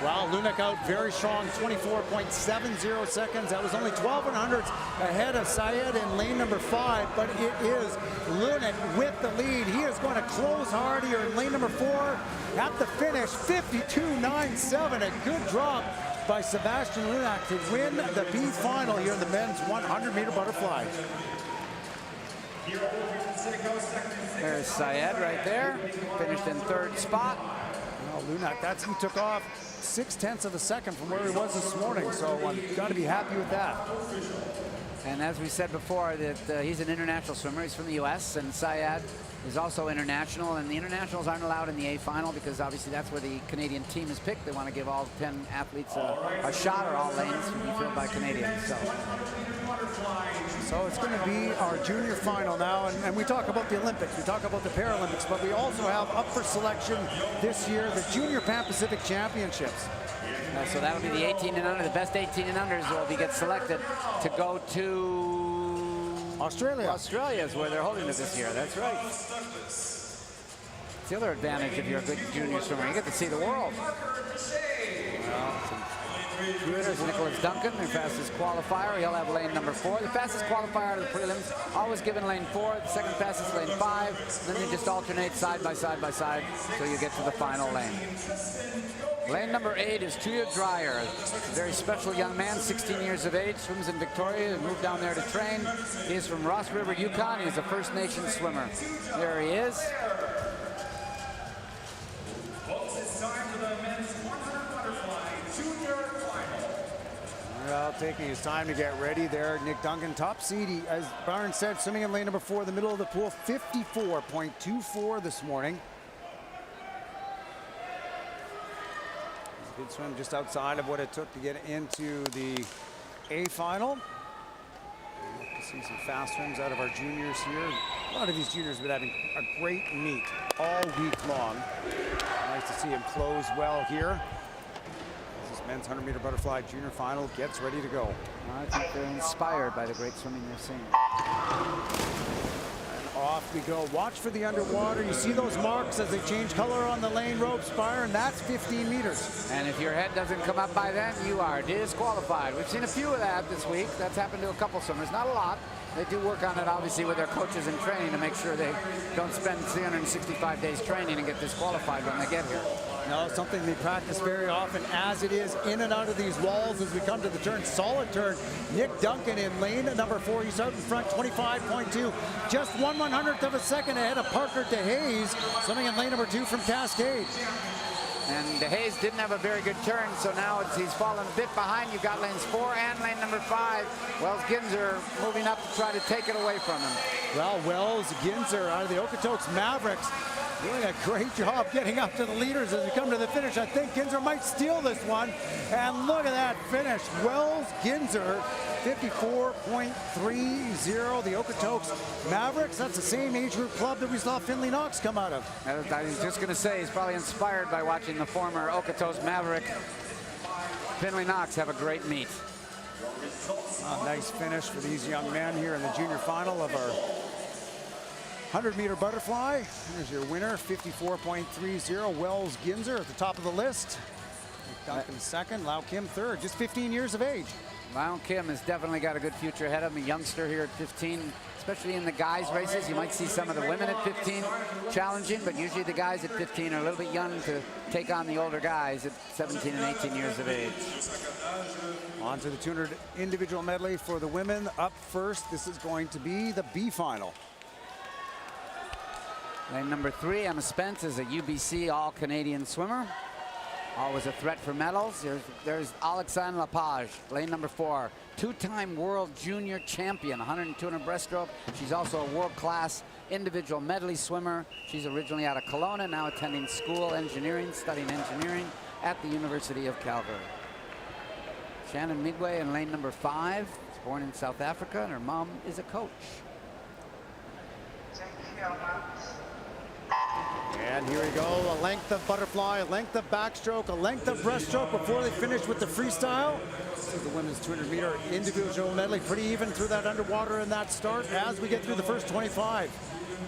Wow, Lunak out very strong, 24.70 seconds. That was only 12/100ths ahead of Syed in lane number 5, but it is Lunak with the lead. He is going to close hard here in lane number 4 at the finish, 52.97. A good drop by Sebastian Lunak to win the B final here in the men's 100-meter butterfly. There's Syed right there, finished in 3rd spot. Well, Lunak, he took off 0.6 of a second from where he was this morning, so I've got to be happy with that. And as we said before, that he's an international swimmer. He's from the U.S., and Syed is also international, and the internationals aren't allowed in the A final because obviously that's where the Canadian team is picked. They want to give all 10 athletes a shot, or all lanes to be filled by Canadians. So it's going to be our junior final now, and we talk about the Olympics, we talk about the Paralympics, but we also have up for selection this year the Junior Pan Pacific Championships. So that'll be the 18 and under. The best 18 and unders will get selected to go to Australia. Australia is where they're holding it this year. That's right. It's the other advantage if you're a good junior swimmer. You get to see the world. There's Nicholas Duncan, their fastest qualifier. He'll have lane number 4. The fastest qualifier out of the prelims, always given lane 4. The second fastest, lane 5. Then they just alternate side by side by side till you get to the final lane. Lane number 8 is Tuya Dreyer, a very special young man, 16 years of age, swims in Victoria, moved down there to train. He is from Ross River, Yukon. He's a First Nations swimmer. There he is. Well, taking his time to get ready there. Nick Duncan, top seed, as Byron said, swimming in lane number 4, the middle of the pool, 54.24 this morning. Did swim just outside of what it took to get into the A final. We'll look to see some fast swims out of our juniors here. A lot of these juniors have been having a great meet all week long. Nice to see him close well here. This men's 100-meter butterfly junior final gets ready to go. I think they're inspired by the great swimming they're seeing. And off we go. Watch for the underwater. You see those marks as they change color on the lane rope, Spire, and that's 15 meters. And if your head doesn't come up by then, you are disqualified. We've seen a few of that this week. That's happened to a couple swimmers, not a lot. They do work on it, obviously, with their coaches in training to make sure they don't spend 365 days training and get disqualified when they get here. No, something they practice very often as it is in and out of these walls as we come to the turn. Solid turn. Nick Duncan in lane number 4. He's out in front, 25.2. Just 1/100th of a second ahead of Parker DeHaze, swimming in lane number 2 from Cascade. And DeHaze didn't have a very good turn, so now he's fallen a bit behind. You've got lanes 4 and lane number 5. Wells Ginzer moving up to try to take it away from him. Well, Wells Ginzer out of the Okotoks Mavericks doing a great job getting up to the leaders as we come to the finish. I think Ginzer might steal this one. And look at that finish. Wells Ginzer, 54.30. The Okotoks Mavericks, that's the same age group club that we saw Finley Knox come out of. I was just going to say, he's probably inspired by watching the former Okotoks Maverick Finley Knox have a great meet. A nice finish for these young men here in the junior final of our 100-meter butterfly. Here's your winner, 54.30. Wells Ginzer at the top of the list. Duncan second, Lau Kim third, just 15 years of age. Lau Kim has definitely got a good future ahead of him, a youngster here at 15, especially in the guys races. You might see some of the women at 15 challenging, but usually the guys at 15 are a little bit young to take on the older guys at 17 and 18 years of age. On to the 200 individual medley for the women. Up first, this is going to be the B final. Lane number 3, Emma Spence is a UBC All-Canadian swimmer. Always a threat for medals. There's Alexandre Lepage, lane number 4. Two-time world junior champion, 100 and 200 breaststroke. She's also a world-class individual medley swimmer. She's originally out of Kelowna, now attending school engineering, studying engineering at the University of Calgary. Shannon Midway in lane number 5. She's born in South Africa, and her mom is a coach. And here we go, a length of butterfly, a length of backstroke, a length of breaststroke before they finish with the freestyle. This is the women's 200-meter individual medley, pretty even through that underwater in that start as we get through the first 25.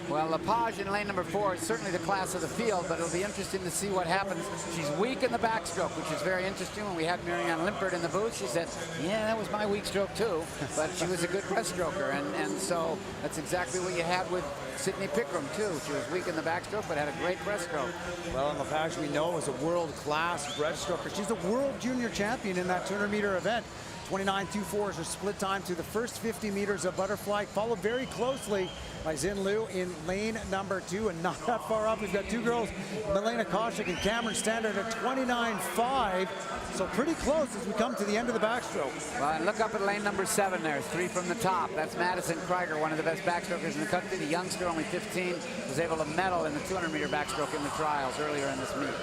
Well, Lepage in lane number 4 is certainly the class of the field, but it'll be interesting to see what happens. She's weak in the backstroke, which is very interesting. When we had Marianne Limpert in the booth, she said, yeah, that was my weak stroke too, but she was a good breaststroker, and so that's exactly what you had with Sydney Pickram too. She was weak in the backstroke, but had a great breaststroke. Well, and Lepage, we know, is a world-class breaststroker. She's a world junior champion in that 200-meter event. 29.24 is her split time through the first 50 meters of butterfly, followed very closely by Xin Liu in lane number 2, and not that far up. We've got two girls, Milena Koshik and Cameron Standard at 29.5, so pretty close as we come to the end of the backstroke. Well, and look up at lane number 7 there, 3 from the top. That's Madison Krieger, one of the best backstrokers in the country. The youngster, only 15, was able to medal in the 200-meter backstroke in the trials earlier in this meet.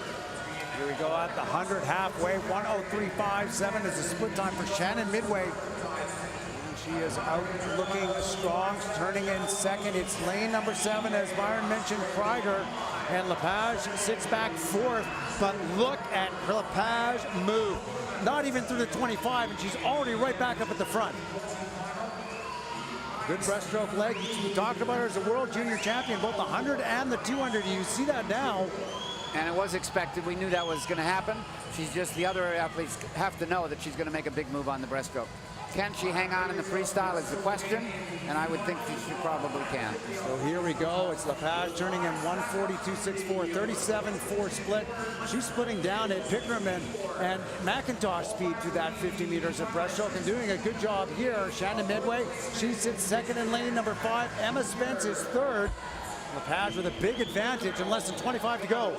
Here we go at the 100 halfway, 1:03.57 is the split time for Shannon Midway. And she is out looking strong, turning in second. It's lane number 7, as Byron mentioned, Krieger, and Lepage sits back 4th. But look at Lepage move. Not even through the 25, and she's already right back up at the front. Good breaststroke leg. We talked about her as a world junior champion, both the 100 and the 200. You see that now. And it was expected. We knew that was going to happen. She's just, the other athletes have to know that she's going to make a big move on the breaststroke. Can she hang on in the freestyle is the question, and I would think she probably can. So here we go. It's Lepage turning in 1:42.64, 37.4 split. She's splitting down at Pickram and McIntosh speed through that 50 meters of breaststroke and doing a good job here. Shannon Midway, she sits second in lane number 5. Emma Spence is third. Lepage with a big advantage and less than 25 to go.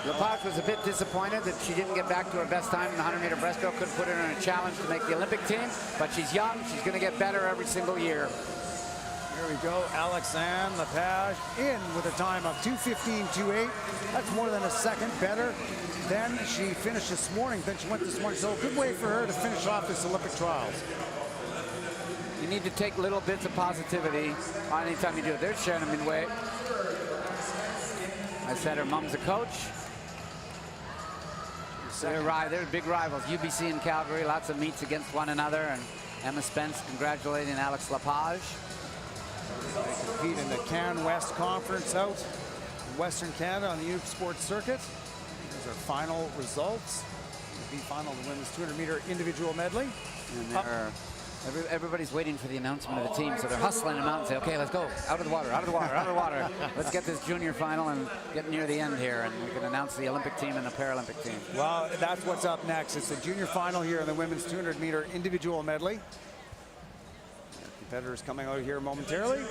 Lepage was a bit disappointed that she didn't get back to her best time in the 100-meter breaststroke. Couldn't put her in a challenge to make the Olympic team, but she's young. She's going to get better every single year. Here we go, Alexandre Lepage in with a time of 2:15.28. That's more than a second better than she finished this morning, than she went this morning. So a good way for her to finish off this Olympic trials. You need to take little bits of positivity anytime you do it. There's Sharon Minway. I said her mom's a coach. They're big rivals. UBC and Calgary, lots of meets against one another. And Emma Spence congratulating Alex Lepage. They compete in the Can West Conference out in Western Canada on the youth sports circuit. Here's our final results. The final of the women's 200-meter individual medley. And everybody's waiting for the announcement of the team, so they're hustling them out and say, okay, let's go. Out of the water, out of the water, out of the water. Let's get this junior final and get near the end here, and we can announce the Olympic team and the Paralympic team. Well, that's what's up next. It's the junior final here in the women's 200-meter individual medley. Competitors coming out here momentarily.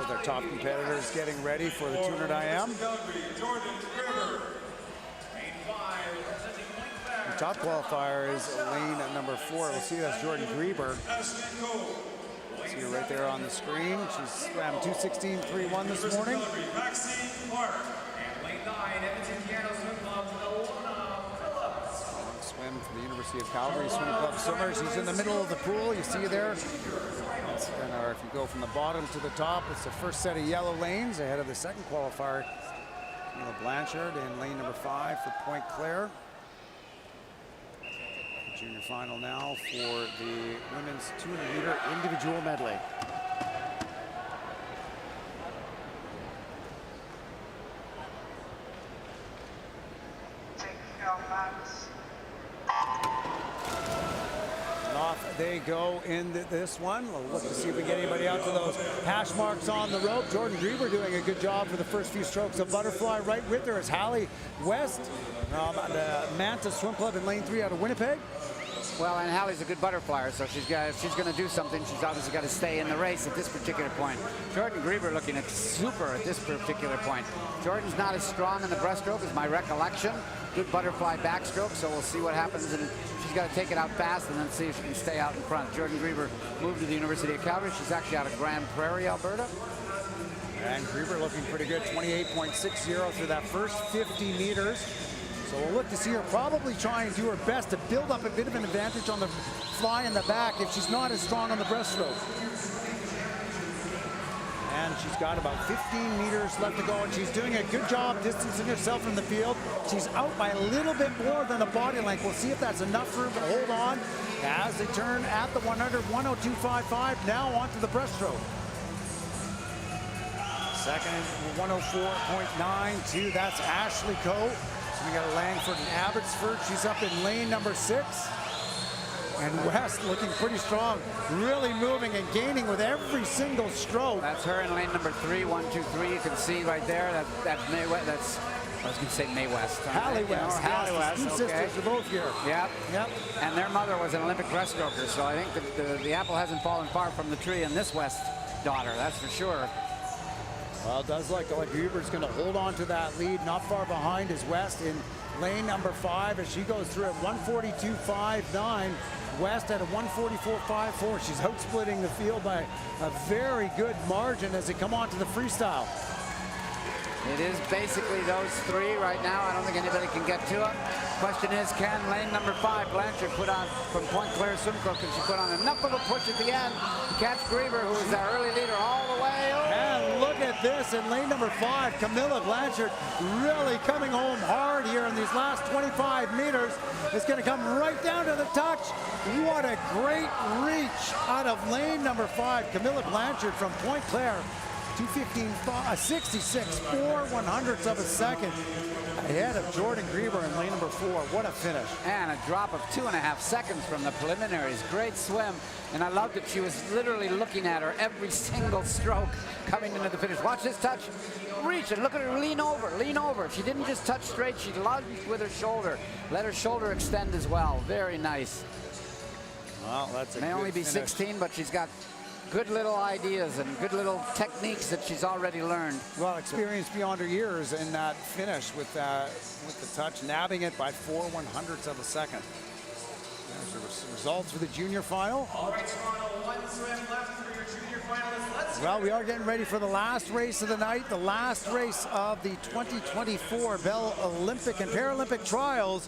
Their top competitors getting ready for the 200 IM. The top qualifier is lane at number 4. We'll see that's Jordan Grieber. See her right there on the screen. She's swam 2:16.31 this morning. Swim for the University of Calgary Swimming Club swimmers. He's in the middle of the pool. You see there. Or if you go from the bottom to the top, it's the first set of yellow lanes ahead of the second qualifier. Camilla Blanchard in lane number 5 for Point Claire. The junior final now for the women's 200-meter individual medley. They go in this one. We'll look to see if we get anybody out to those hash marks on the rope. Jordan Grieber doing a good job for the first few strokes of butterfly. Right with her is Hallie West, the Manta Swim Club in lane 3 out of Winnipeg. Well, and Hallie's a good butterflyer, so if she's going to do something, she's obviously got to stay in the race at this particular point. Jordan Grieber looking super at this particular point. Jordan's not as strong in the breaststroke as my recollection. Good butterfly backstroke, so we'll see what happens. And she's got to take it out fast and then see if she can stay out in front. Jordan Grieber moved to the University of Calgary. She's actually out of Grand Prairie, Alberta. And Grieber looking pretty good, 28.60 through that first 50 meters. So we'll look to see her probably try and do her best to build up a bit of an advantage on the fly in the back if she's not as strong on the breaststroke. And she's got about 15 meters left to go, and she's doing a good job distancing herself from the field. She's out by a little bit more than the body length. We'll see if that's enough for her to hold on as they turn at the 100, 102.55, now onto the breaststroke. Second, 104.92, that's Ashley Coe. So we got Langford and Abbotsford. She's up in lane number 6. And West looking pretty strong, really moving and gaining with every single stroke. That's her in lane number 3, 1, 2, 3. You can see right there that's May West. That's, I was going to say May West. Hallie West. Hallie West. Two sisters are both here. Yep. Yep. And their mother was an Olympic breaststroker, so I think that the apple hasn't fallen far from the tree in this West daughter. That's for sure. Well, it does look like Huber's going to hold on to that lead. Not far behind is West in lane number 5 as she goes through at 142.59. West at a 144.54. She's outsplitting the field by a very good margin as they come on to the freestyle. It is basically those 3 right now. I don't think anybody can get to it. Question is, can lane number 5, Blanchard, put on from Point Claire Swim Club, can she put on enough of a push at the end to catch Grieber, who is our early leader all the way? Oh. And look at this in lane number 5, Camilla Blanchard really coming home hard here in these last 25 meters. It's going to come right down to the touch. What a great reach out of lane number 5, Camilla Blanchard from Point Claire. 2:15.66, 4/100ths of a second ahead of Jordan Grieber in lane number 4. What a finish. And a drop of 2.5 seconds from the preliminaries. Great swim. And I love that she was literally looking at her every single stroke coming into the finish. Watch this touch. Reach and look at her lean over, lean over. She didn't just touch straight, she lunged with her shoulder. Let her shoulder extend as well. Very nice. Well, that's a May good only be finish. 16, but she's got good little ideas and good little techniques that she's already learned. Well, experience beyond her years in that finish with the touch, nabbing it by 4/100ths of a second. There's the results for the junior final. All right, Toronto, one swim left for your junior finalists. Let's Well, we are getting ready for the last race of the night, the last race of the 2024 Bell Olympic and Paralympic Trials.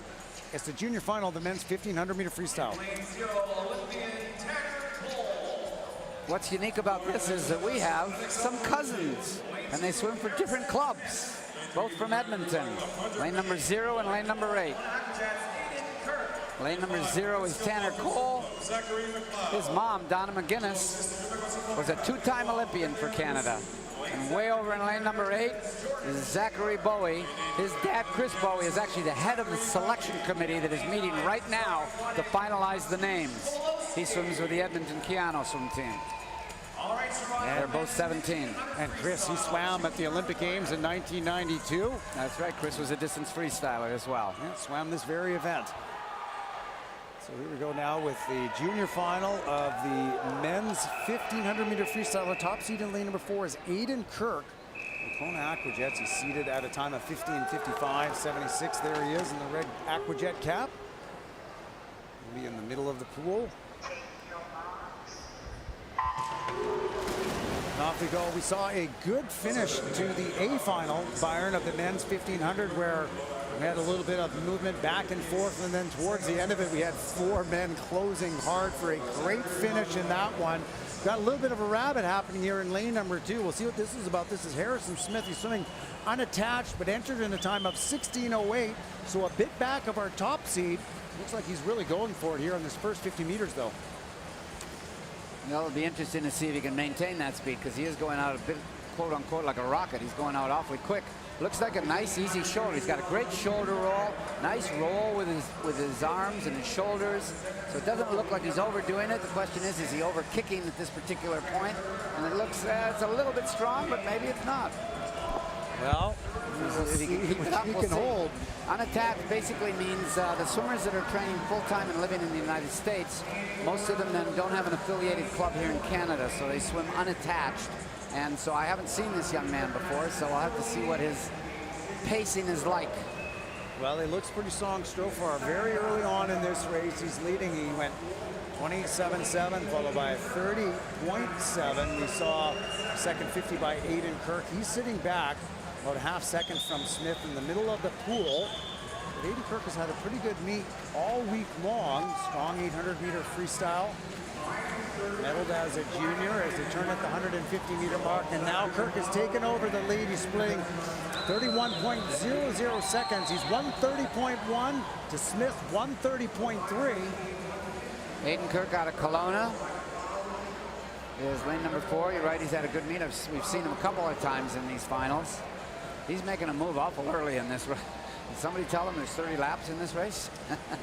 It's the junior final of the men's 1500-meter freestyle. What's unique about this is that we have some cousins, and they swim for different clubs, both from Edmonton. Lane number 0 and lane number 8. Lane number 0 is Tanner Cole. His mom, Donna McGuinness, was a 2-time Olympian for Canada. And way over in lane number 8 is Zachary Bowie. His dad, Chris Bowie, is actually the head of the selection committee that is meeting right now to finalize the names. He swims with the Edmonton Keano swim team. They're both 17. And Chris, he swam at the Olympic Games in 1992. That's right, Chris was a distance freestyler as well. Yeah, swam this very event. So here we go now with the junior final of the men's 1500-meter freestyle. The top seed in lane number 4 is Aiden Kirk. Kelowna Aquajets, he's seated at a time of 15:55.76. There he is in the red Aquajet cap. He'll be in the middle of the pool. And off we go. We saw a good finish to the A final, Byron, of the men's 1500, where we had a little bit of movement back and forth, and then towards the end of it, we had 4 men closing hard for a great finish in that one. Got a little bit of a rabbit happening here in lane number 2. We'll see what this is about. This is Harrison Smith. He's swimming unattached, but entered in a time of 16:08, so a bit back of our top seed. Looks like he's really going for it here on this first 50 meters, though. Well, it'll be interesting to see if he can maintain that speed, because he is going out a bit, quote unquote, like a rocket. He's going out awfully quick. Looks like a nice, easy shoulder. He's got a great shoulder roll, nice roll with his arms and his shoulders. So it doesn't look like he's overdoing it. The question is he over kicking at this particular point? And it looks, it's a little bit strong, but maybe it's not. Well, if he can keep it up, he we'll can see. hold. Unattached basically means the swimmers that are training full-time and living in the United States, most of them then don't have an affiliated club here in Canada, so they swim unattached. And so I haven't seen this young man before, so I'll have to see what his pacing is like. Well, he looks pretty strong so far. Very early on in this race, he's leading. He went 27.7, followed by a 30.7. We saw second 50 by Aiden Kirk. He's sitting back about a half second from Smith in the middle of the pool. But Aiden Kirk has had a pretty good meet all week long. Strong 800-meter freestyle. Medaled as a junior as they turn at the 150-meter mark. And now Kirk has taken over the lead. He's splitting 31.00 seconds. He's 130.1 to Smith 130.3. Aiden Kirk out of Kelowna is lane number 4. You're right, he's had a good meet. We've seen him a couple of times in these finals. He's making a move awful early in this race. Did somebody tell him there's 30 laps in this race?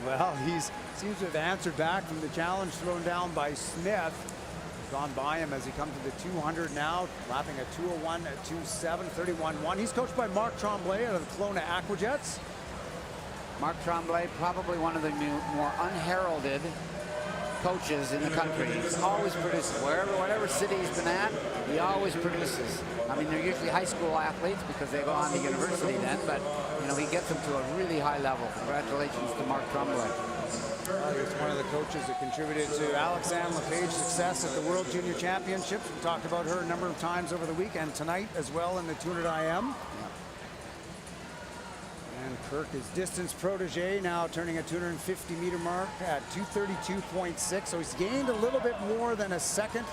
Well, he seems to have answered back from the challenge thrown down by Smith. Gone by him as he comes to the 200 now, lapping a 2:01, a 2:07, 31.1. He's coached by Mark Tremblay out of the Kelowna Aquajets. Mark Tremblay, probably one of the more unheralded coaches in the country. He's always produces. Whatever city he's been at, he always produces. I mean, they're usually high school athletes because they go on to university then, but you know, he gets them to a really high level. Congratulations to Mark Tremblay. He's one of the coaches that contributed to Alexandre Lepage's success at the World Junior Championships. We talked about her a number of times over the weekend, tonight as well in the 200 IM. And Kirk is distance protege, now turning a 250-meter mark at 232.6. So he's gained a little bit more than a second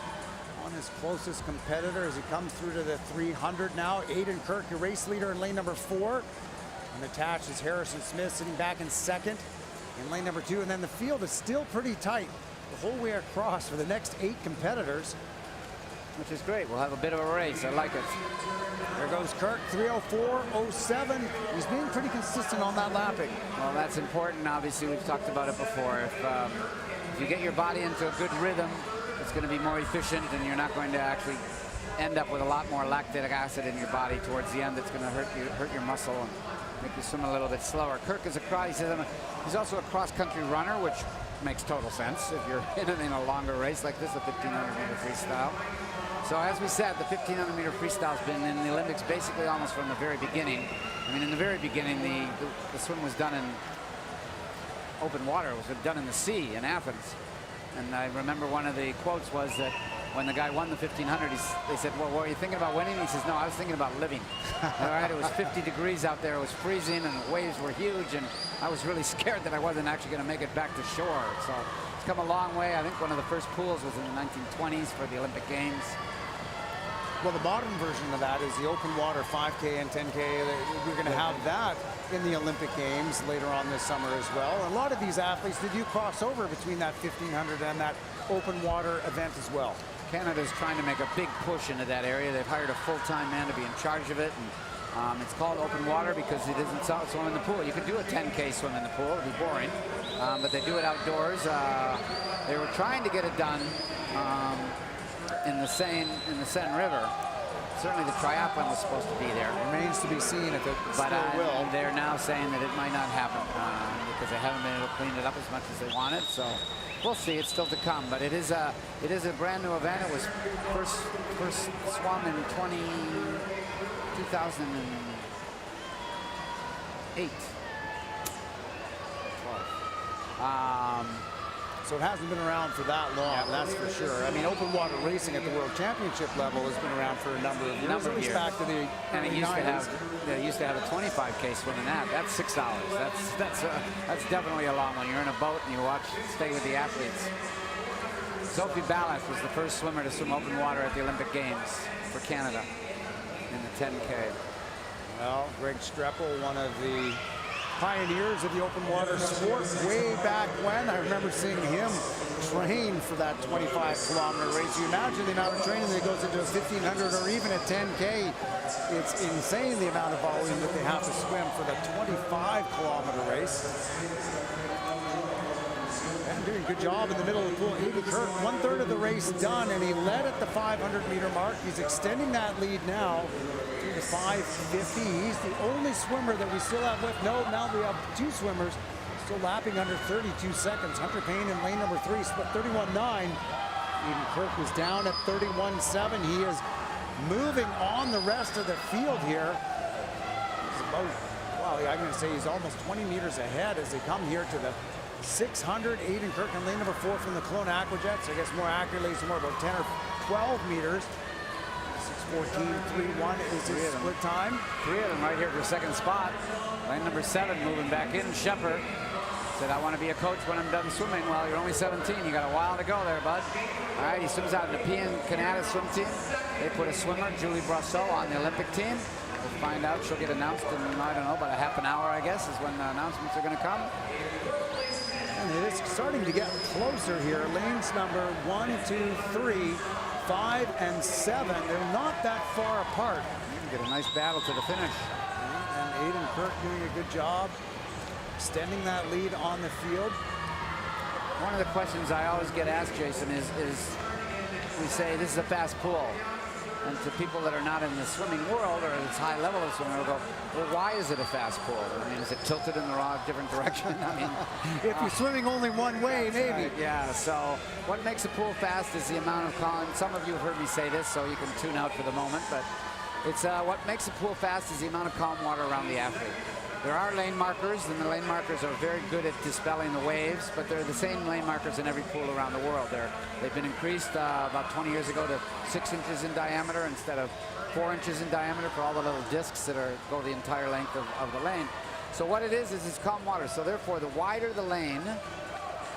on his closest competitor as he comes through to the 300 now. Aiden Kirk, your race leader in lane number 4. And attached is Harrison Smith sitting back in second in lane number 2. And then the field is still pretty tight the whole way across for the next 8 competitors. Which is great. We'll have a bit of a race. I like it. There goes Kirk, 3:04.07. He's being pretty consistent on that lapping. Well, that's important. Obviously, we've talked about it before. If you get your body into a good rhythm, it's going to be more efficient, and you're not going to actually end up with a lot more lactic acid in your body towards the end. That's going to hurt your muscle and make you swim a little bit slower. Kirk is he's also a cross-country runner, which makes total sense if you're in a longer race like this, a 1,500-meter freestyle. So as we said, the 1,500-meter freestyle has been in the Olympics basically almost from the very beginning. I mean, in the very beginning, the swim was done in open water. It was done in the sea in Athens. And I remember one of the quotes was that when the guy won the 1,500, they said, well, what were you thinking about winning? He says, no, I was thinking about living. All right, it was 50 degrees out there. It was freezing, and the waves were huge, and I was really scared that I wasn't actually going to make it back to shore. So it's come a long way. I think one of the first pools was in the 1920s for the Olympic Games. Well, the modern version of that is the open water 5K and 10K. We're going to have that in the Olympic Games later on this summer as well. A lot of these athletes, did you cross over between that 1,500 and that open water event as well? Canada's trying to make a big push into that area. They've hired a full-time man to be in charge of it. And it's called open water because it isn't swim in the pool. You can do a 10K swim in the pool. It'd be boring. But they do it outdoors. They were trying to get it done in the Seine River. Certainly the triathlon was supposed to be there. Remains to be seen if it still will. They're now saying that it might not happen because they haven't been able to clean it up as much as they wanted. So we'll see. It's still to come. But it is a brand new event. It was first swum in 2008. So it hasn't been around for that long, that's for sure. I mean, open water racing at the World Championship level has been around for a number of years. At least back to the and it used to have a 25K swim in that. That's 6 hours. That's definitely a long one. You're in a boat and you stay with the athletes. Sophie Ballas was the first swimmer to swim open water at the Olympic Games for Canada in the 10K. Well, Greg Streppel, one of the pioneers of the open water sport way back when. I remember seeing him train for that 25-kilometer race. You imagine the amount of training that goes into a 1,500 or even a 10K. It's insane the amount of volume that they have to swim for the 25-kilometer race. And doing a good job in the middle of the pool. Aiden Kirk, 1/3 of the race done, and he led at the 500-meter mark. He's extending that lead now to the 550. He's the only swimmer that we still have left. No, now we have 2 swimmers still lapping under 32 seconds. Hunter Payne in lane number 3, split 31.9. Aiden Kirk was down at 31.7. He is moving on the rest of the field here. He's about, well, I'm going to say he's almost 20 meters ahead as they come here to the 600. Aiden Kirk in lane number 4 from the Kelowna Aquajets. I guess more accurately, somewhere about 10 or 12 meters. 6:14.31 is his split time. 3 of them right here for second spot. Lane number 7 moving back in. Shepard said, I want to be a coach when I'm done swimming. Well, you're only 17. You got a while to go there, bud. All right, he swims out in the Canada swim team. They put a swimmer, Julie Brosseau, on the Olympic team. We'll find out. She'll get announced in, I don't know, about a half an hour, I guess, is when the announcements are going to come. And it is starting to get closer here. Lanes number 1, 2, 3, 5, and 7. They're not that far apart. Get a nice battle to the finish. And Aiden Kirk doing a good job extending that lead on the field. One of the questions I always get asked, Jason, is we say this is a fast pool. And to people that are not in the swimming world or this high level of swimming, will go, well, why is it a fast pool? I mean, is it tilted in the wrong, different direction? I mean, if you're swimming only one way, maybe. Yeah, so what makes a pool fast is the amount of calm. Some of you have heard me say this, so you can tune out for the moment, but it's what makes a pool fast is the amount of calm water around the athlete. There are lane markers, and the lane markers are very good at dispelling the waves, but they're the same lane markers in every pool around the world. They've been increased about 20 years ago to 6 inches in diameter instead of 4 inches in diameter for all the little discs that go the entire length of the lane. So what it is it's calm water. So therefore, the wider the lane,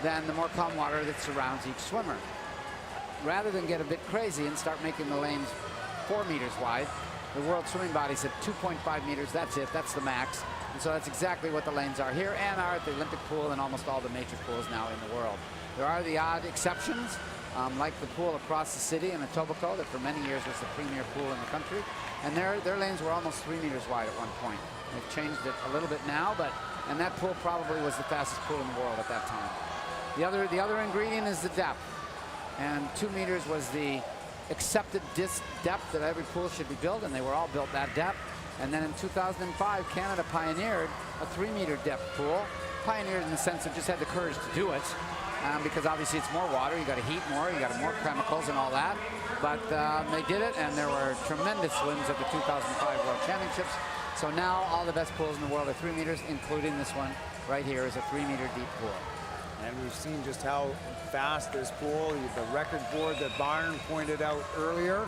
then the more calm water that surrounds each swimmer. Rather than get a bit crazy and start making the lanes 4 meters wide, the World Swimming Body said 2.5 meters, that's it, that's the max. And so that's exactly what the lanes are here and are at the Olympic pool and almost all the major pools now in the world. There are the odd exceptions, like the pool across the city in Etobicoke that for many years was the premier pool in the country. And their lanes were almost 3 meters wide at one point. They've changed it a little bit now, and that pool probably was the fastest pool in the world at that time. The other ingredient is the depth. And 2 meters was the accepted depth that every pool should be built, and they were all built that depth. And then in 2005, Canada pioneered a 3-meter depth pool. Pioneered in the sense it just had the courage to do it. because obviously it's more water. You got to heat more. You got more chemicals and all that. But they did it, and there were tremendous swims at the 2005 World Championships. So now all the best pools in the world are 3 meters, including this one right here is a 3-meter deep pool. And we've seen just how fast this pool, the record board that Byron pointed out earlier.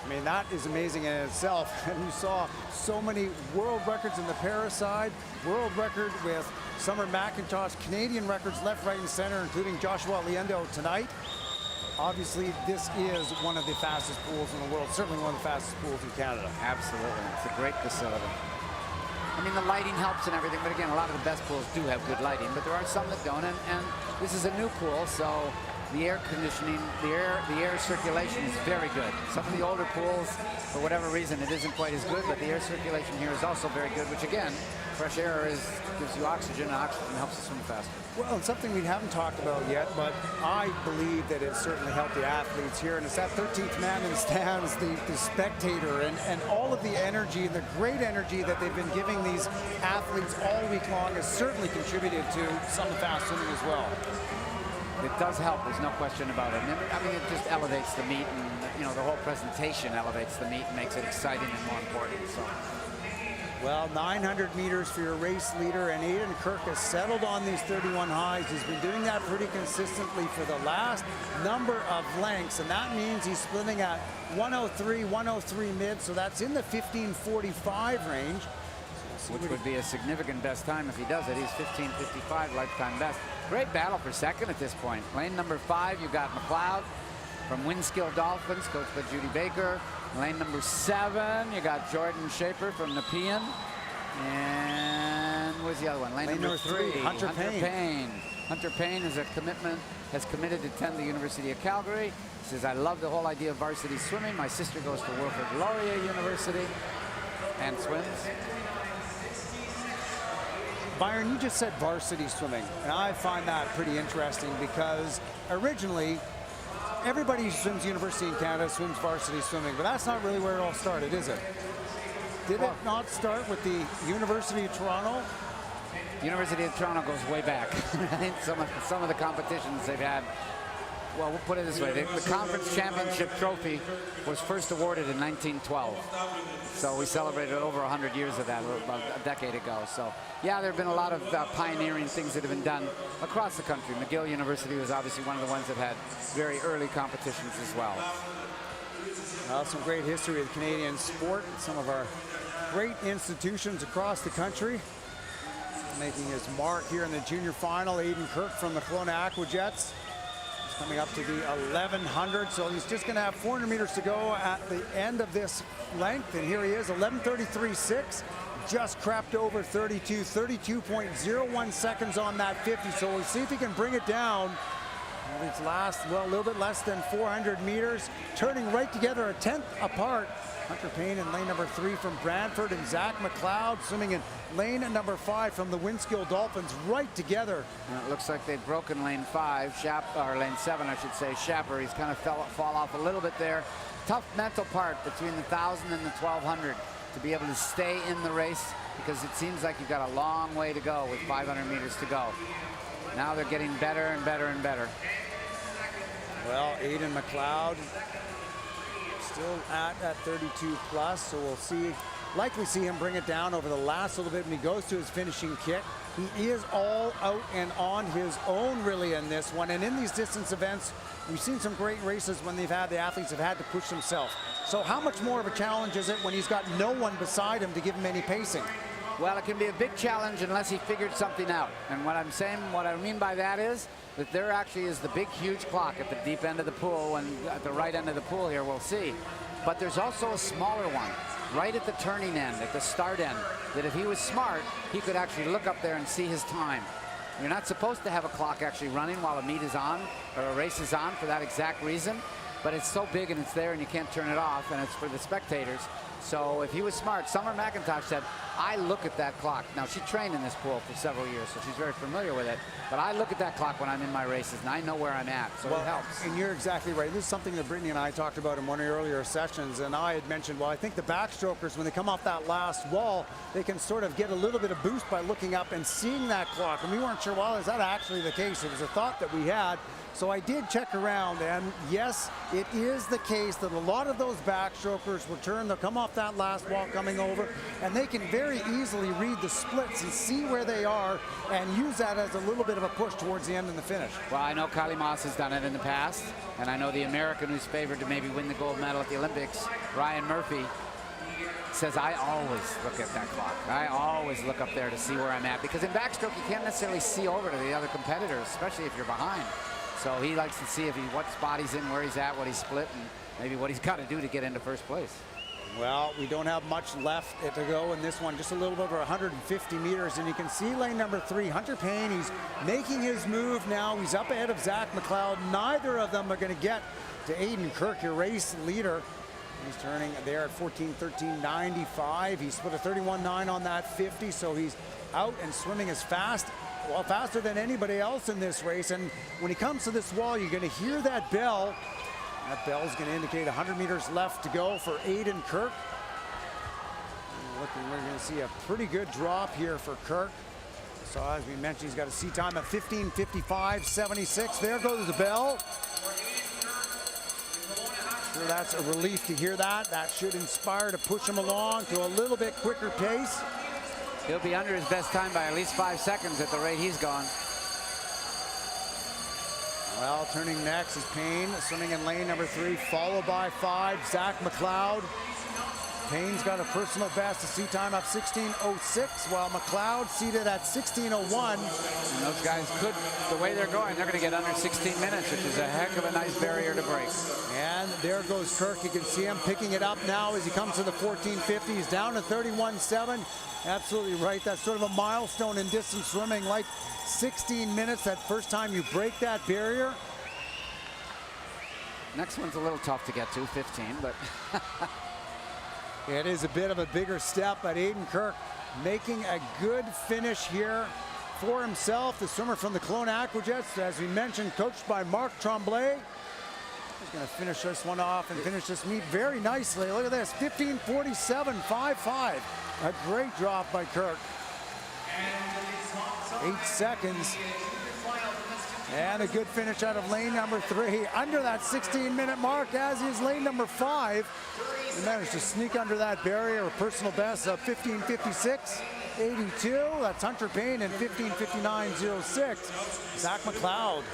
I mean, that is amazing in itself. And you saw so many world records in the para side, world record with Summer McIntosh, Canadian records left, right, and center, including Joshua Liendo tonight. Obviously, this is one of the fastest pools in the world, certainly one of the fastest pools in Canada. Absolutely. It's a great facility. I mean, the lighting helps and everything, but again, a lot of the best pools do have good lighting, but there are some that don't, and this is a new pool, so the air conditioning, the air circulation is very good. Some of the older pools, for whatever reason, it isn't quite as good, but the air circulation here is also very good, which again, fresh air gives you oxygen, and oxygen helps you swim faster. Well, it's something we haven't talked about yet, but I believe that it certainly helped the athletes here, and it's that 13th man in the stands, the spectator, and all of the energy, the great energy that they've been giving these athletes all week long has certainly contributed to some fast swimming as well. It does help, there's no question about it. I mean, it just elevates the meet, and you know, the whole presentation elevates the meet and makes it exciting and more important. So. Well, 900 meters for your race leader, and Aidan Kirk has settled on these 31 highs. He's been doing that pretty consistently for the last number of lengths, and that means he's splitting at 103, 103 mid, so that's in the 15:45 range. Which would be a significant best time if he does it. He's 15:55 lifetime best. Great battle for second at this point. Lane number 5, you've got McLeod from Windskill Dolphins, coached by Judy Baker. Lane number 7, you got Jordan Schaefer from Nepean. And where's the other one? Lane number 3, Hunter Payne. Hunter Payne has committed to attend the University of Calgary. He says, I love the whole idea of varsity swimming. My sister goes to Wilfrid Laurier University and swims. Byron, you just said varsity swimming, and I find that pretty interesting because originally everybody who swims university in Canada swims varsity swimming, but that's not really where it all started, is it? Did it not start with the University of Toronto? University of Toronto goes way back. I think some of the competitions they've had, well, we'll put it this way, the conference championship trophy was first awarded in 1912. So we celebrated over 100 years of that, about a decade ago. So yeah, there have been a lot of pioneering things that have been done across the country. McGill University was obviously one of the ones that had very early competitions as well. Well, some great history of the Canadian sport. Some of our great institutions across the country. Making his mark here in the junior final, Aidan Kirk from the Kelowna Aquajets. Coming up to the 1100, so he's just going to have 400 meters to go at the end of this length, and here he is, 11:33.6, just crept over 32.01 seconds on that 50, so we'll see if he can bring it down. These last, well, a little bit less than 400 meters, turning right together, a tenth apart. Hunter Payne in lane number 3 from Brantford, and Zach McLeod swimming in lane number 5 from the Windskill Dolphins, right together. And it looks like they've broken lane 5, or lane 7, I should say. Schapper, he's kind of fall off a little bit there. Tough mental part between the 1,000 and the 1,200 to be able to stay in the race, because it seems like you've got a long way to go with 500 meters to go. Now they're getting better and better and better. Well, Aidan McLeod still at 32 plus, so we'll likely see him bring it down over the last little bit when he goes to his finishing kick. He is all out and on his own really in this one, and in these distance events we've seen some great races when the athletes have had to push themselves. So how much more of a challenge is it when he's got no one beside him to give him any pacing? Well, it can be a big challenge unless he figured something out. And what I mean by that is that there actually is the big, huge clock at the deep end of the pool, and at the right end of the pool here, we'll see. But there's also a smaller one right at the turning end, at the start end, that if he was smart, he could actually look up there and see his time. You're not supposed to have a clock actually running while a meet is on, or a race is on, for that exact reason. But it's so big and it's there and you can't turn it off, and it's for the spectators. So if he was smart, Summer McIntosh said, I look at that clock. Now, she trained in this pool for several years, so she's very familiar with it. But I look at that clock when I'm in my races, and I know where I'm at, so it helps. And you're exactly right. This is something that Brittany and I talked about in one of the earlier sessions, and I had mentioned, well, I think the backstrokers, when they come off that last wall, they can sort of get a little bit of boost by looking up and seeing that clock. And we weren't sure, well, is that actually the case? It was a thought that we had. So I did check around, and yes, it is the case that a lot of those backstrokers will turn, they'll come off that last wall coming over, and they can very easily read the splits and see where they are and use that as a little bit of a push towards the end and the finish. Well, I know Kylie Moss has done it in the past, and I know the American who's favored to maybe win the gold medal at the Olympics, Ryan Murphy, says, I always look at that clock. I always look up there to see where I'm at, because in backstroke, you can't necessarily see over to the other competitors, especially if you're behind. So he likes to see what spot he's in, where he's at, what he's split, and maybe what he's got to do to get into first place. Well, we don't have much left to go in this one, just a little over 150 meters, and you can see lane number 3, Hunter Payne. He's making his move now. He's up ahead of Zach McLeod. Neither of them are going to get to Aiden Kirk, your race leader. He's turning there at 14:13.95. He split a 31.9 on that 50, so he's out and swimming as fast. Well, faster than anybody else in this race. And when he comes to this wall, you're going to hear that bell. That bell's going to indicate 100 meters left to go for Aiden Kirk. We're going to see a pretty good drop here for Kirk. So as we mentioned, he's got a sea time at 15:55.76. There goes the bell. Sure, that's a relief to hear that. That should inspire to push him along to a little bit quicker pace. He'll be under his best time by at least 5 seconds at the rate he's gone. Well, turning next is Payne, swimming in lane number 3, followed by 5, Zach McLeod. Payne's got a personal best, a sea time of 16:06, while McLeod seated at 16:01. And those guys could, the way they're going, they're going to get under 16 minutes, which is a heck of a nice barrier to break. And there goes Kirk. You can see him picking it up now as he comes to the 14:50. He's down to 31.7. Absolutely right. That's sort of a milestone in distance swimming, like 16 minutes that first time you break that barrier. Next one's a little tough to get to, 15, but it is a bit of a bigger step, but Aiden Kirk making a good finish here for himself. The swimmer from the Cologne Aquajets, as we mentioned, coached by Marc Tremblay. He's going to finish this one off and finish this meet very nicely. Look at this, 15:47.55. A great drop by Kirk. 8 seconds. And a good finish out of lane number 3. Under that 16-minute mark, as is lane number 5. He managed to sneak under that barrier, a personal best of 15:56.82. That's Hunter Payne in 15:59.06. Zach McLeod.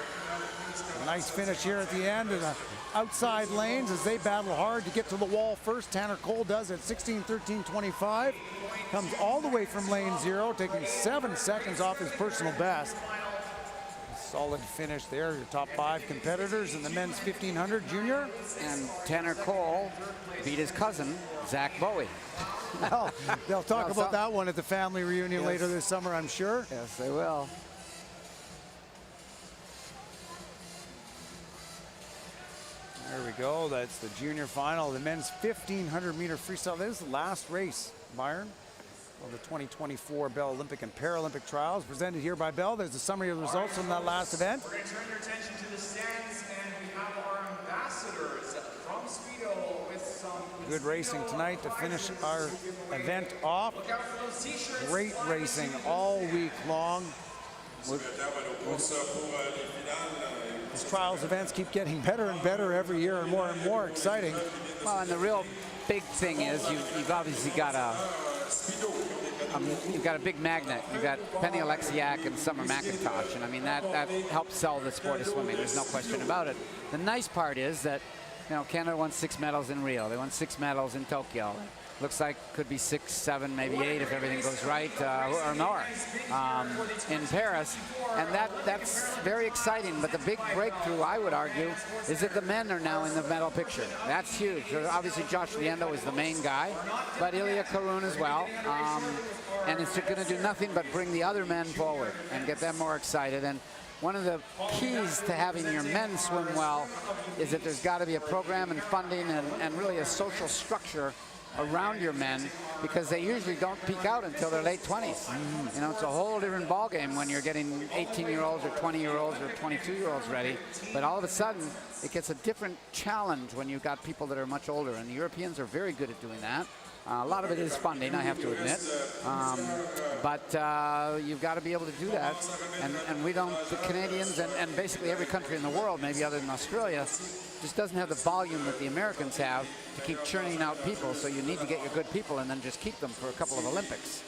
A nice finish here at the end in the outside lanes as they battle hard to get to the wall first. Tanner Cole does at 16:13.25. Comes all the way from lane 0, taking 7 seconds off his personal best. Solid finish there. Your top 5 competitors in the men's 1500 junior. And Tanner Cole beat his cousin, Zach Bowie. Well, they'll talk about that one at the family reunion later this summer, I'm sure. Yes, they will. There we go. That's the junior final, the men's 1500 meter freestyle. That is the last race, Byron, of the 2024 Bell Olympic and Paralympic trials, presented here by Bell. There's a summary of the results from that last event. We're going to turn your attention to the stands, and we have our ambassadors from Speedo with some good racing tonight to finish our event off. Great racing all week long. These trials events keep getting better and better every year and more exciting. Well, and the real big thing is you've obviously got you've got a big magnet. You've got Penny Alexiak and Summer McIntosh, and I mean that helps sell the sport of swimming. There's no question about it. The nice part is that Canada won 6 medals in Rio. They won 6 medals in Tokyo. Looks like could be 6, 7, maybe 8 if everything goes right, or more in Paris. And that's very exciting. But the big breakthrough, I would argue, is that the men are now in the medal picture. That's huge. Obviously, Josh Liendo is the main guy, but Ilya Karun as well. And it's going to do nothing but bring the other men forward and get them more excited. And one of the keys to having your men swim well is that there's got to be a program and funding and really a social structure around your men because they usually don't peak out until their late 20s. You know, it's a whole different ball game when you're getting 18-year-olds or 20-year-olds or 22-year-olds ready. But all of a sudden, it gets a different challenge when you've got people that are much older, and the Europeans are very good at doing that. A lot of it is funding, I have to admit, but you've got to be able to do that, and we don't, the Canadians and basically every country in the world, maybe other than Australia, just doesn't have the volume that the Americans have to keep churning out people, so you need to get your good people and then just keep them for a couple of Olympics.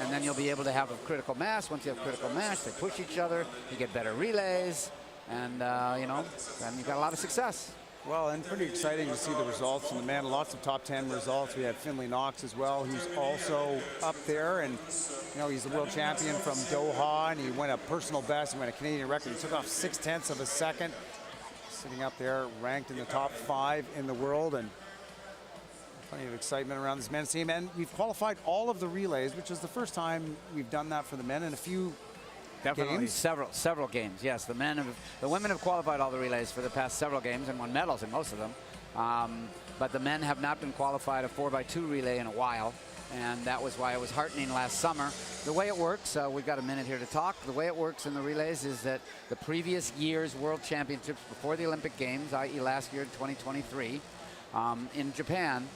And then you'll be able to have a critical mass. Once you have critical mass, they push each other, you get better relays, and you know, then you've got a lot of success. Well, and pretty exciting to see the results from the men. Lots of top 10 results. We had Finley Knox as well, who's also up there. And, you know, he's the world champion from Doha, and he went a personal best. He went a Canadian record. He took off 0.6 of a second, sitting up there, ranked in the top 5 in the world. And plenty of excitement around this men's team. And we've qualified all of the relays, which is the first time we've done that for the men in a few Definitely games. several games. Yes, the women have qualified all the relays for the past several games and won medals in most of them. But the men have not been qualified a 4x2 relay in a while, and that was why it was heartening last summer. The way it works, we've got a minute here to talk. The way it works in the relays is that the previous year's World Championships before the Olympic Games, i.e. last year in 2023, in Japan,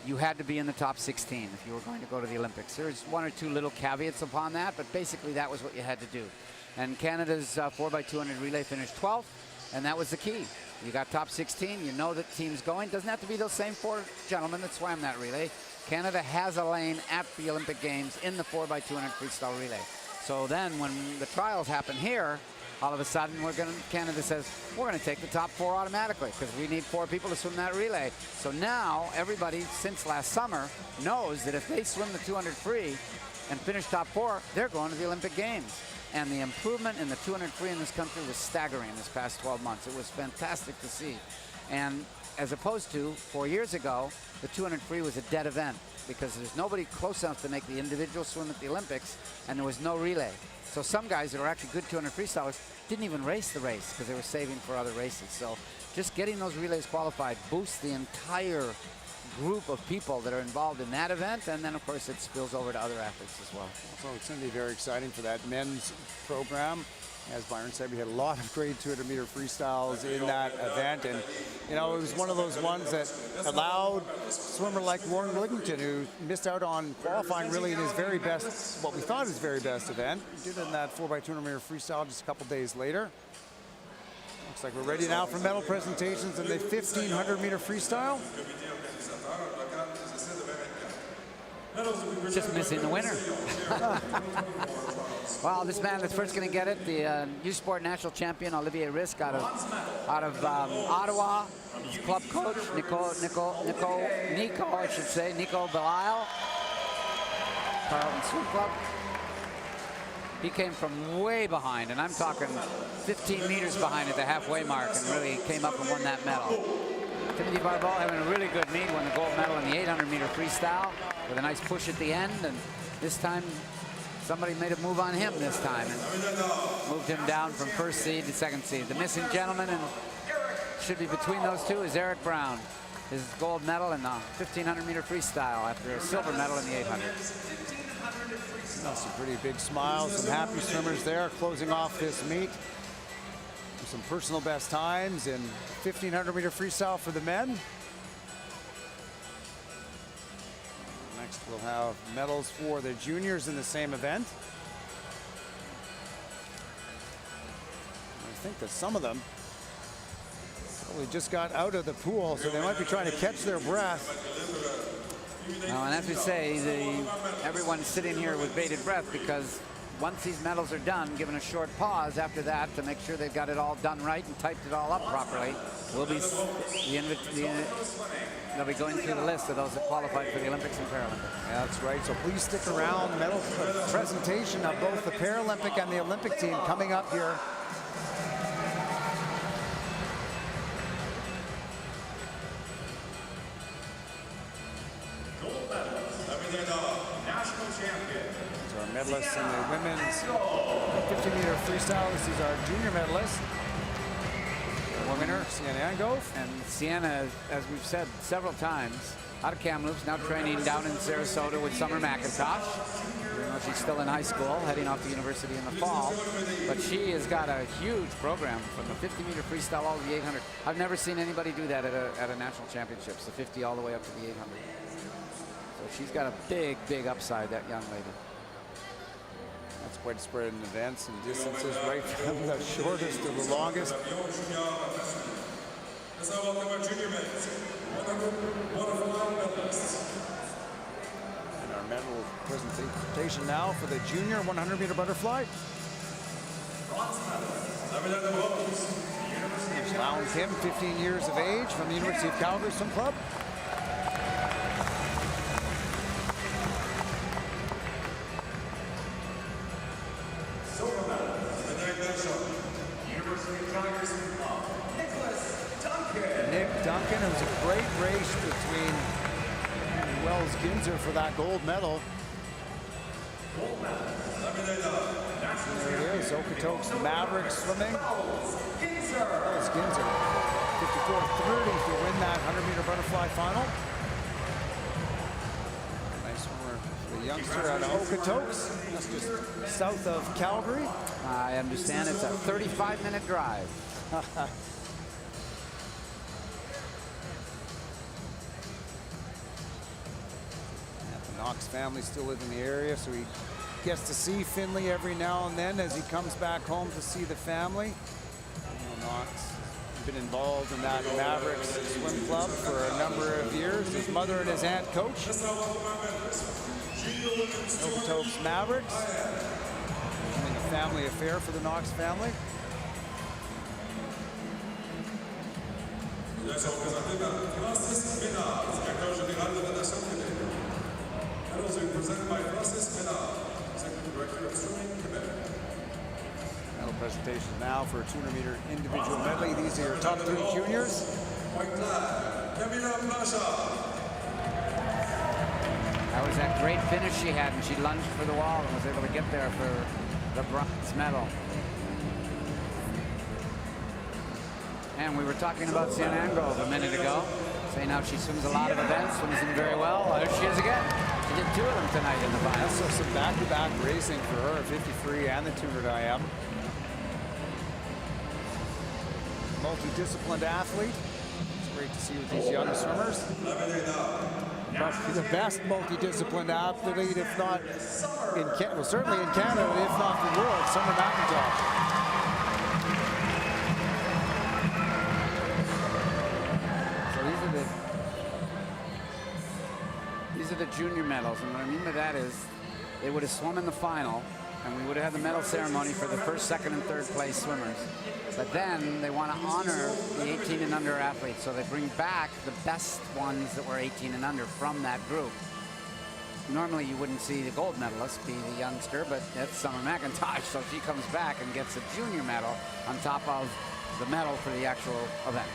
you had to be in the top 16 if you were going to go to the Olympics. There's one or two little caveats upon that, but basically that was what you had to do. And Canada's 4x200 relay finished 12th, and that was the key. You got top 16, you know that team's going. Doesn't have to be those same 4 gentlemen that swam that relay. Canada has a lane at the Olympic Games in the 4x200 freestyle relay. So then when the trials happen here, all of a sudden Canada says, we're going to take the top 4 automatically because we need 4 people to swim that relay. So now everybody since last summer knows that if they swim the 200 free and finish top 4, they're going to the Olympic Games. And the improvement in the 200 free in this country was staggering this past 12 months. It was fantastic to see. And as opposed to 4 years ago, the 200 free was a dead event because there's nobody close enough to make the individual swim at the Olympics, and there was no relay. So some guys that are actually good 200 freestylers didn't even race the race because they were saving for other races. So just getting those relays qualified boosts the entire group of people that are involved in that event, and then of course it spills over to other athletes as well. So it's going to be very exciting for that men's program. As Byron said, we had a lot of great 200-meter freestyles in that event, and you know, it was one of those ones that allowed a swimmer like Warren Wigington, who missed out on qualifying really in his very best, what we thought his very best event. He did it in that 4x200-meter freestyle just a couple days later. Looks like we're ready now for medal presentations in the 1500-meter freestyle. Just missing the winner. Well, this man that's first going to get it, the U-Sport national champion Olivier Risk out of Ottawa, his club coach Nico, I should say, Nico Belisle, Carleton Swim Club. He came from way behind, and I'm talking 15 meters behind at the halfway mark, and really came up and won that medal. Timothy Barbeau having a really good meet, won the gold medal in the 800-meter freestyle with a nice push at the end, and this time somebody made a move on him this time and moved him down from first seed to second seed. The missing gentleman, and should be between those two, is Eric Brown. His gold medal in the 1500-meter freestyle after a silver medal in the 800. Some pretty big smiles, some happy swimmers there closing off this meet. Some personal best times in 1500-meter freestyle for the men. Next we'll have medals for the juniors in the same event. I think that some of them probably just got out of the pool, so they might be trying to catch their breath. Well, and as we say, everyone's sitting here with bated breath because once these medals are done, given a short pause after that to make sure they've got it all done right and typed it all up properly, they'll be going through the list of those that qualified for the Olympics and Paralympics. Yeah, that's right. So please stick around. Medal presentation of both the Paralympic and the Olympic team coming up here. Medalists in the women's 50-meter freestyle. This is our junior medalist. Winner, Sienna Angove. And Sienna, as we've said several times, out of Kamloops, now training down in Sarasota with Summer McIntosh. You know, she's still in high school, heading off to university in the fall. But she has got a huge program from the 50-meter freestyle all to the 800. I've never seen anybody do that at a national championships, the 50 all the way up to the 800. So she's got a big, big upside, that young lady. That's quite a spread in events and distances, right from the shortest to the longest. And our medal presentation now for the junior 100-meter butterfly. Lown Kim, 15 years of age, from the University of Calgary Swim Club. Nick Duncan, it was a great race between Wells Ginzer for that gold medal. There it is, Okotoks Mavericks swimming. Wells Ginzer, 54-30 to win that 100-meter butterfly final. Nice swimmer for the youngster out of Okotoks. That's just south of Calgary. I understand it's a 35-minute drive. The Knox family still live in the area, so he gets to see Finley every now and then as he comes back home to see the family. Knox has been involved in that Mavericks swim club for a number of years. His mother and his aunt coach. Okotoks Mavericks. Becoming a family affair for the Knox family. Medal presentation now for a 200-meter individual medley. These are your top 3 juniors. That was that great finish she had, and she lunged for the wall and was able to get there for the bronze medal. And we were talking about Sienna Angrove a minute ago, saying how she swims a lot of events, swims them very well. There she is again. She did 2 of them tonight in the final. So some back-to-back racing for her, 50 free and the 200 IM. Multidisciplined athlete. It's great to see with these young swimmers. Probably the best multidisciplined athlete, if not in Canada, well, certainly in Canada, if not the world, Summer McIntosh. These are the junior medals, and what I mean by that is they would have swum in the final, and we would have had the medal ceremony for the first, second, and third place swimmers. But then they want to honor the 18 and under athletes, so they bring back the best ones that were 18 and under from that group. Normally you wouldn't see the gold medalist be the youngster, but that's Summer McIntosh, so she comes back and gets a junior medal on top of the medal for the actual event.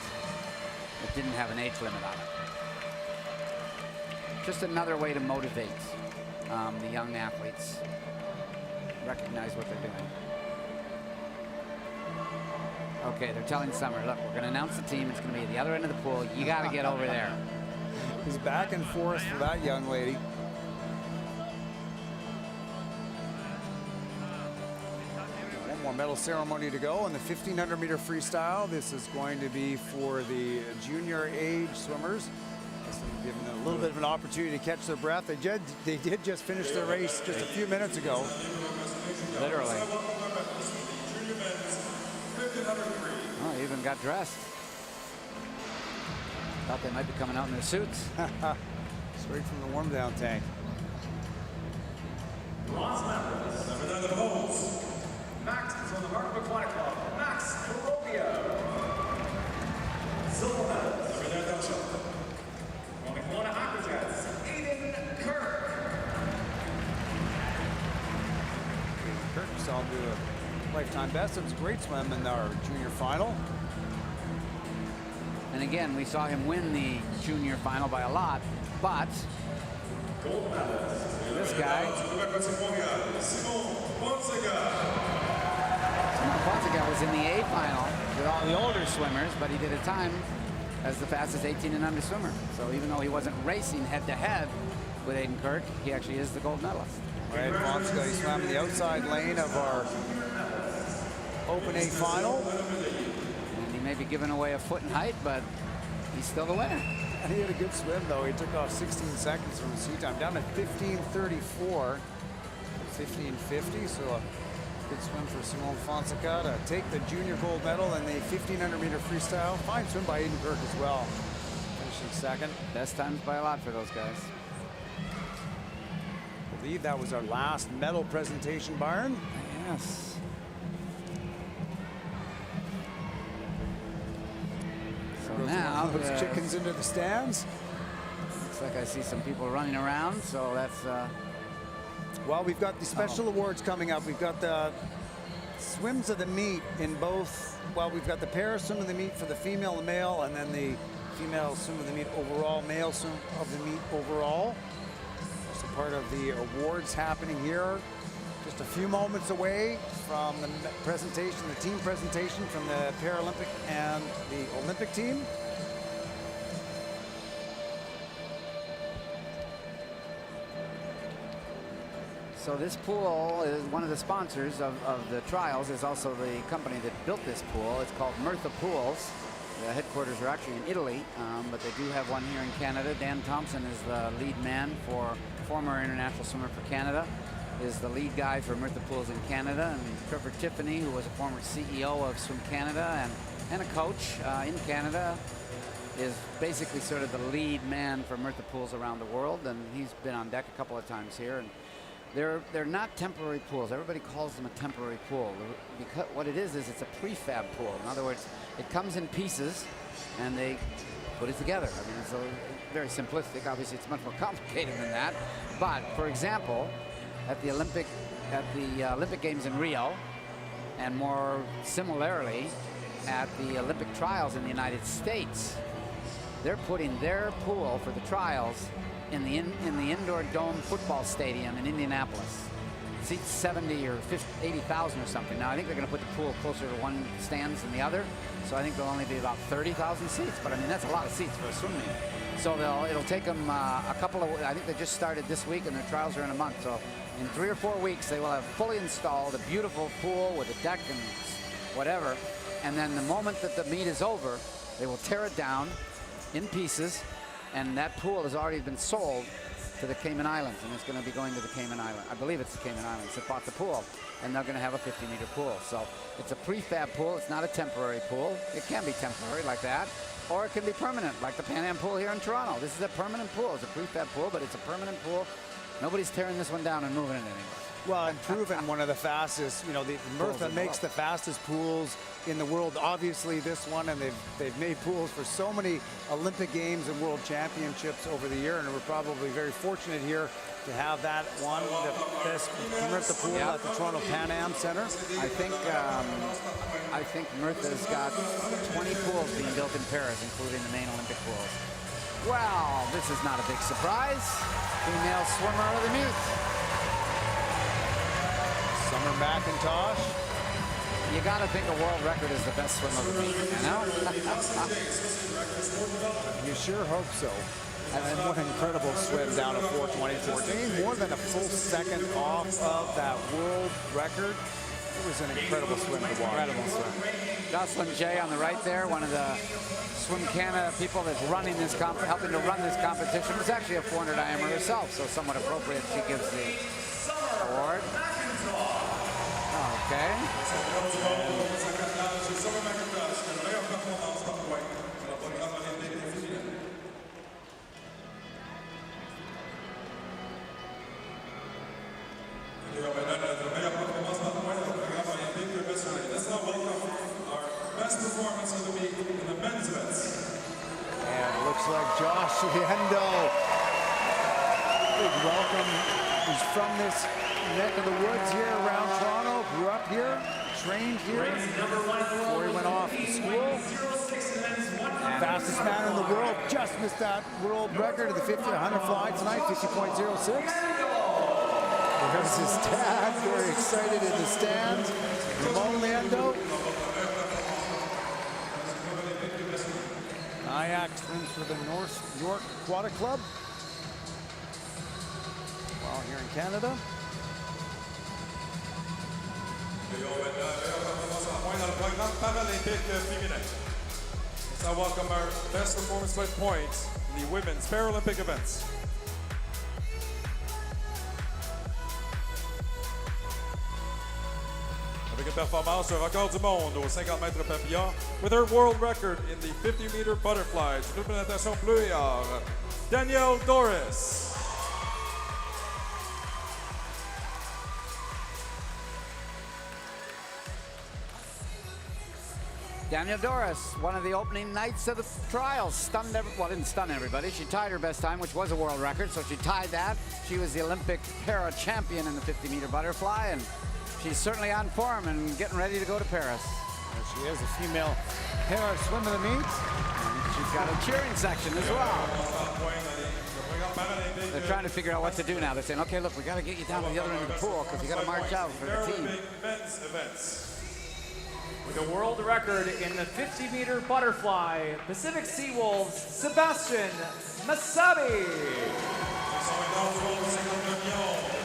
It didn't have an age limit on it. Just another way to motivate the young athletes. Recognize what they're doing. Okay, they're telling Summer, look, we're going to announce the team. It's going to be at the other end of the pool. You got to get over there. He's back and forth for that young lady. One more medal ceremony to go in the 1,500-meter freestyle. This is going to be for the junior age swimmers. Giving them a little bit of an opportunity to catch their breath. They did just finish their race just a few minutes ago. Literally. Oh, they even got dressed. Thought they might be coming out in their suits. Straight from the warm down tank. Max is on the Mark McClintock Club. Max Corobia. Silver medal. Kirk saw him do a lifetime best. It was a great swim in our junior final. And again, we saw him win the junior final by a lot, but this guy, Ponsiga was in the A final with all the older swimmers, but he did a time as the fastest 18 and under swimmer. So even though he wasn't racing head-to-head with Aiden Kirk, he actually is the gold medalist. All right, Fonseca, he swam in the outside lane of our Open A final. And he may be giving away a foot in height, but he's still the winner. And he had a good swim, though. He took off 16 seconds from the sea time, down to 15:34, 15:50. So a good swim for Simone Fonseca to take the junior gold medal in the 1,500-meter freestyle. Fine swim by Aiden Kirk as well, finishing second. Best times by a lot for those guys. I believe that was our last medal presentation, Byron. Yes. So now those chickens into the stands. Looks like I see some people running around, so that's well, we've got the special awards coming up. We've got the swims of the meet in both. Well, we've got the para swim of the meet for the female and male, and then the female swim of the meet overall, male swim of the meet overall. It's a part of the awards happening here. Just a few moments away from the presentation, the team presentation from the Paralympic and the Olympic team. So this pool is one of the sponsors of the trials, is also the company that built this pool. It's called Murtha Pools. The headquarters are actually in Italy, but they do have one here in Canada. Dan Thompson is the lead man for former international swimmer for Canada, is the lead guy for Murtha Pools in Canada. And Trevor Tiffany, who was a former CEO of Swim Canada and a coach in Canada, is basically sort of the lead man for Murtha Pools around the world. And he's been on deck a couple of times here. And they're not temporary pools. Everybody calls them a temporary pool. Because what it is it's a prefab pool. In other words, it comes in pieces and they put it together. I mean, it's very simplistic. Obviously, it's much more complicated than that. But for example, at the Olympic Games in Rio, and more similarly at the Olympic trials in the United States, they're putting their pool for the trials in the indoor dome football stadium in Indianapolis. It seats 70 or 80,000 or something. Now I think they're going to put the pool closer to one stands than the other, so I think there'll only be about 30,000 seats. But I mean, that's a lot of seats for a swim meet. So it'll take them a couple of. I think they just started this week, and their trials are in a month. So in 3 or 4 weeks, they will have fully installed a beautiful pool with a deck and whatever. And then the moment that the meet is over, they will tear it down in pieces. And that pool has already been sold to the Cayman Islands, and it's going to be going to the Cayman Islands. I believe it's the Cayman Islands that bought the pool, and they're going to have a 50-meter pool. So it's a prefab pool. It's not a temporary pool. It can be temporary like that, or it can be permanent, like the Pan Am pool here in Toronto. This is a permanent pool. It's a prefab pool, but it's a permanent pool. Nobody's tearing this one down and moving it anymore. Well, and proven one of the fastest, you know, the Murtha makes the fastest pools in the world. Obviously this one, and they've made pools for so many Olympic Games and World Championships over the year, and we're probably very fortunate here to have that one, the best Murtha pool at the Toronto Pan Am Center. I think Murtha's got 20 pools being built in Paris, including the main Olympic pools. Well, this is not a big surprise. Female swimmer of the meet. Summer McIntosh. You got to think a world record is the best swim of the meet, you know? You sure hope so. And what an incredible swim down at 4:20.14. More than a full second off of that world record. It was an incredible swim to watch. Incredible swim. Jocelyn Jay on the right there, one of the Swim Canada people that's running this helping to run this competition. It's actually a 400 IMer herself, so somewhat appropriate she gives the award. Okay. Let's now welcome our best performance of the week in the men's events. And it looks like Josh Liendo. Big welcome. He's from this neck of the woods here around Toronto. Grew up here, trained here before he went off to school. Fastest man in the world. Just missed that world record of the 50-100 fly tonight, 50.06. There's his dad, very excited in the stands. Ramon Liendo. Nyack swims for the North York Aquatic Club. While here in Canada. Point dans le programme paralympique féminin. Let's now welcome our best performance by points in the women's Paralympic events. Avec une performance, un record du monde aux 50 mètres papillon, with her world record in the 50-meter butterfly, triple natation bleu et or, Danielle Doris. Danielle Doris, one of the opening nights of the trials, didn't stun everybody. She tied her best time, which was a world record, so she tied that. She was the Olympic para champion in the 50-meter butterfly, and she's certainly on form and getting ready to go to Paris. There she is, a female para swim of the meet. And she's got a cheering section as well. They're trying to figure out what to do now. They're saying, okay, look, we got to get you down to the other end of the pool because you got to march out for the team. With a world record in the 50-meter butterfly, Pacific Seawolves, Sebastian Masabi.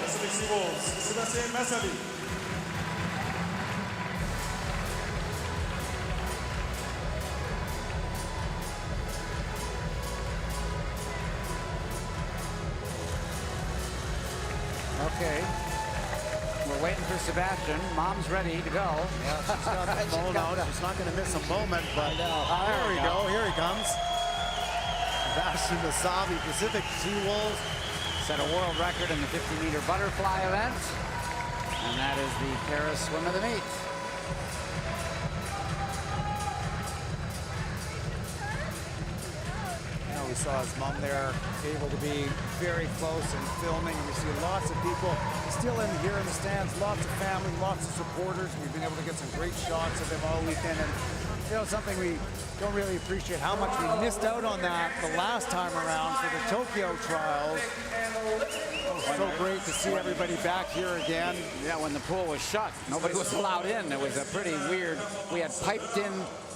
Pacific Seawolves, Sebastian Masabi. Okay. We're waiting for Sebastian. Mom's ready to go. Yeah, she's got the phone out. She's not going to miss a moment, but there we go. Here he comes. Sebastian Masabi, Pacific Seawolves. Set a world record in the 50-meter butterfly event. And that is the Paris swim of the meet. We saw his mom there, able to be very close and filming, and we see lots of people still here in the stands, lots of family, lots of supporters. We've been able to get some great shots of him all weekend, and you know, something we don't really appreciate how much we missed out on that the last time around for the Tokyo trials. It was so great to see everybody back here again. Yeah, when the pool was shut, nobody was allowed in. It was a pretty weird, we had piped in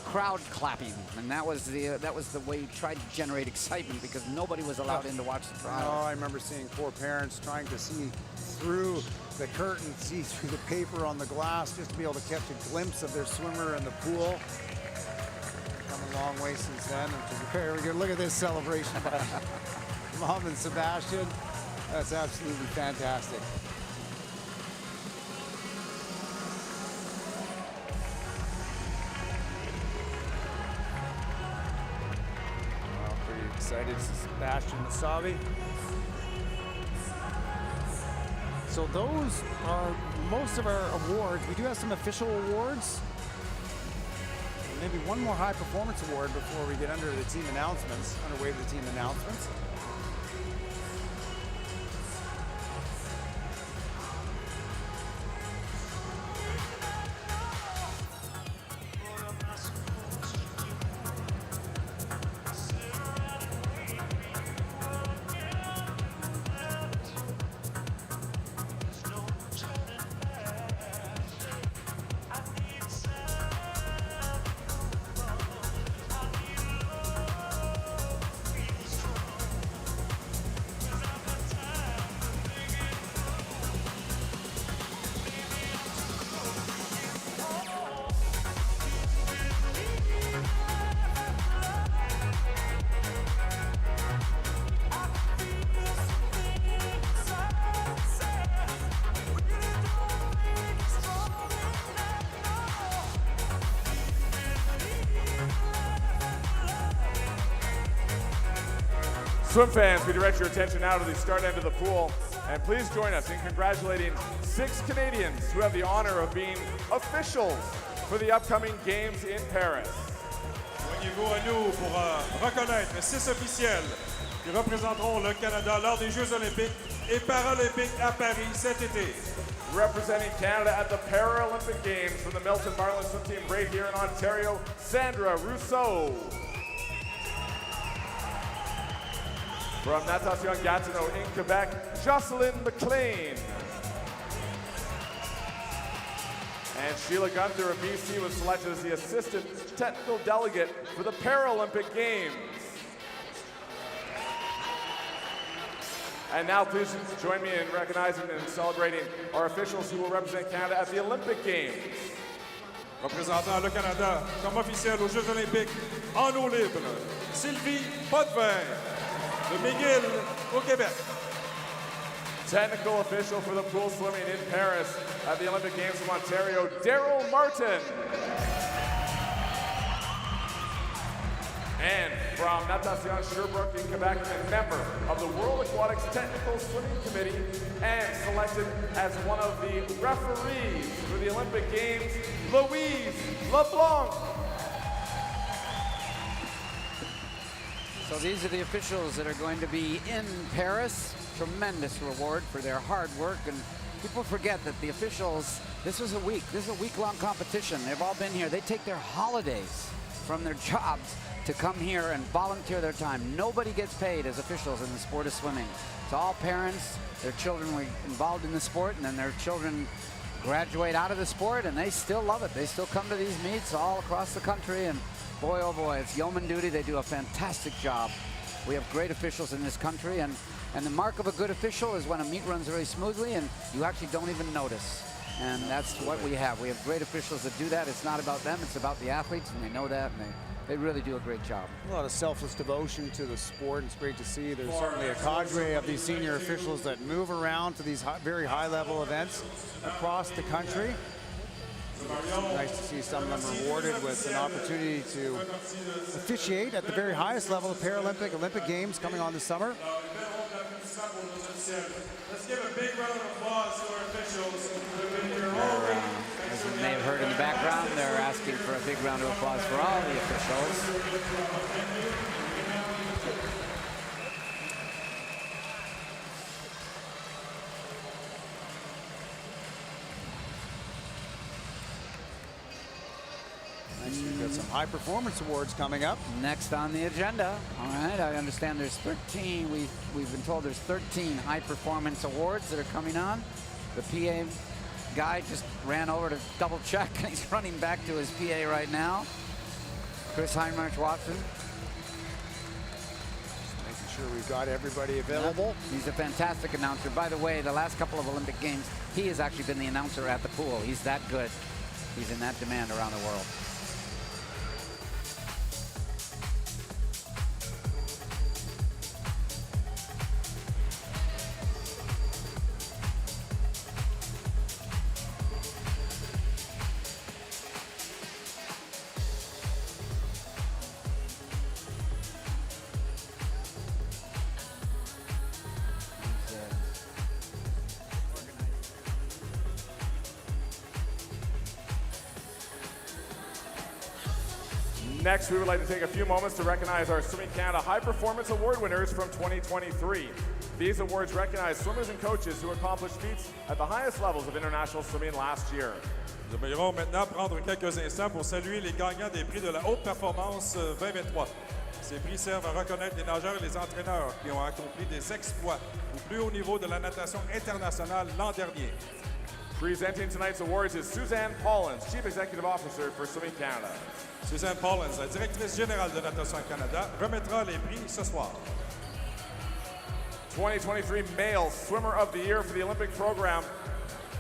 crowd clapping, and that was the way you tried to generate excitement because nobody was allowed in to watch the trial. Oh, I remember seeing poor parents trying to see through the curtain, see through the paper on the glass, just to be able to catch a glimpse of their swimmer in the pool. Come a long way since then. And look at this celebration by Mom and Sebastian. That's absolutely fantastic. Excited, Sebastian Masabi. So those are most of our awards. We do have some official awards. Maybe one more high performance award before we get underway to the team announcements. Swim fans, we direct your attention now to the start end of the pool, and please join us in congratulating 6 Canadians who have the honor of being officials for the upcoming Games in Paris. Joignez-vous à nous pour reconnaître les 6 officiels qui représenteront le Canada lors des Jeux olympiques et paralympiques à Paris cet été. Representing Canada at the Paralympic Games from the Milton Marlin swim team right here in Ontario, Sandra Rousseau. From Natation Gatineau in Quebec, Jocelyn McLean. And And Sheila Gunther of BC was selected as the assistant technical delegate for the Paralympic Games. And now please join me in recognizing and celebrating our officials who will represent Canada at the Olympic Games. Représentant le Canada comme officiel aux Jeux olympiques en eau libre, Sylvie Potvin de McGill au Québec. Technical official for the pool swimming in Paris at the Olympic Games from Ontario, Daryl Martin. And from Natation Sherbrooke in Quebec, and member of the World Aquatics Technical Swimming Committee and selected as one of the referees for the Olympic Games, Louise LeBlanc. So these are the officials that are going to be in Paris. Tremendous reward for their hard work, and people forget that the officials, this is a week-long competition. They've all been here. They take their holidays from their jobs to come here and volunteer their time. Nobody gets paid as officials in the sport of swimming. It's all parents, their children were involved in the sport, and then their children graduate out of the sport, and they still love it. They still come to these meets all across the country, and boy, oh boy, it's yeoman duty. They do a fantastic job. We have great officials in this country, and the mark of a good official is when a meet runs very smoothly and you actually don't even notice. And that's what we have. We have great officials that do that. It's not about them, it's about the athletes, and they know that, and they really do a great job. A lot of selfless devotion to the sport. It's great to see. There's certainly a cadre of these senior officials that move around to these very high-level events across the country. It's nice to see some of them rewarded with an opportunity to officiate at the very highest level of Olympic Games coming on this summer. Let's give a big round of applause to our officials who have been here all week. As you may have heard in the background, they're asking for a big round of applause for all the officials. We've got some high performance awards coming up. Next on the agenda. All right, I understand there's 13. We've been told there's 13 high performance awards that are coming on. The PA guy just ran over to double check, and he's running back to his PA right now. Chris Heinrich Watson. Just making sure we've got everybody available. Yeah. He's a fantastic announcer. By the way, the last couple of Olympic Games, he has actually been the announcer at the pool. He's that good. He's in that demand around the world. Next, we would like to take a few moments to recognize our Swimming Canada High Performance Award winners from 2023. These awards recognize swimmers and coaches who accomplished feats at the highest levels of international swimming last year. Nous allons maintenant prendre quelques instants pour saluer les gagnants des prix de la haute performance 2023. Ces prix servent à reconnaître les nageurs et les entraîneurs qui ont accompli des exploits au plus haut niveau de la natation internationale l'an dernier. Presenting tonight's awards is Suzanne Paulins, Chief Executive Officer for Swimming Canada. Suzanne Paulins, la directrice générale de Natation Canada, remettra les prix ce soir. 2023 Male Swimmer of the Year for the Olympic program,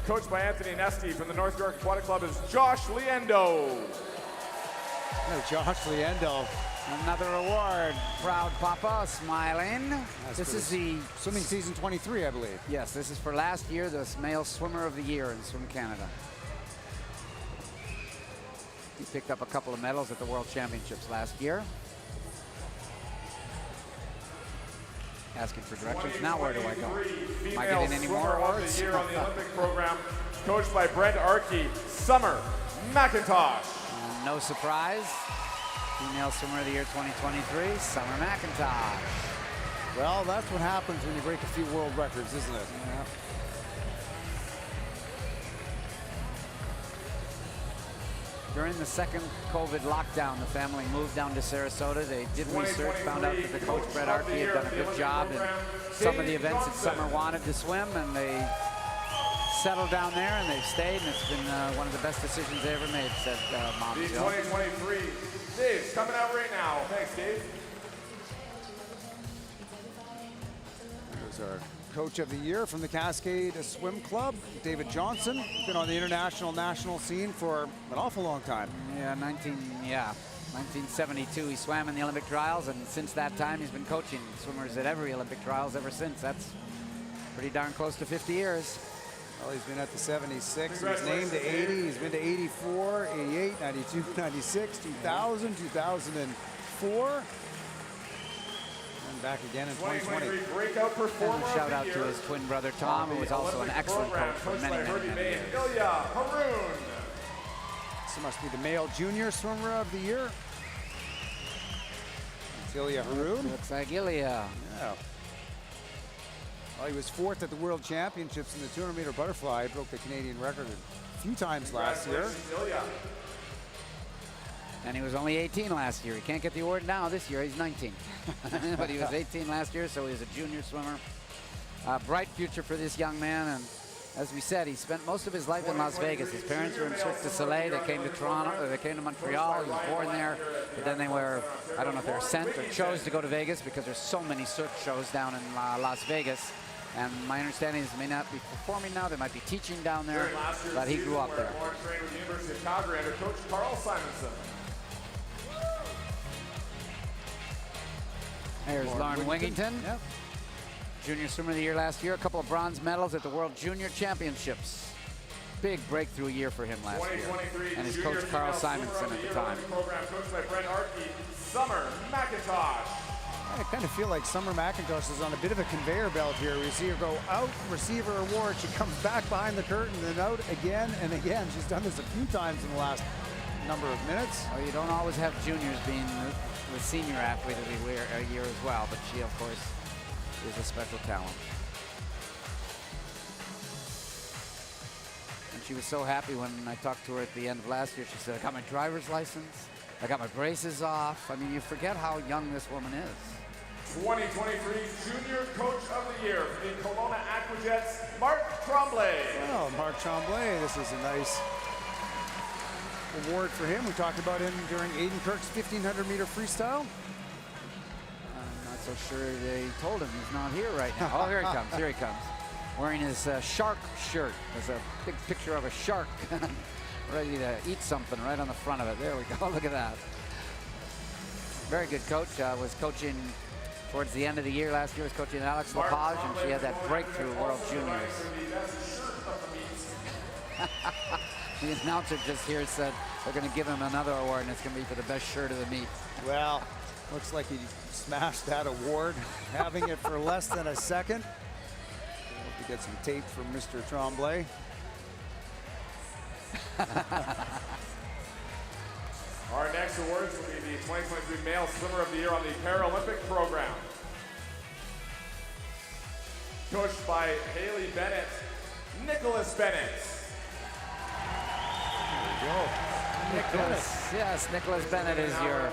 coached by Anthony Nesty from the North York Aquatic Club, is Josh Liendo. Josh Liendo. Another award. Proud Papa, smiling. This is the swimming season 23, I believe. Yes, this is for last year, the Male Swimmer of the Year in Swim Canada. He picked up a couple of medals at the World Championships last year. Asking for directions. Now where do I go? Am I getting any more awards? Of the year on the Olympic program, coached by Brent Arkey, Summer McIntosh. No surprise. Female Swimmer of the Year 2023, Summer McIntosh. Well, that's what happens when you break a few world records, isn't it? Yeah. During the second COVID lockdown, the family moved down to Sarasota. They did research, found out that the coach, Brett Arkey, had done a good job in some of the events that Summer wanted to swim, and they settled down there, and they've stayed, and it's been one of the best decisions they ever made, said Mom. The 2023 Dave's coming out right now. Thanks, Dave. There's our Coach of the Year from the Cascade Swim Club, David Johnson. Been on the international national scene for an awful long time. Yeah, 1972 he swam in the Olympic trials, and since that time he's been coaching swimmers at every Olympic trials ever since. That's pretty darn close to 50 years. Well, he's been at the 76, he's named to 80, he's been to 84, 88, 92, 96, 2000, 2004. Back again in 2020. Breakout performer. And a shout out to his twin brother Tom, who was also an excellent coach for many years. Ilya Haroon. This must be the male junior swimmer of the year. It's Ilya Haroon. Looks like Ilya. Yeah. Well, he was 4th at the World Championships in the 200-meter butterfly. He broke the Canadian record a few times last year. Ilya. And he was only 18 last year. He can't get the award now. This year he's 19. But he was 18 last year, so he was a junior swimmer. Bright future for this young man. And as we said, he spent most of his life in Las Vegas. His parents were in Cirque du Soleil. They came to Toronto. They came to Montreal. He was born there. But then they were, I don't know if they were sent or chose to go to Vegas because there's so many Cirque shows down in Las Vegas. And my understanding is they may not be performing now. They might be teaching down there. But he grew up there. Trained with the University of Calgary under Coach Carl Simonson. There's Lauren Wingington. Yep. Junior Swimmer of the Year last year. A couple of bronze medals at the World Junior Championships. Big breakthrough year for him last year. And his coach Carl Simonson at the time. Program coached by Brent Arkey. Summer McIntosh. I kind of feel like Summer McIntosh is on a bit of a conveyor belt here. We see her go out, receive her award. She comes back behind the curtain, then out again and again. She's done this a few times in the last number of minutes. Oh, you don't always have juniors being the senior athlete of the year as well, but she, of course, is a special talent. And she was so happy when I talked to her at the end of last year. She said, I got my driver's license, I got my braces off. I mean, you forget how young this woman is. 2023 Junior Coach of the Year for the Kelowna Aquajets, Mark Tremblay. Oh, Mark Tremblay, this is a nice award for him. We talked about him during Aiden Kirk's 1500-meter freestyle. I'm not so sure they told him he's not here right now. Oh, here he comes, here he comes. Wearing his shark shirt. There's a big picture of a shark ready to eat something right on the front of it. There we go, look at that. Very good coach. Was coaching towards the end of the year last year, was coaching Alex Lepage, and she had that breakthrough World Juniors. The announcer just here said they're going to give him another award, and it's going to be for the best shirt of the meet. Well, looks like he smashed that award, having it for less than a second. Hope to get some tape from Mr. Tremblay. Our next awards will be the 2023 Male Swimmer of the Year on the Paralympic program. Coached by Haley Bennett, Nicholas Bennett. Nicholas, yes, Nicholas Bennett is your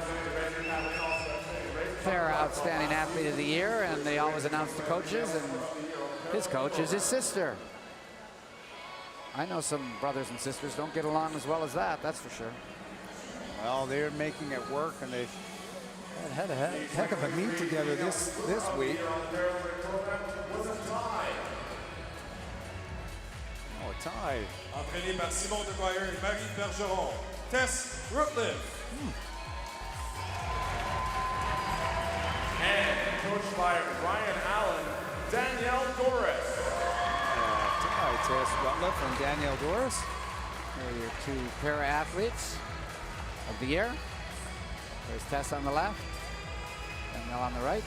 para outstanding athlete of the year, and they always announce the coaches, and his coach is his sister. I know some brothers and sisters don't get along as well as that, that's for sure. Well, they're making it work, and they've had a heck of a meet together this week. Oh, a tie. Entraîné par Simon Deguire et Marie Bergeron. Tess Rutliff. And coached by Ryan Allen, Danielle Doris. Tie, Tess Rutliff and Danielle Doris. There are your two para athletes of the year. There's Tess on the left, Danielle on the right.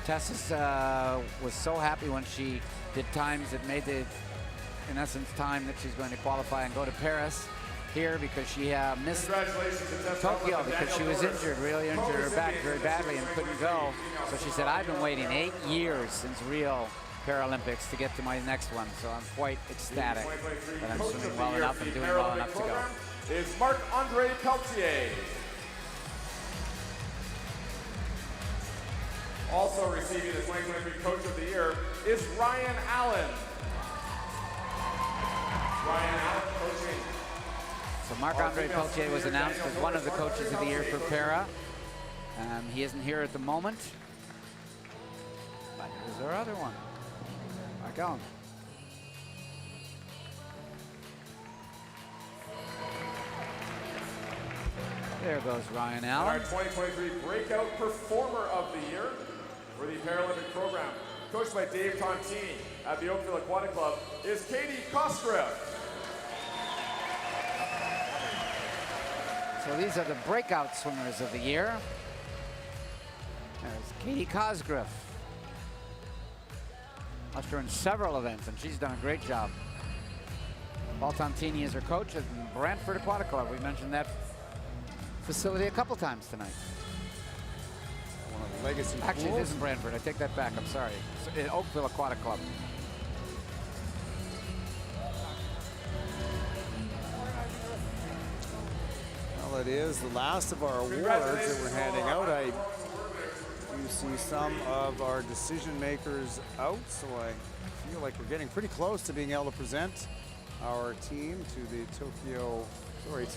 Tess was so happy when she did times that made the, in essence, time that she's going to qualify and go to Paris here because she missed Tokyo because she was injured, really injured her back very badly and couldn't go. So she said, I've been waiting 8 years since Rio Paralympics to get to my next one, so I'm quite ecstatic that I'm swimming well enough and doing well enough to go. Is Marc-Andre Pelletier. Also receiving the 2023 Coach of the Year is Ryan Allen. Ryan Allen coaching. So Marc-Andre Pelletier was announced as one of the Coaches of the Year for Para. He isn't here at the moment, but here's our other one, Mark Allen. There goes Ryan Allen. And our 2023 Breakout Performer of the Year for the Paralympic program, coached by Dave Tontini at the Oakville Aquatic Club, is Katie Kosgrev. So these are the breakout swimmers of the year. There's Katie Kosgrev. Watched her in several events, and she's done a great job. Paul Tontini is her coach at Brantford Aquatic Club. We mentioned that facility a couple times tonight. One of the legacy Actually, pools. it isn't Brantford. I take that back. I'm sorry. It's in Oakville Aquatic Club. Well, it is the last of our awards that we're handing out. I do see some of our decision makers out, so I feel like we're getting pretty close to being able to present our team to the to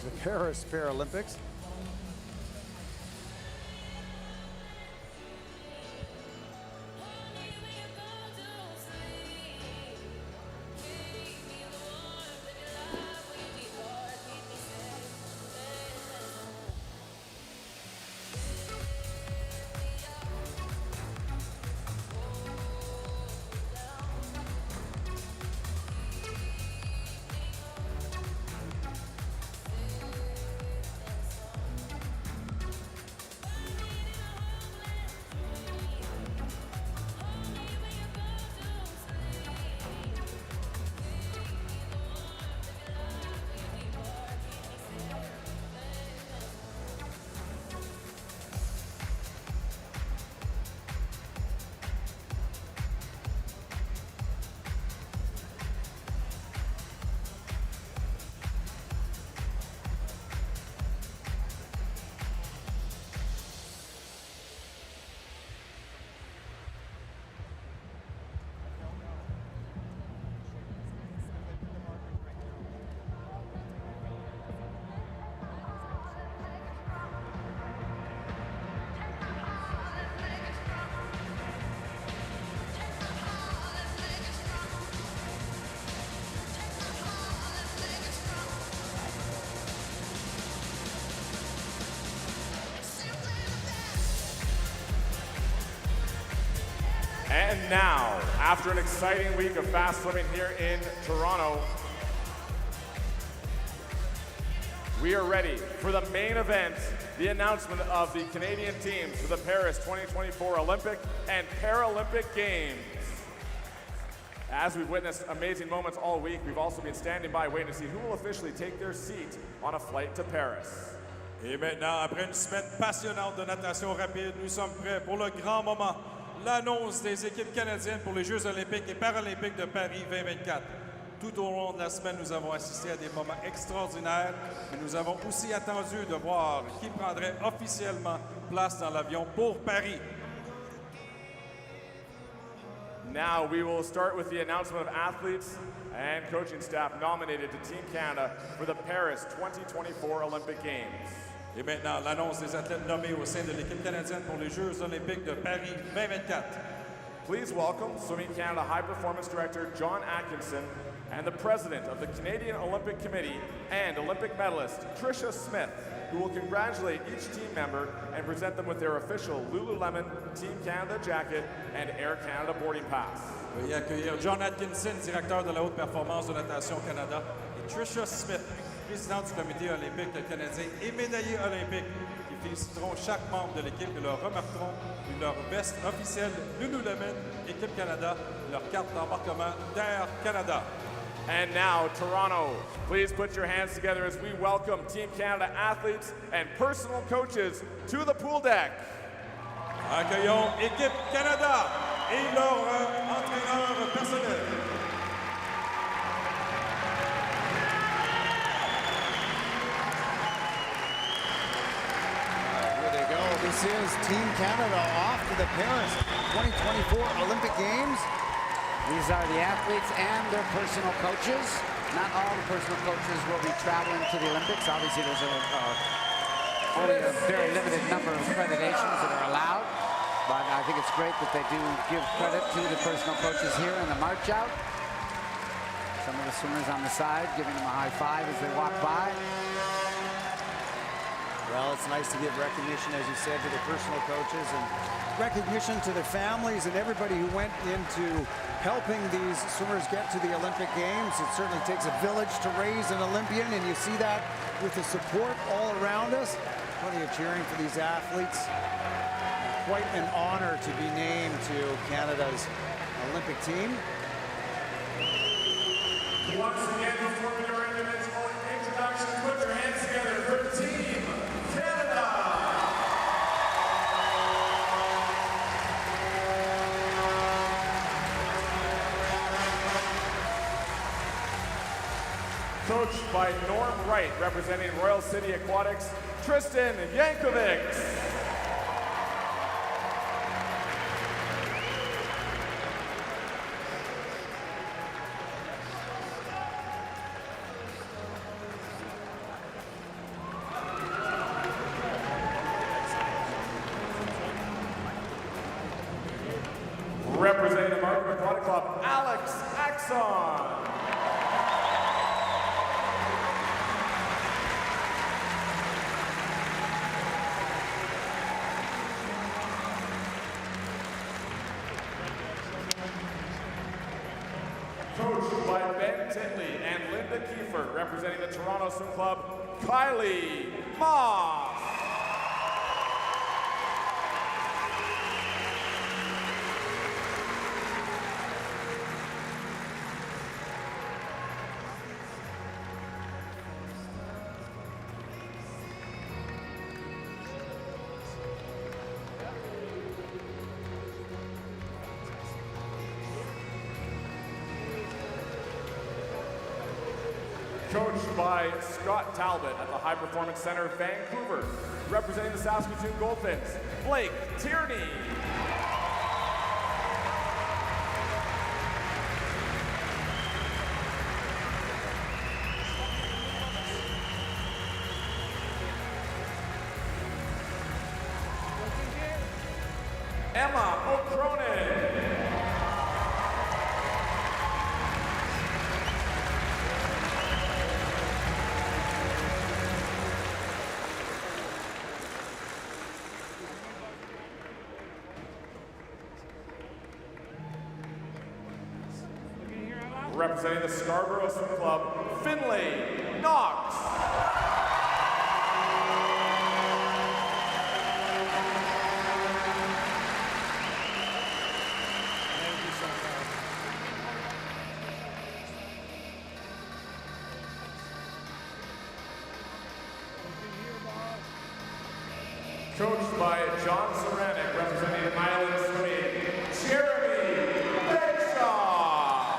the Paris Paralympics. And now, after an exciting week of fast swimming here in Toronto, we are ready for the main event, the announcement of the Canadian teams for the Paris 2024 Olympic and Paralympic Games. As we've witnessed amazing moments all week, we've also been standing by waiting to see who will officially take their seat on a flight to Paris. Et maintenant, après une semaine passionnante de natation rapide, nous sommes prêts pour le grand moment, l'annonce des équipes canadiennes pour les Jeux olympiques et paralympiques de Paris 2024. Tout au long de la semaine, nous avons assisté à des moments extraordinaires, mais nous avons aussi attendu de voir qui prendrait officiellement place dans l'avion pour Paris. Now we will start with the announcement of athletes and coaching staff nominated to Team Canada for the Paris 2024 Olympic Games. Et maintenant, l'annonce des athlètes nommés au sein de l'équipe canadienne pour les Jeux olympiques de Paris 2024. Please welcome Swimming Canada High Performance Director John Atkinson and the President of the Canadian Olympic Committee and Olympic medalist Tricia Smith, who will congratulate each team member and present them with their official Lululemon Team Canada jacket and Air Canada boarding pass. Veuillez accueillir John Atkinson, directeur de la haute performance de natation Canada, et Tricia Smith, présidente du comité olympique canadien et médaillé olympique, qui féliciteront chaque membre de l'équipe et leur remettront leur veste officielle Lululemon Équipe Canada, leur carte d'embarquement d'Air Canada. And now, Toronto, please put your hands together as we welcome Team Canada athletes and personal coaches to the pool deck. Accueillons Équipe Canada et leur entraîneur personnel. Here they go. This this is Team Canada off to the Paris 2024 Olympic Games. These are the athletes and their personal coaches. Not all the personal coaches will be traveling to the Olympics. Obviously, there's only a very limited number of accreditations that are allowed. But I think it's great that they do give credit to the personal coaches here in the march out. Some of the swimmers on the side giving them a high five as they walk by. Well, it's nice to give recognition, as you said, to the personal coaches and recognition to the families and everybody who went into helping these swimmers get to the Olympic Games. It certainly takes a village to raise an Olympian, and you see that with the support all around us. Plenty of cheering for these athletes. Quite an honor to be named to Canada's Olympic team. Once again, before we do our individual introduction, put your hands together for Team Canada. Coached by Norm Wright, representing Royal City Aquatics, Tristan Yankovic. Representing the Markham Aquatic Club, Alex Axon. Coached by Ben Tinley and Linda Kiefer, representing the Toronto Swim Club, Kylie Moss. Coached by Scott Talbot at the High Performance Center, Vancouver. Representing the Saskatoon Goldfinch, Blake Tierney. Emma O'Cronin. Representing the Scarborough Swim Club, Finlay Knox. Coached by John Saranic, representing Island Swimming, Jeremy Bagshaw.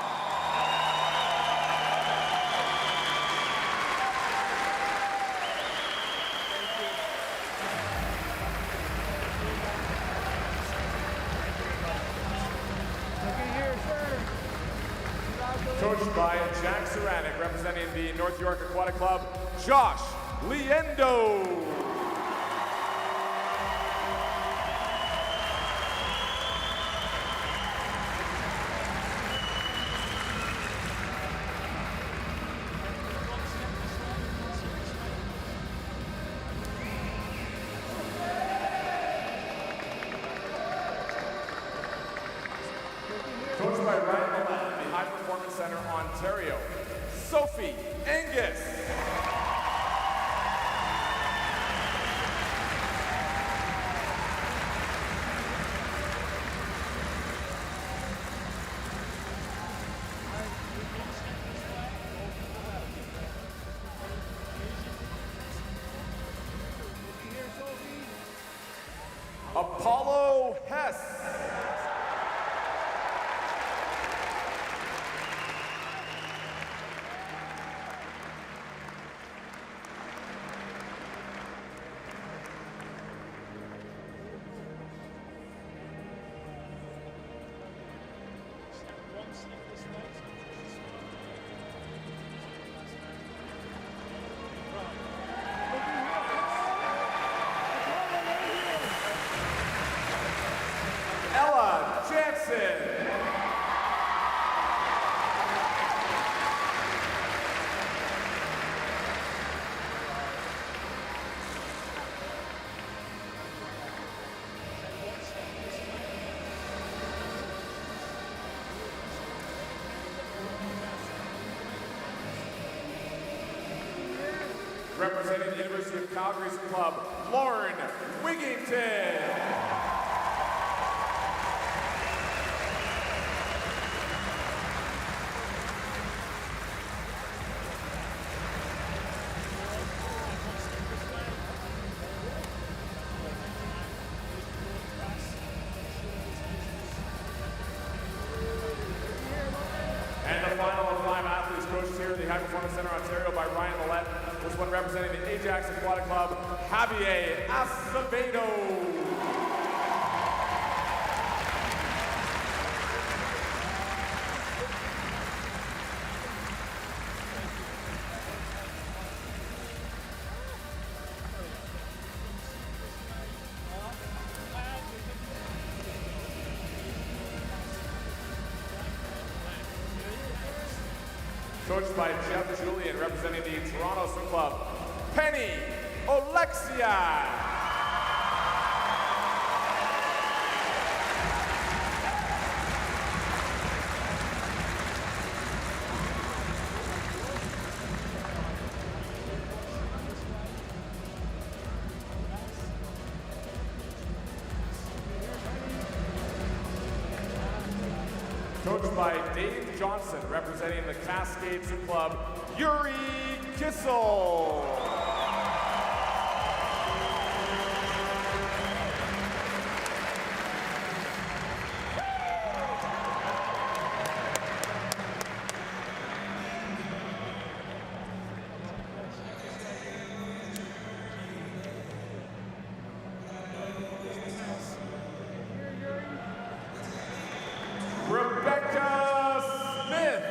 Coached by Jack Saranic, representing the North York Aquatic Club, Josh Liendo. Coached by Ryan Millett at the High Performance Center, Ontario, Sophie Angus. Apollo Hess. representing the University of Calgary's club, Lauren Wigington. And the final of 5 athletes coached here at the High Performance Center, Ontario by Ryan Millette. This one representing the Ajax Aquatic Club, Javier Acevedo. Coached by Jeff Julian, representing the Toronto Swim Club, Penny Olexia. Coached by Dave Johnson, representing the Cascade Swim Club, Yuri Kissel. Rebecca Smith.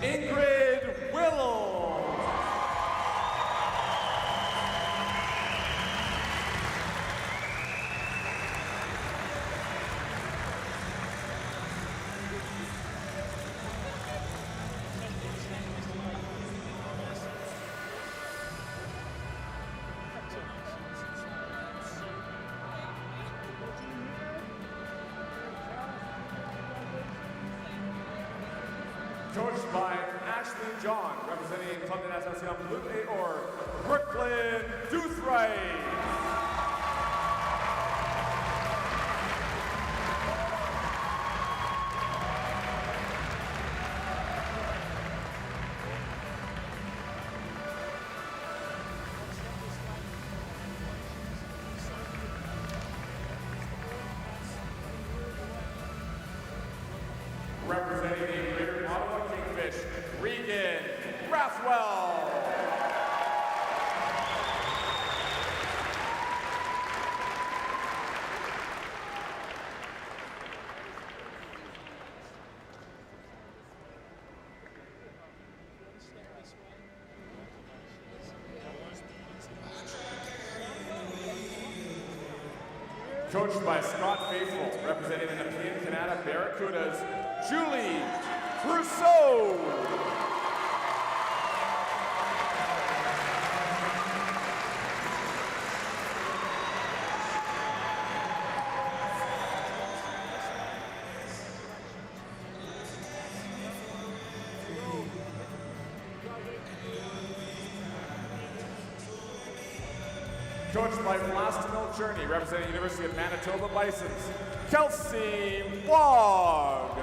Ingrid Willow. Coached by Ashley John, representing Club de Natation Bleu et Or, Brooklyn Doothright. Representing the Greater Ottawa Kingfish, Regan Rathwell. Coached by Scott Faithful, representing the Nepean Canada Barracudas, Julie Rousseau. Coached by Blastonville Journey, representing University of Manitoba Bisons, Kelsey Wog.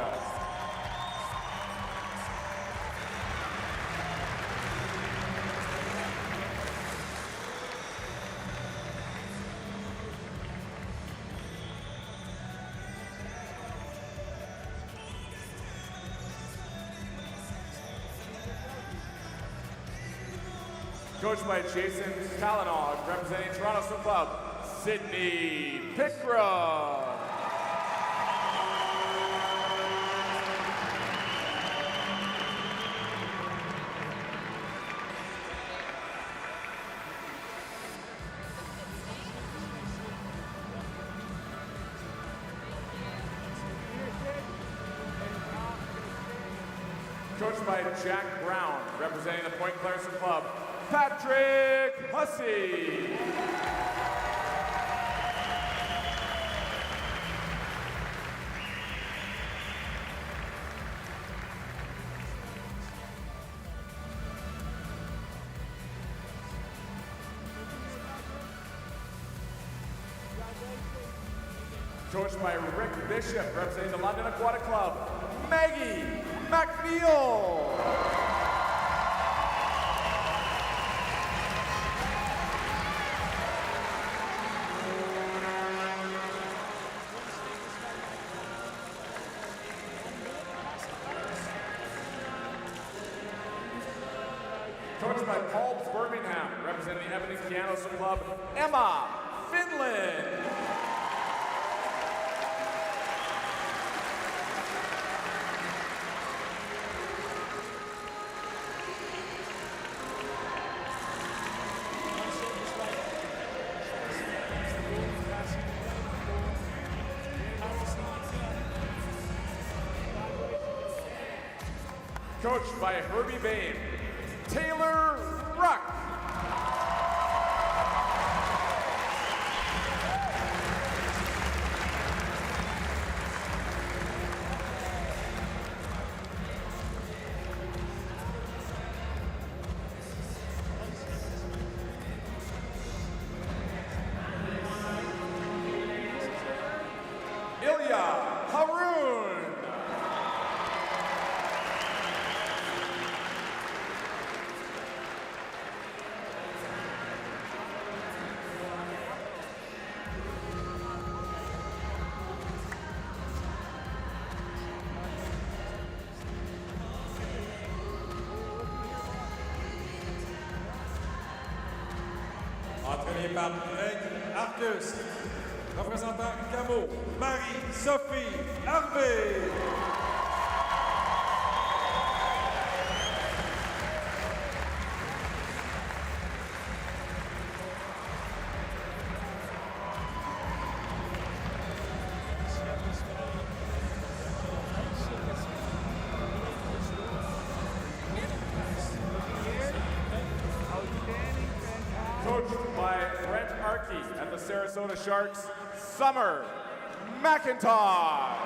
Coached by Jason Kalanog, representing Toronto Swim Club, Sydney Pickra. coached by Jack Brown, representing the Point Clarendon Club, Patrick Hussey. Coached by Rick Bishop, representing the London Aquatic Club, Maggie McNeil. Coached by Paul Birmingham, representing the Ebony Pianos Club, Emma Finland. Coached by Herbie Bain, Taylor Ruck. Ilya Haroun. Entraîné par Greg Arcus, représentant Camo, Marie-Sophie Harvey. Coached by Brent Arkey and the Sarasota Sharks, Summer McIntosh.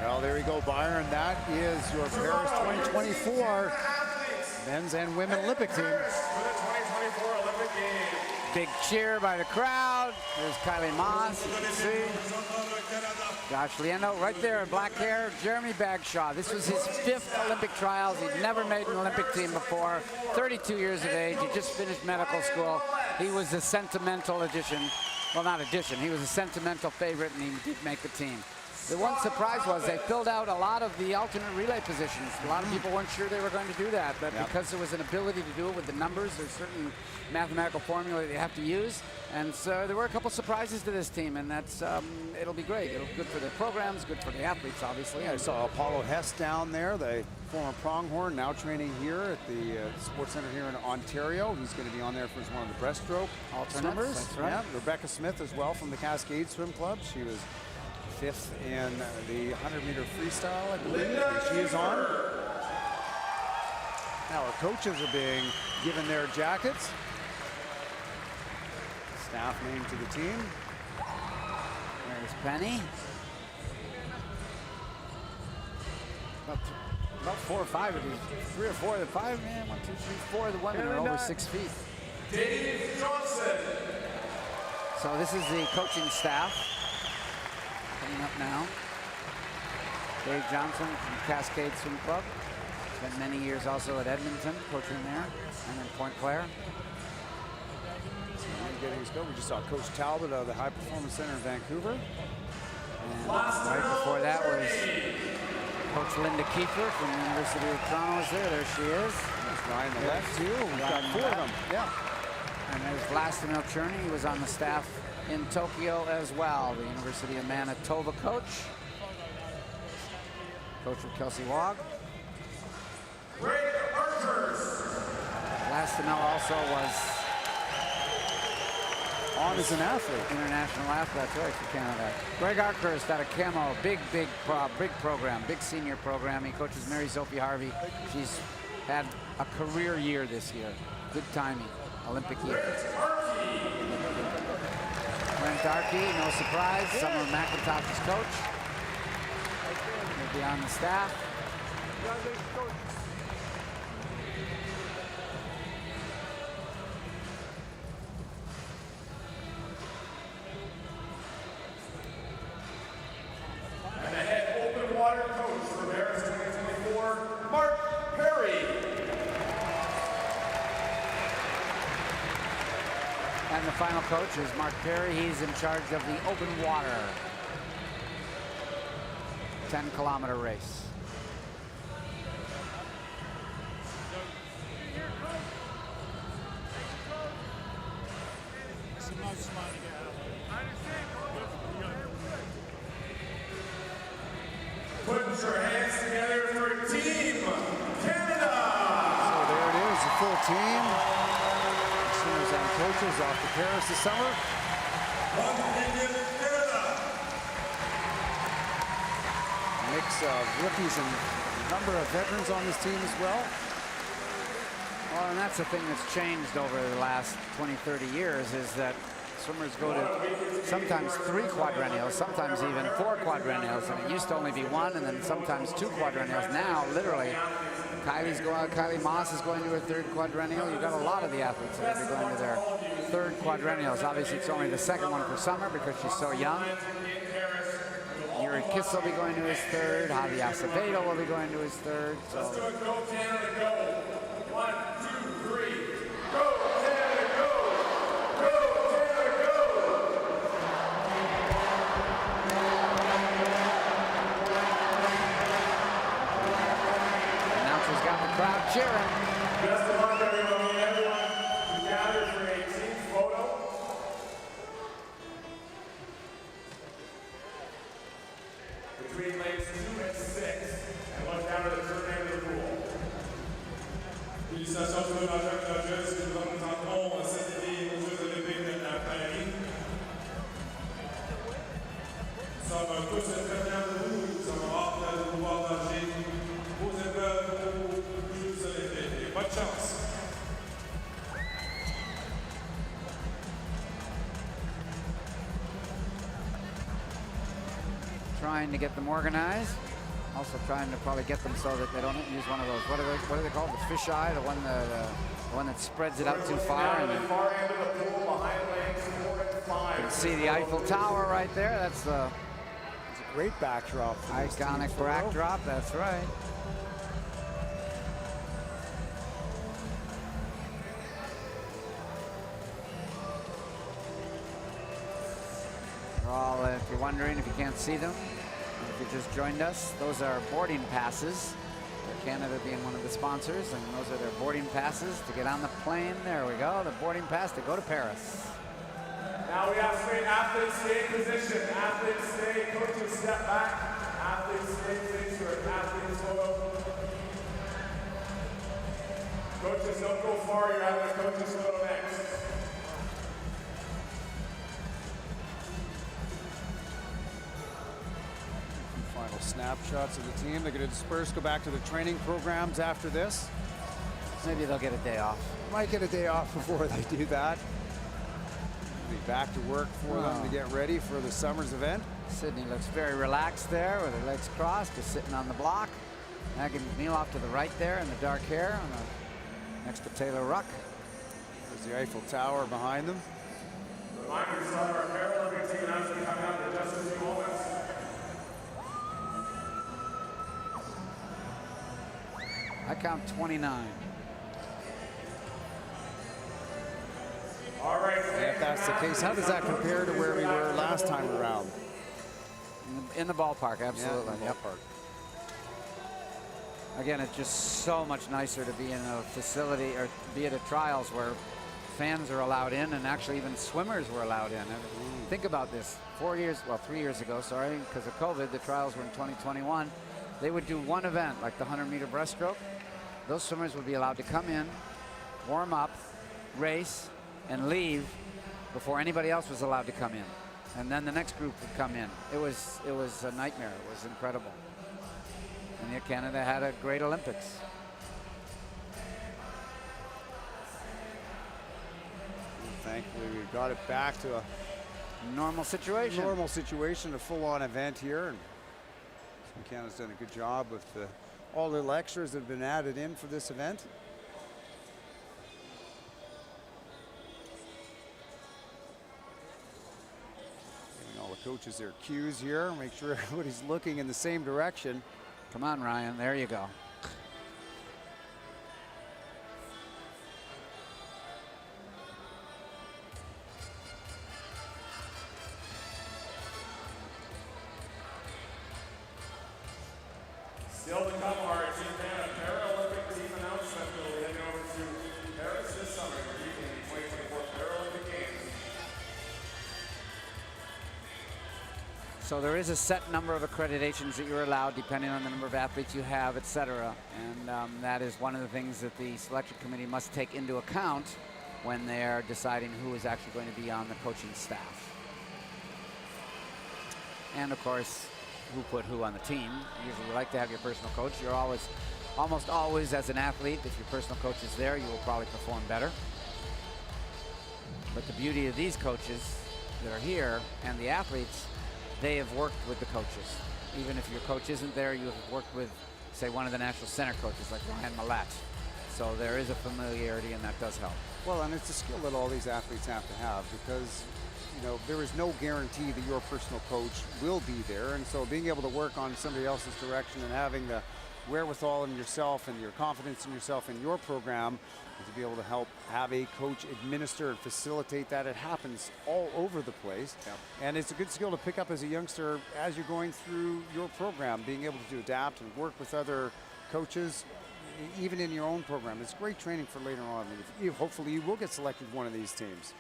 Well, there you go, Byron. That is your Paris 2024 men's and women Olympic team. For the 2024 Olympic Games. Big cheer by the crowd. There's Kylie Moss, you can see. Josh Liendo right there, black hair. Jeremy Bagshaw. This was his 5th Olympic trials. He'd never made an Olympic team before. 32 years of age. He just finished medical school. He was a sentimental addition. Well, not addition. He was a sentimental favorite, and he did make the team. The one surprise was they filled out a lot of the alternate relay positions. A lot of people weren't sure they were going to do that, but because there was an ability to do it with the numbers, there's certain mathematical formula they have to use, and so there were a couple surprises to this team, and that's it'll be great. It'll be good for the programs, good for the athletes, obviously. I saw Apollo Hess down there, the former pronghorn, now training here at the Sports Center here in Ontario. He's going to be on there for one of the breaststroke alternates. That's right. Yeah, Rebecca Smith as well from the Cascade Swim Club. She was 5th in the 100-meter freestyle, I believe, and she is on. Now our coaches are being given their jackets. Staff name to the team. There's Penny. About 4 or 5 of these. 3 or 4 of the 5, man. 1, 2, 3, 4 of the women are over 6 feet. Dave Johnson. So this is the coaching staff. Coming up now. Dave Johnson from Cascade Swim Club. Spent many years also at Edmonton, coaching there, and then Point Claire. We just saw Coach Talbot of the High Performance Center in Vancouver. And right before that was Coach Linda Kiefer from the University of Toronto is there. There she is. There's guy on the left, too. We've got 4 of them. Yeah. And there's Vlastimil Cherney. He was on the staff in Tokyo as well. The University of Manitoba coach. Coach of Kelsey Wog. Vlastimil also was on as an athlete. International athlete, that's right, for Canada. Greg Arkhurst out of Camo, big program, big senior program. He coaches Mary Sophie Harvey. She's had a career year this year. Good timing, Olympic year. Brent Darkey, no surprise, Summer McIntosh's coach. He'll be on the staff. And the head open water coach for Paris 2024, Mark Perry. And the final coach is Mark Perry. He's in charge of the open water 10-kilometer race. Put your hands together for Team Canada. So there it is, a full team. Swimmers and coaches off to Paris this summer. A mix of rookies and a number of veterans on this team as well. Well, and that's the thing that's changed over the last 20, 30 years is that swimmers go to sometimes 3 quadrennials, sometimes even 4 quadrennials, and it used to only be 1 and then sometimes 2 quadrennials. Now, literally, Kylie Moss is going to her 3rd quadrennial. You've got a lot of the athletes that are going to their 3rd quadrennials. Obviously, it's only the 2nd one for Summer because she's so young. Yuri Kiss will be going to his 3rd. Javi Acevedo will be going to his 3rd. So. Let's do it. Go Canada, go. 1, 2, 3. Go Canada, go. Go Canada, go. Announcer's got the crowd cheering. Best of luck, everybody. Everyone who gathered for a team photo. Between lanes 2 and 6. And look down to the third end of the pool. Félicitations pour les nageurs et nageuses qui nous représenteront cette année aux Jeux Olympiques de Paris. Nous sommes tous très fiers de vous. Nous sommes hâte de pouvoir nager vos épreuves aux Jeux Olympiques. Et bonne chance! Trying to get them organized. Also trying to probably get them so that they don't use one of those, what are they called? The fisheye, the one that spreads it out too far. And then Far end of the pool behind lanes 4 and 5. you can see the Eiffel Tower right there. That's the It's a great backdrop. for this team iconic photo. backdrop. That's right. Well, if you're wondering, if you can't see them, if you just joined us, those are boarding passes. Canada being one of the sponsors, and those are their boarding passes to get on the plane. There we go, the boarding pass to go to Paris. Now we have straight athletes stay in position. Athletes stay, coaches step back. Athletes stay, please, for an athlete's photo. Coaches, don't go far. You're having a coach's photo next. Final snapshots of the team. They're going to disperse, go back to their training programs after this. Maybe they'll get a day off. Might get a day off before they do that. Be back to work for them to get ready for the summer's event. Sydney looks very relaxed there with her legs crossed, just sitting on the block. Megan McNeil off to the right there in the dark hair, next to Taylor Ruck. There's the Eiffel Tower behind them. Reminders of our Paralympic team announcement coming up in just a few moments. I count 29. All right. And if that's the case, how does that compare to where we were last time around? In the ballpark, absolutely. Yeah, in the ballpark. Again, it's just so much nicer to be in a facility or be at a trials where fans are allowed in, and actually even swimmers were allowed in. And think about this, 3 years ago, sorry, because of COVID, the trials were in 2021. They would do one event, like the 100-meter breaststroke. Those swimmers would be allowed to come in, warm up, race, and leave before anybody else was allowed to come in. And then the next group would come in. It was a nightmare. It was incredible. And yet Canada had a great Olympics. Thankfully, we got it back to a normal situation. A full-on event here. And Canada's done a good job with all the extras that have been added in for this event. Giving all the coaches their cues here. Make sure everybody's looking in the same direction. Come on, Ryan. There you go. Still to come, our Team Canada Paralympic team announcement. We'll be heading over to Paris this summer to compete in the 2024 Paralympic Games. So there is a set number of accreditations that you're allowed depending on the number of athletes you have, etc. And that is one of the things that the selection committee must take into account when they're deciding who is actually going to be on the coaching staff. And of course, who put who on the team. Usually you like to have your personal coach. You're almost always as an athlete, if your personal coach is there, you will probably perform better. But the beauty of these coaches that are here and the athletes, they have worked with the coaches. Even if your coach isn't there, you have worked with, say, one of the national center coaches like Ryan Millett. So there is a familiarity, and that does help. Well, and it's a skill that all these athletes have to have, because there is no guarantee that your personal coach will be there. And so being able to work on somebody else's direction and having the wherewithal in yourself and your confidence in yourself in your program, and to be able to help have a coach administer and facilitate that. It happens all over the place. Yep. And it's a good skill to pick up as a youngster as you're going through your program, being able to adapt and work with other coaches, even in your own program. It's great training for later on. Hopefully you will get selected for one of these teams.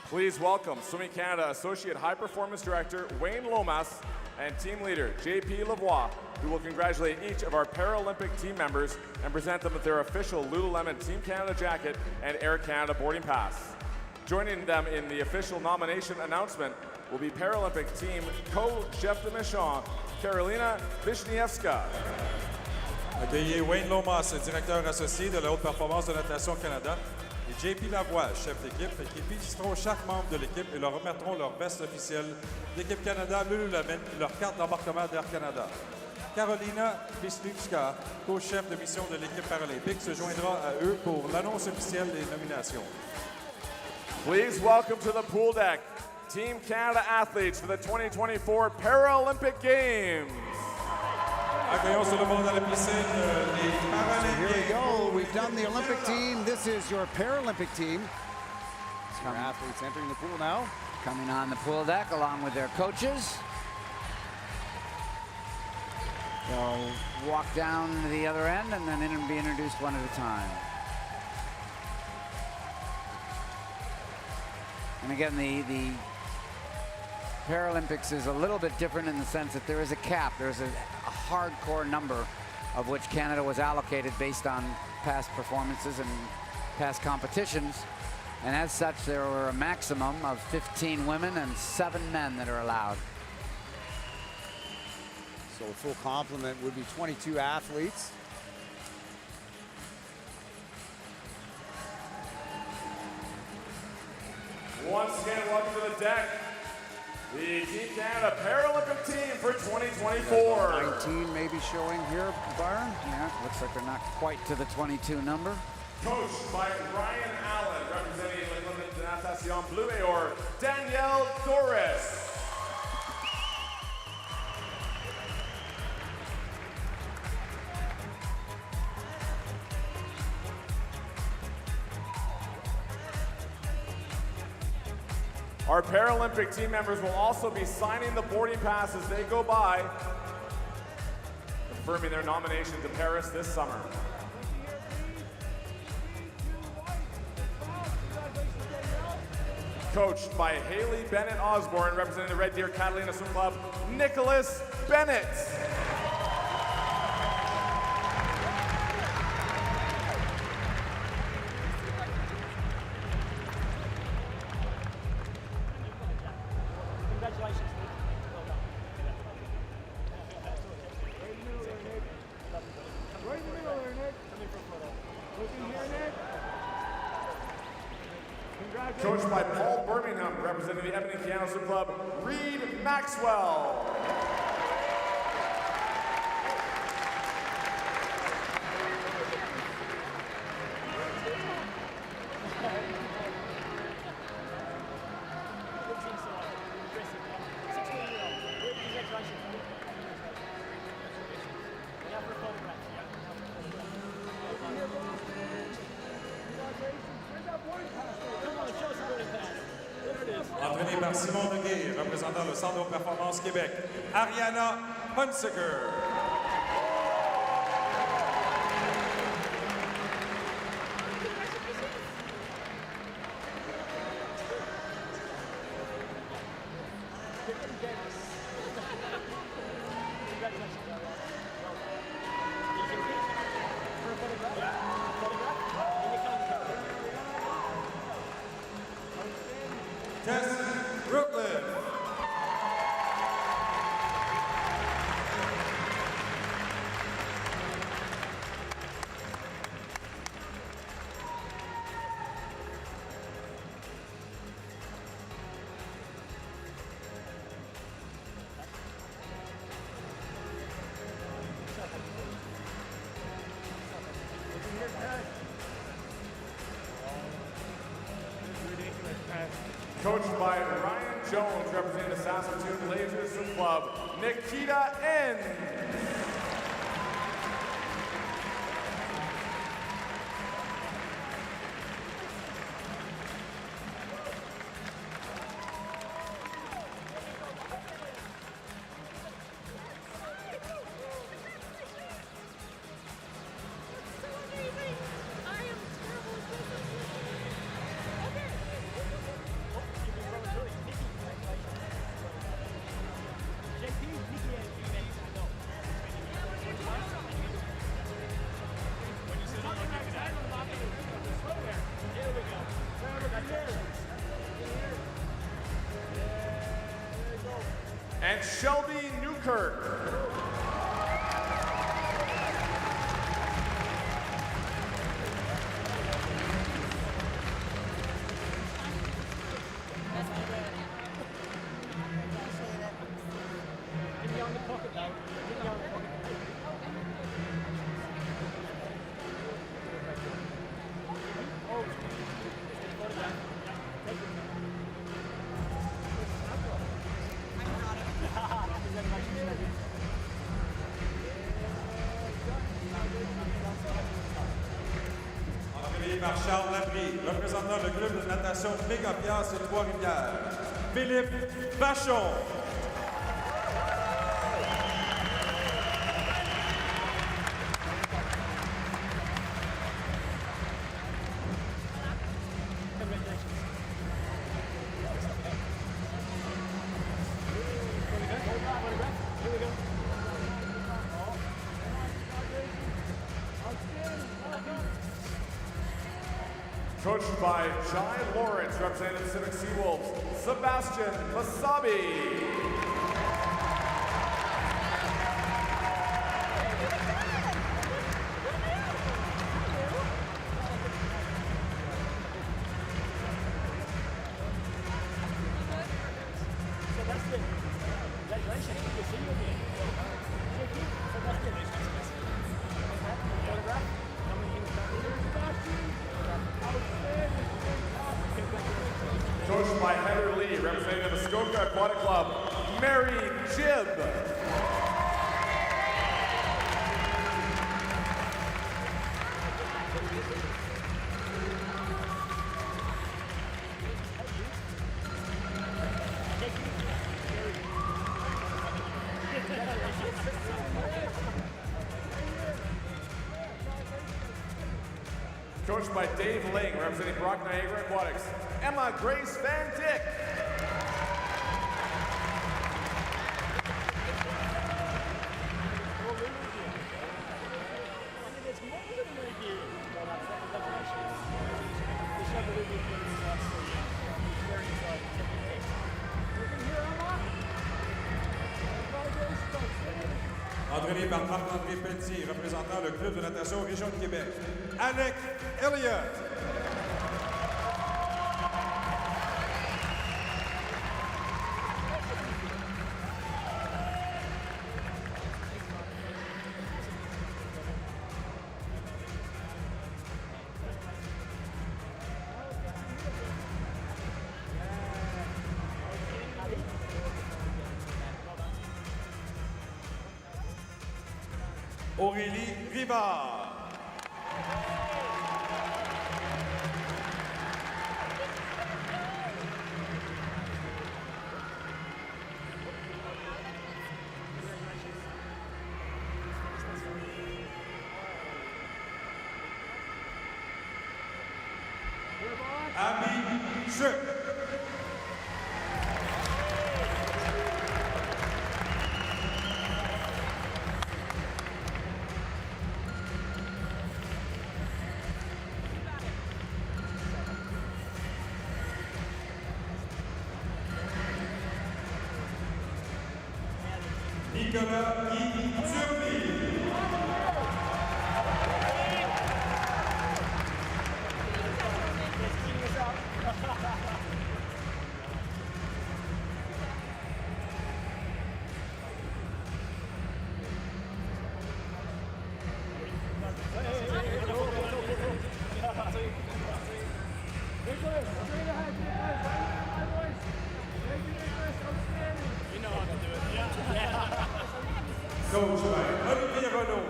Please welcome Swimming Canada Associate High Performance Director Wayne Lomas and Team Leader JP Lavoie, who will congratulate each of our Paralympic team members and present them with their official Lululemon Team Canada jacket and Air Canada boarding pass. Joining them in the official nomination announcement will be Paralympic team co-chef de mission, Karolina Wisniewska. Accueillez Wayne Lomas, directeur associé de la haute performance de Natation Canada, et JP Lavoie, chef d'équipe, qui visiteront chaque membre de l'équipe et leur remettront leur veste officielle d'équipe Canada Lululemon et leur carte d'embarquement d'Air Canada. Karolina Wisniewska, co-chef de mission de l'équipe paralympique, se joindra à eux pour l'annonce officielle des nominations. Please welcome to the pool deck Team Canada athletes for the 2024 Paralympic Games. Accueillons sur le bord de la piscine les Paralympiques. Here we go. We've done the Olympic team. This is your Paralympic team. Our athletes entering the pool now. Coming on the pool deck along with their coaches. They'll walk down to the other end and then be introduced one at a time. And again, the Paralympics is a little bit different in the sense that there is a cap. There's a hardcore number of which Canada was allocated based on past performances and past competitions. And as such, there were a maximum of 15 women and 7 men that are allowed. So a full complement would be 22 athletes. Once again, welcome to the deck. The Team Canada Paralympic team for 2024. 19 maybe showing here, Byron. Yeah, looks like they're not quite to the 22 number. Coached by Ryan Allen, representing Olympic de Natation Bleu or Danielle Torres. Our Paralympic team members will also be signing the boarding pass as they go by, confirming their nomination to Paris this summer. Coached by Haley Bennett Osborne, representing the Red Deer Catalina Swim Club, Nicholas Bennett. Coached by Paul Birmingham, representing the Edmonton Piano Swim Club, Reed Maxwell. Entraîné par Simon Deguay, représentant le Centre de performance Québec, Ariana Hunziker. Tess Brooklyn. Coached by Ryan Jones, representing the Saskatoon Lasers Swim Club, Nikita N. And Shelby Newkirk. Entraîné par Charles Laprie, représentant le club de natation Mégapias et Trois-Rivières, Philippe Vachon. Coached by Jai Lawrence, representing the Pacific Seawolves, Sebastian Masabi. Coached by Heather Lee, representing the Muskoka Aquatic Club, Mary Jibb. Coached by Dave Ling, representing Brock Niagara Aquatics, Emma Grace Van Dyck. Entraîné par Marc-André Pelletier, représentant le club de natation Région de Québec. Alec Elliott. Aurélie Rivard. Abby Tripp. Nicolas Guy Turpin. Coached by Olivier Renaud,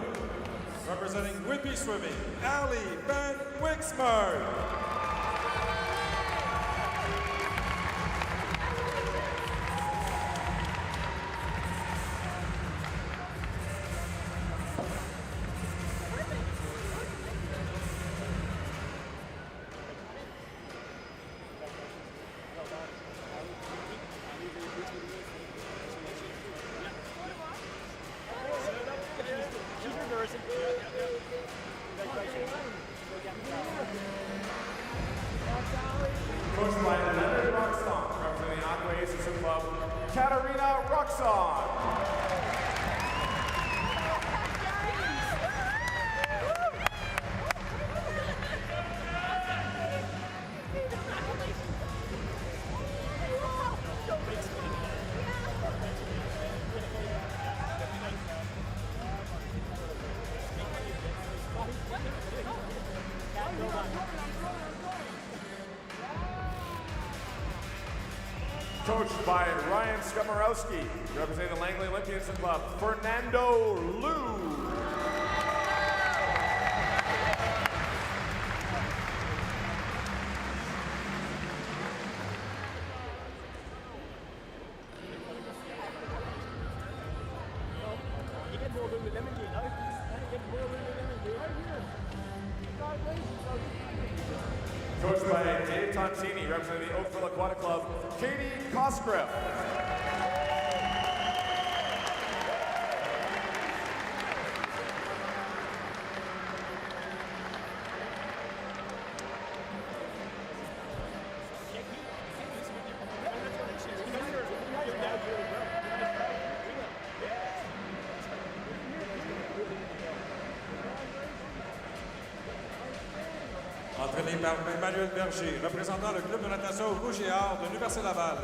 representing Whitby Swimming, Ali Van Wixmer. Coached by Leonard Roxon, representing Aqua Aces Club, Katarina Roxon. Coached by Ryan Skomorowski, representing the Langley Olympians Club, Fernando Liu. Coached by Dave Tontini, representing the Oakville Aquatic Club, Katie Cosgriff. Entraîné par Emmanuel Berger, représentant le club de natation Rouge et Or de l'Université Laval,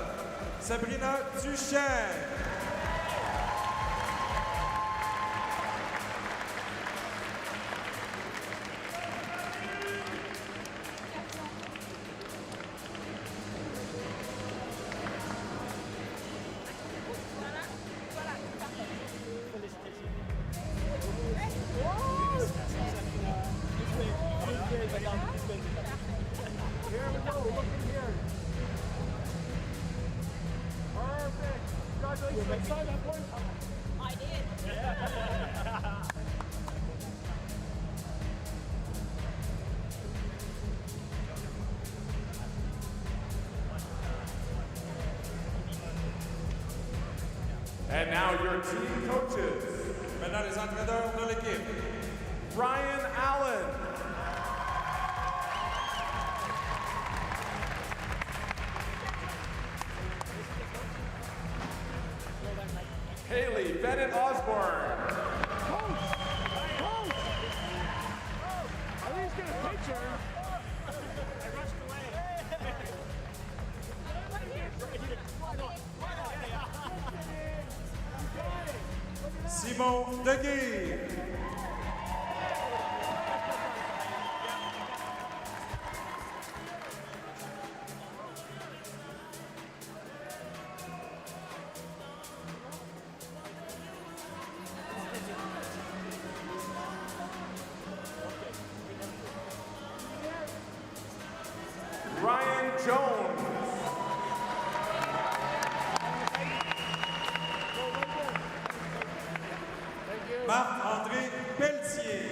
Sabrina Duchesne. Here we go, look in here. Perfect. Congratulations. You signed that one? I did. And now your team coaches. Maintenant les entraîneurs de l'équipe. Ryan Allen. Haley Bennett Osborne. At least get a picture. I rushed away. Simon Deguy. Ryan Jones. Marc-André Pelletier.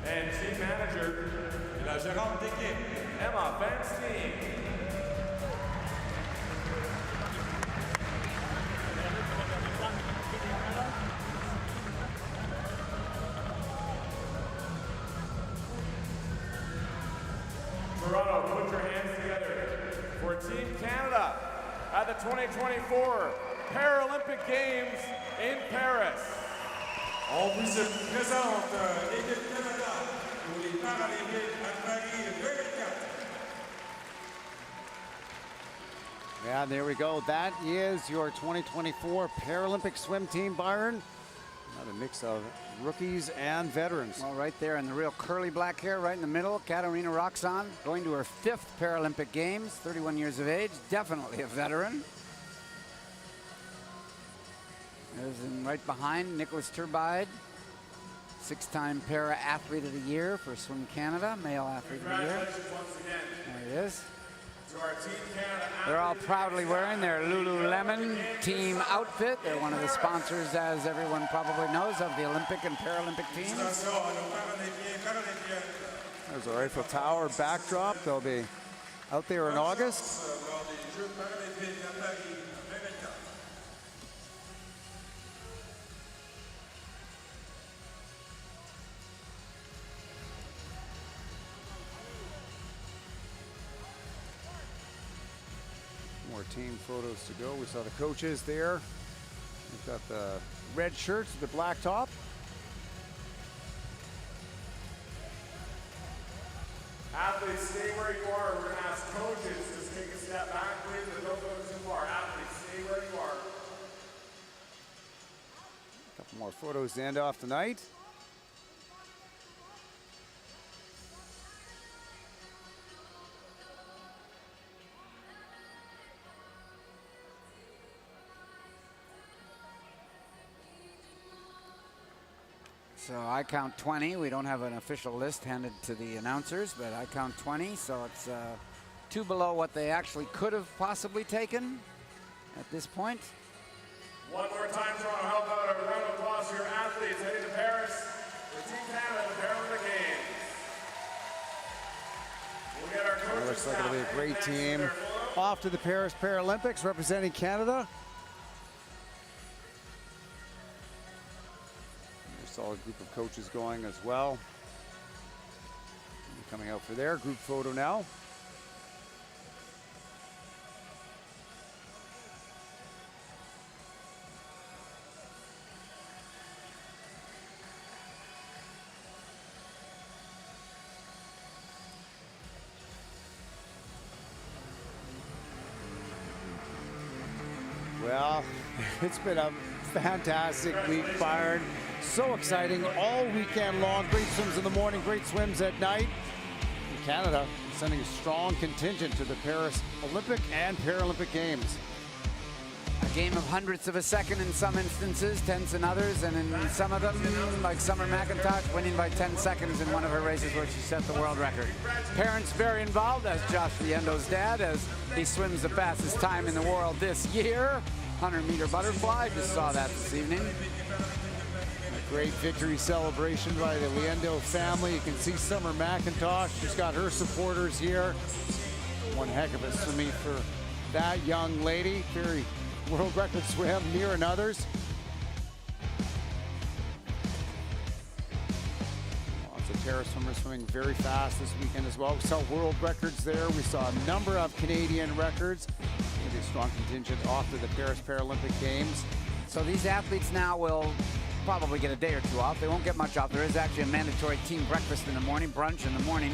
And team manager. Et la gérante d'équipe. Emma Van Steen. Toronto, put your hands together for Team Canada at the 2024 Paralympic Games in Paris. On vous présente l'équipe Canada pour les Paralympiques à Paris 2024. Yeah, there we go. That is your 2024 Paralympic swim team, Byron. Another mix of rookies and veterans. Well, right there in the real curly black hair, right in the middle, Katarina Roxon, going to her 5th Paralympic Games, 31 years of age, definitely a veteran. There's in right behind Nicholas Turbide, 6-time Para Athlete of the Year for Swim Canada, Male Athlete of the Year. Congratulations once again There he is. to our Team Canada. They're all proudly wearing their Lululemon team outfit. They're one of the sponsors, as everyone probably knows, of the Olympic and Paralympic teams. There's our Eiffel Tower backdrop. They'll be out there in August. More team photos to go. We saw the coaches there. We've got the red shirts with the black top. Athletes, stay where you are. We're going to ask coaches to take a step back, please, but don't go too far. Athletes, stay where you are. A couple more photos to end off tonight. So I count 20. We don't have an official list handed to the announcers, but I count 20. So it's 2 below what they actually could have possibly taken at this point. One more time, Toronto. Help out. A round of applause for your athletes heading to Paris for Team Canada at the Paralympic Games. We'll get our coaches. Looks like it'll be a great team off to the Paris Paralympics representing Canada. Solid group of coaches going as well. Coming out for their group photo now. Well, it's been a fantastic week, Byron. So exciting all weekend long. Great swims in the morning, great swims at night. And Canada sending a strong contingent to the Paris Olympic and Paralympic Games. A game of hundredths of a second in some instances, tenths in others, and in some of them, like Summer McIntosh, winning by 10 seconds in one of her races where she set the world record. Parents very involved, as Josh Viendo's dad, as he swims the fastest time in the world this year. 100-meter butterfly, just saw that this evening. Great victory celebration by the Liendo family. You can see Summer McIntosh. She's got her supporters here. One heck of a swimming for that young lady. Very world record swim, near and others. Lots of para swimmers swimming very fast this weekend as well. We saw world records there. We saw a number of Canadian records. Maybe a strong contingent off to the Paris Paralympic Games. So these athletes now will probably get a day or two off. They won't get much off. There is actually a mandatory team breakfast in the morning, brunch in the morning,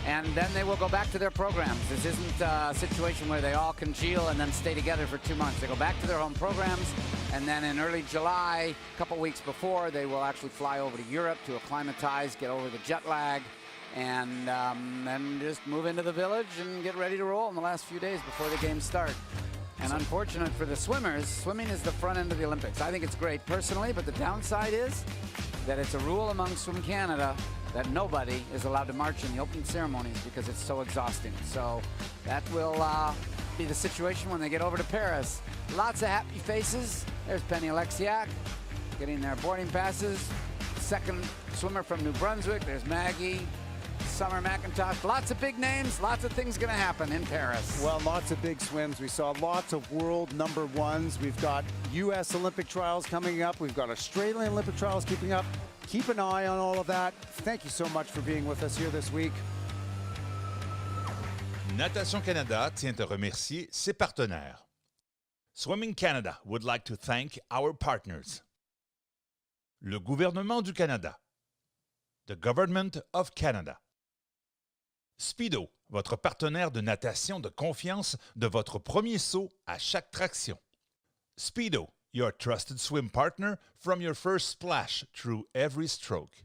and then they will go back to their programs. This isn't a situation where they all congeal and then stay together for 2 months. They go back to their home programs, and then in early July, a couple weeks before, they will actually fly over to Europe to acclimatize, get over the jet lag, and then just move into the village and get ready to roll in the last few days before the games start. And unfortunate for the swimmers, swimming is the front end of the Olympics. I think it's great personally, but the downside is that it's a rule among Swim Canada that nobody is allowed to march in the opening ceremonies because it's so exhausting. So that will be the situation when they get over to Paris. Lots of happy faces. There's Penny Alexiak getting their boarding passes. Second swimmer from New Brunswick. There's Maggie. Summer McIntosh, lots of big names, lots of things going to happen in Paris. Well, lots of big swims. We saw lots of world #1s. We've got U.S. Olympic trials coming up. We've got Australian Olympic trials keeping up. Keep an eye on all of that. Thank you so much for being with us here this week. Natation Canada tient à remercier ses partenaires. Swimming Canada would like to thank our partners. Le gouvernement du Canada. The Government of Canada. Speedo, votre partenaire de natation de confiance de votre premier saut à chaque traction. Speedo, your trusted swim partner from your first splash through every stroke.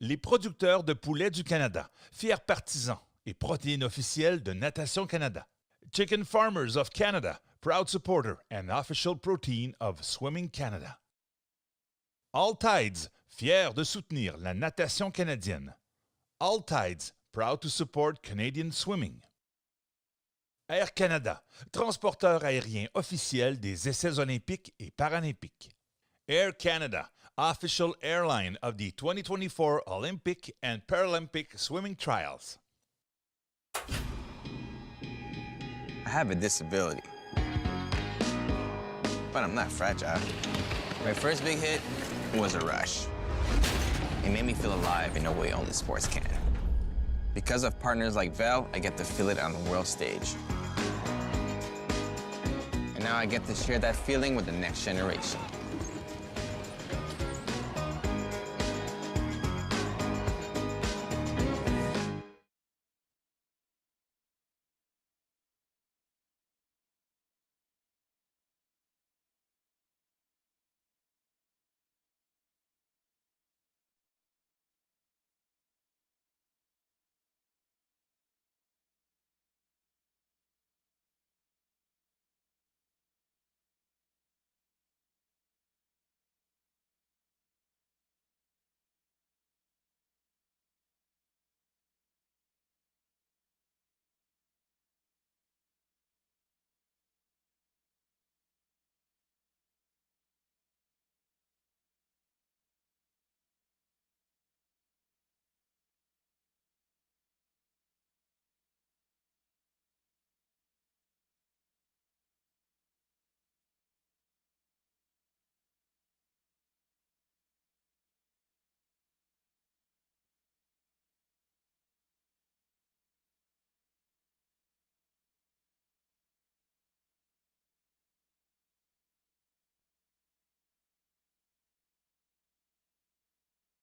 Les producteurs de poulets du Canada, fiers partisans et protéines officielles de Natation Canada. Chicken Farmers of Canada, proud supporter and official protein of Swimming Canada. All Tides, fiers de soutenir la natation canadienne. All Tides, proud to support Canadian swimming. Air Canada, transporteur aérien officiel des essais olympiques et paralympiques. Air Canada, official airline of the 2024 Olympic and Paralympic swimming trials. I have a disability, but I'm not fragile. My first big hit was a rush. It made me feel alive in a way only sports can. Because of partners like Vel, I get to feel it on the world stage. And now I get to share that feeling with the next generation.